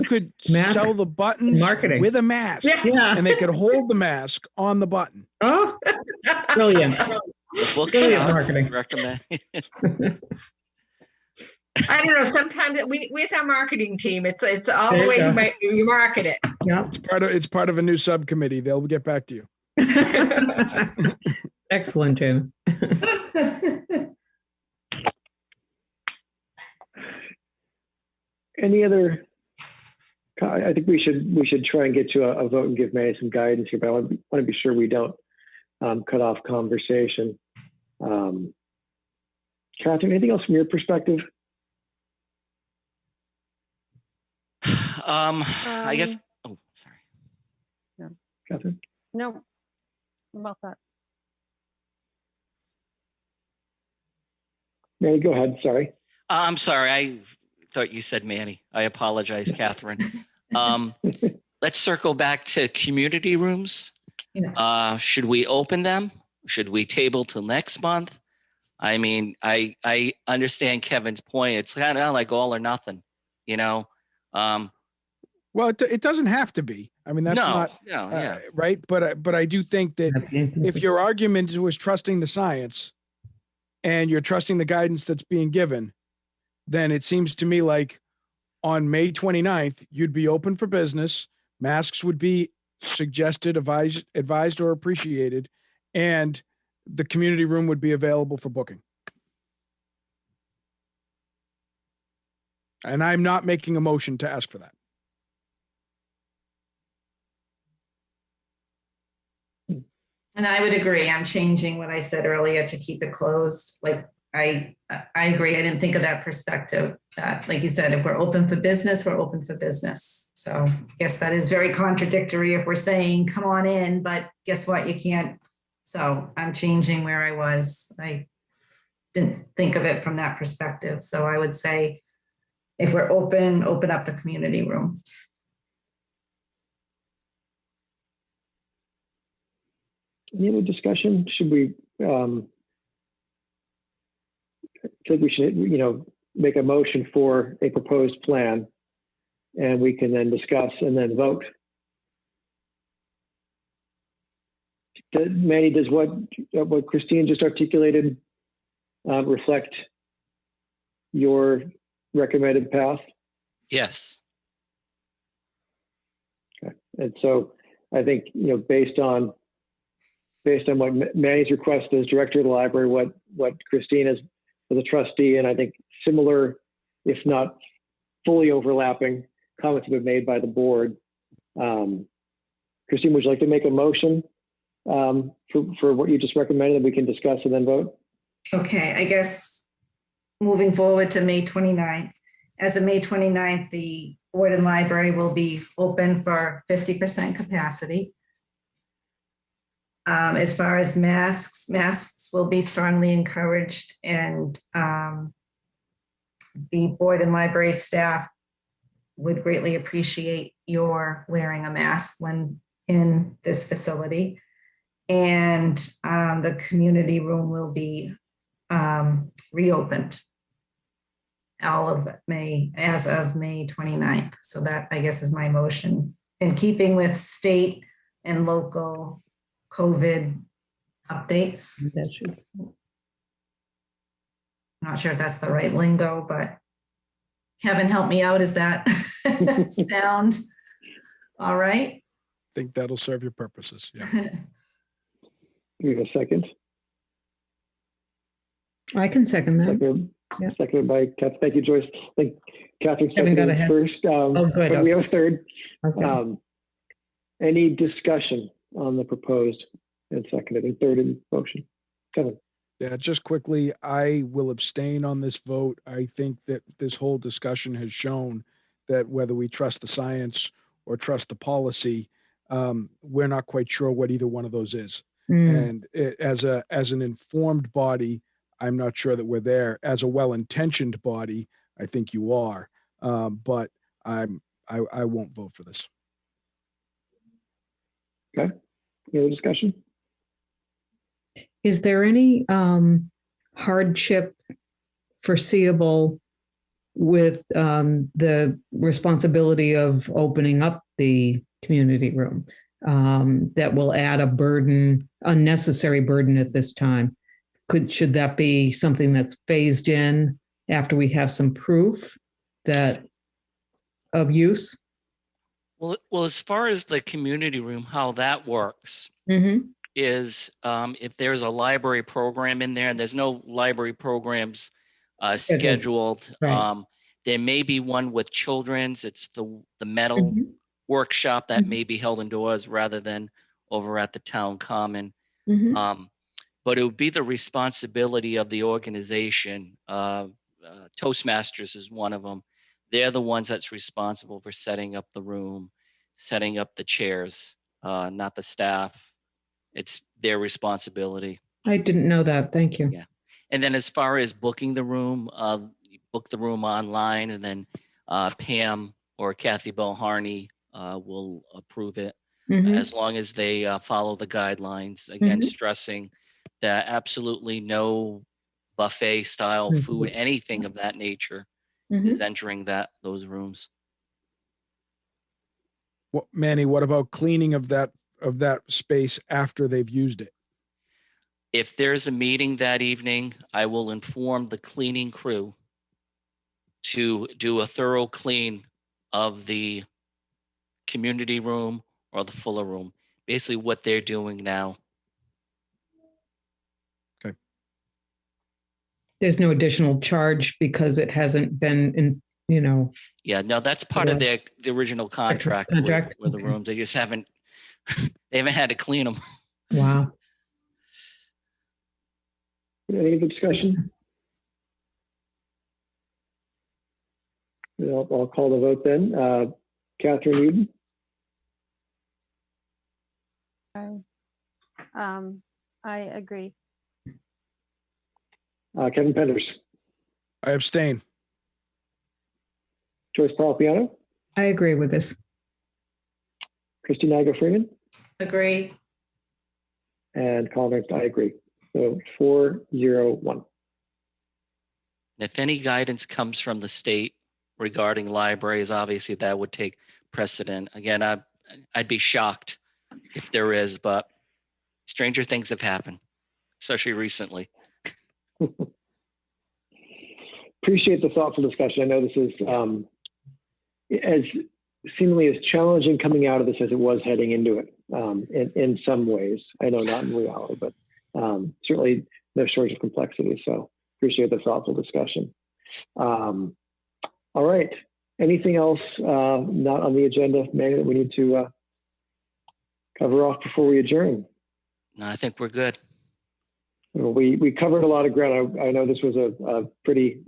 could sell the buttons marketing with a mask, and they could hold the mask on the button. Oh, brilliant! Brilliant marketing. Recommend. I don't know. Sometimes where's our marketing team? It's all the way you market it. Yeah, it's part of a new subcommittee. They'll get back to you. Excellent, James. Any other? I think we should try and get to a vote and give Manny some guidance here, but I want to be sure we don't cut off conversation. Catherine, anything else from your perspective? I guess. Oh, sorry. No. Catherine? No. About that. Mary, go ahead. Sorry. I'm sorry. I thought you said Manny. I apologize, Catherine. Let's circle back to community rooms. Should we open them? Should we table till next month? I mean, I understand Kevin's point. It's kind of like all or nothing, you know? Well, it doesn't have to be. I mean, that's not right. But I do think that if your argument was trusting the science and you're trusting the guidance that's being given, then it seems to me like on May 29th, you'd be open for business. Masks would be suggested, advised or appreciated, and the community room would be available for booking. And I'm not making a motion to ask for that. And I would agree. I'm changing what I said earlier to keep it closed. Like I agree. I didn't think of that perspective. That, like you said, if we're open for business, we're open for business. So I guess that is very contradictory if we're saying, come on in, but guess what? You can't. So I'm changing where I was. I didn't think of it from that perspective. So I would say, if we're open up the community room. Any other discussion? Should we, think we should, make a motion for a proposed plan, and we can then discuss and then vote. Manny, does what Christine just articulated reflect your recommended path? Yes. Okay. And so I think, based on what Manny's request as director of the library, what Christine is as a trustee, and I think similar, if not fully overlapping, comments have been made by the board. Christine, would you like to make a motion for what you just recommended that we can discuss and then vote? Okay, I guess moving forward to May 29th. As of May 29th, the board and library will be open for 50% capacity. As far as masks will be strongly encouraged, and the board and library staff would greatly appreciate your wearing a mask when in this facility. And the community room will be reopened as of May 29th. So that, I guess, is my motion, in keeping with state and local COVID updates. Not sure if that's the right lingo, but Kevin, help me out. Is that sound all right? I think that'll serve your purposes. Yeah. Give me a second. I can second that. Seconded by Catherine. Thank you, Joyce. I think Catherine seconded first. Good. But we have a third. Okay. Any discussion on the proposed and seconded and third in motion? Kevin. Yeah, just quickly, I will abstain on this vote. I think that this whole discussion has shown that whether we trust the science or trust the policy, we're not quite sure what either one of those is. And as an informed body, I'm not sure that we're there. As a well-intentioned body, I think you are, but I won't vote for this. Okay. Any other discussion? Is there any hardship foreseeable with the responsibility of opening up the community room that will add a unnecessary burden at this time? Should that be something that's phased in after we have some proof of use? Well, as far as the community room, how that works is if there's a library program in there, and there's no library programs scheduled. Right. There may be one with children's. It's the metal workshop that may be held indoors rather than over at the town common. But it would be the responsibility of the organization. Toastmasters is one of them. They're the ones that's responsible for setting up the room, setting up the chairs, not the staff. It's their responsibility. I didn't know that. Thank you. Yeah. And then as far as booking the room book the room online, and then Pam or Kathy Boharney will approve it as long as they follow the guidelines. Again, stressing that absolutely no buffet style food, anything of that nature, is entering those rooms. What, Manny, what about cleaning of that space after they've used it? If there's a meeting that evening, I will inform the cleaning crew to do a thorough clean of the community room or the Fuller room. Basically what they're doing now. Okay. There's no additional charge because it hasn't been Yeah, no, that's part of the original contract with the rooms. They just haven't had to clean them. Wow. Any other discussion? I'll call the vote then. Catherine Eden? I agree. Kevin Penders? I abstain. Joyce Parapiano? I agree with this. Christine Freeman? Agree. And Colin Ernst, I agree. So 4-0-1. If any guidance comes from the state regarding libraries, obviously that would take precedent. Again, I'd be shocked if there is, but stranger things have happened, especially recently. Appreciate the thoughtful discussion. I know this is as seemingly as challenging coming out of this as it was heading into it in some ways. I know not in reality, but certainly no shortage of complexity. So appreciate the thoughtful discussion. All right. Anything else not on the agenda, Manny, that we need to cover off before we adjourn? No, I think we're good. Well, we covered a lot of ground. I know this was a pretty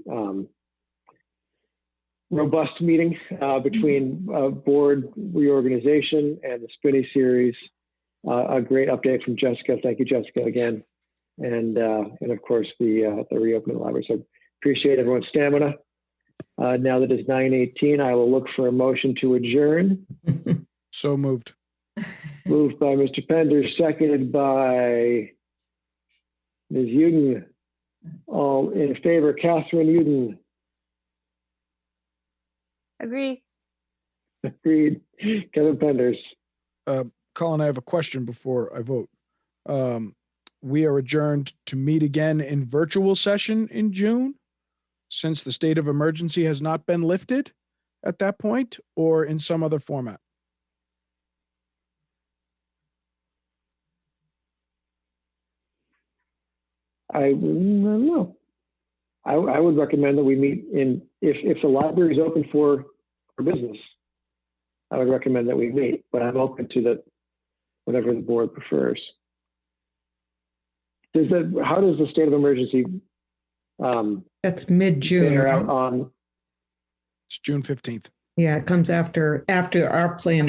robust meeting between board reorganization and the Spinny series. A great update from Jessica. Thank you, Jessica, again. And of course, the reopening of the library. So appreciate everyone's stamina. Now that it's 9:18, I will look for a motion to adjourn. So moved. Moved by Mr. Pender, seconded by Ms. Uden. All in favor, Catherine Uden. Agree. Agreed. Kevin Penders. Colin, I have a question before I vote. We are adjourned to meet again in virtual session in June, since the state of emergency has not been lifted at that point, or in some other format? I don't know. I would recommend that we meet if the library is open for business, I would recommend that we meet, but I'm open to whatever the board prefers. How does the state of emergency That's mid-June. bear out on? It's June 15th. Yeah, it comes after our plan.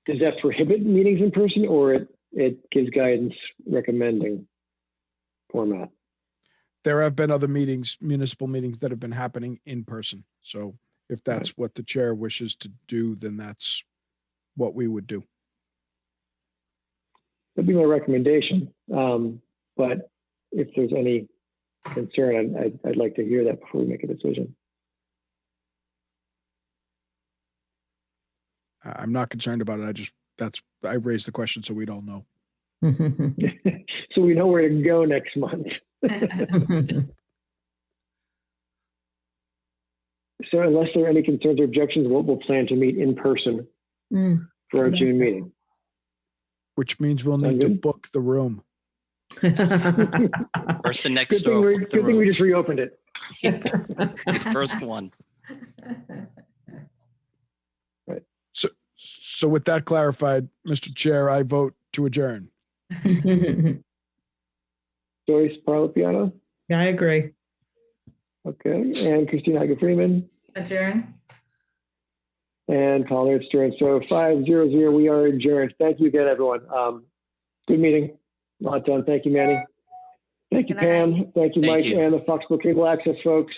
Does that prohibit meetings in person, or it gives guidance recommending format? There have been other meetings, municipal meetings, that have been happening in person. So if that's what the chair wishes to do, then that's what we would do. That'd be my recommendation. But if there's any concern, I'd like to hear that before we make a decision. I'm not concerned about it. I raised the question so we'd all know. So we know where to go next month. So unless there are any concerns or objections, we'll plan to meet in person for our June meeting. Which means we'll need to book the room. Person next door. Good thing we just reopened it. First one. Right. So with that clarified, Mr. Chair, I vote to adjourn. Joyce Parlapiano? Yeah, I agree. Okay. And Christine Hager-Freeman? Adjourn. And Colin Ernst. So 5-0-0, we are adjourned. Thank you again, everyone. Good meeting. A lot done. Thank you, Manny. Thank you, Good night. Pam. Thank you, Thank Mike, you. and the Foxborough Cable Access folks.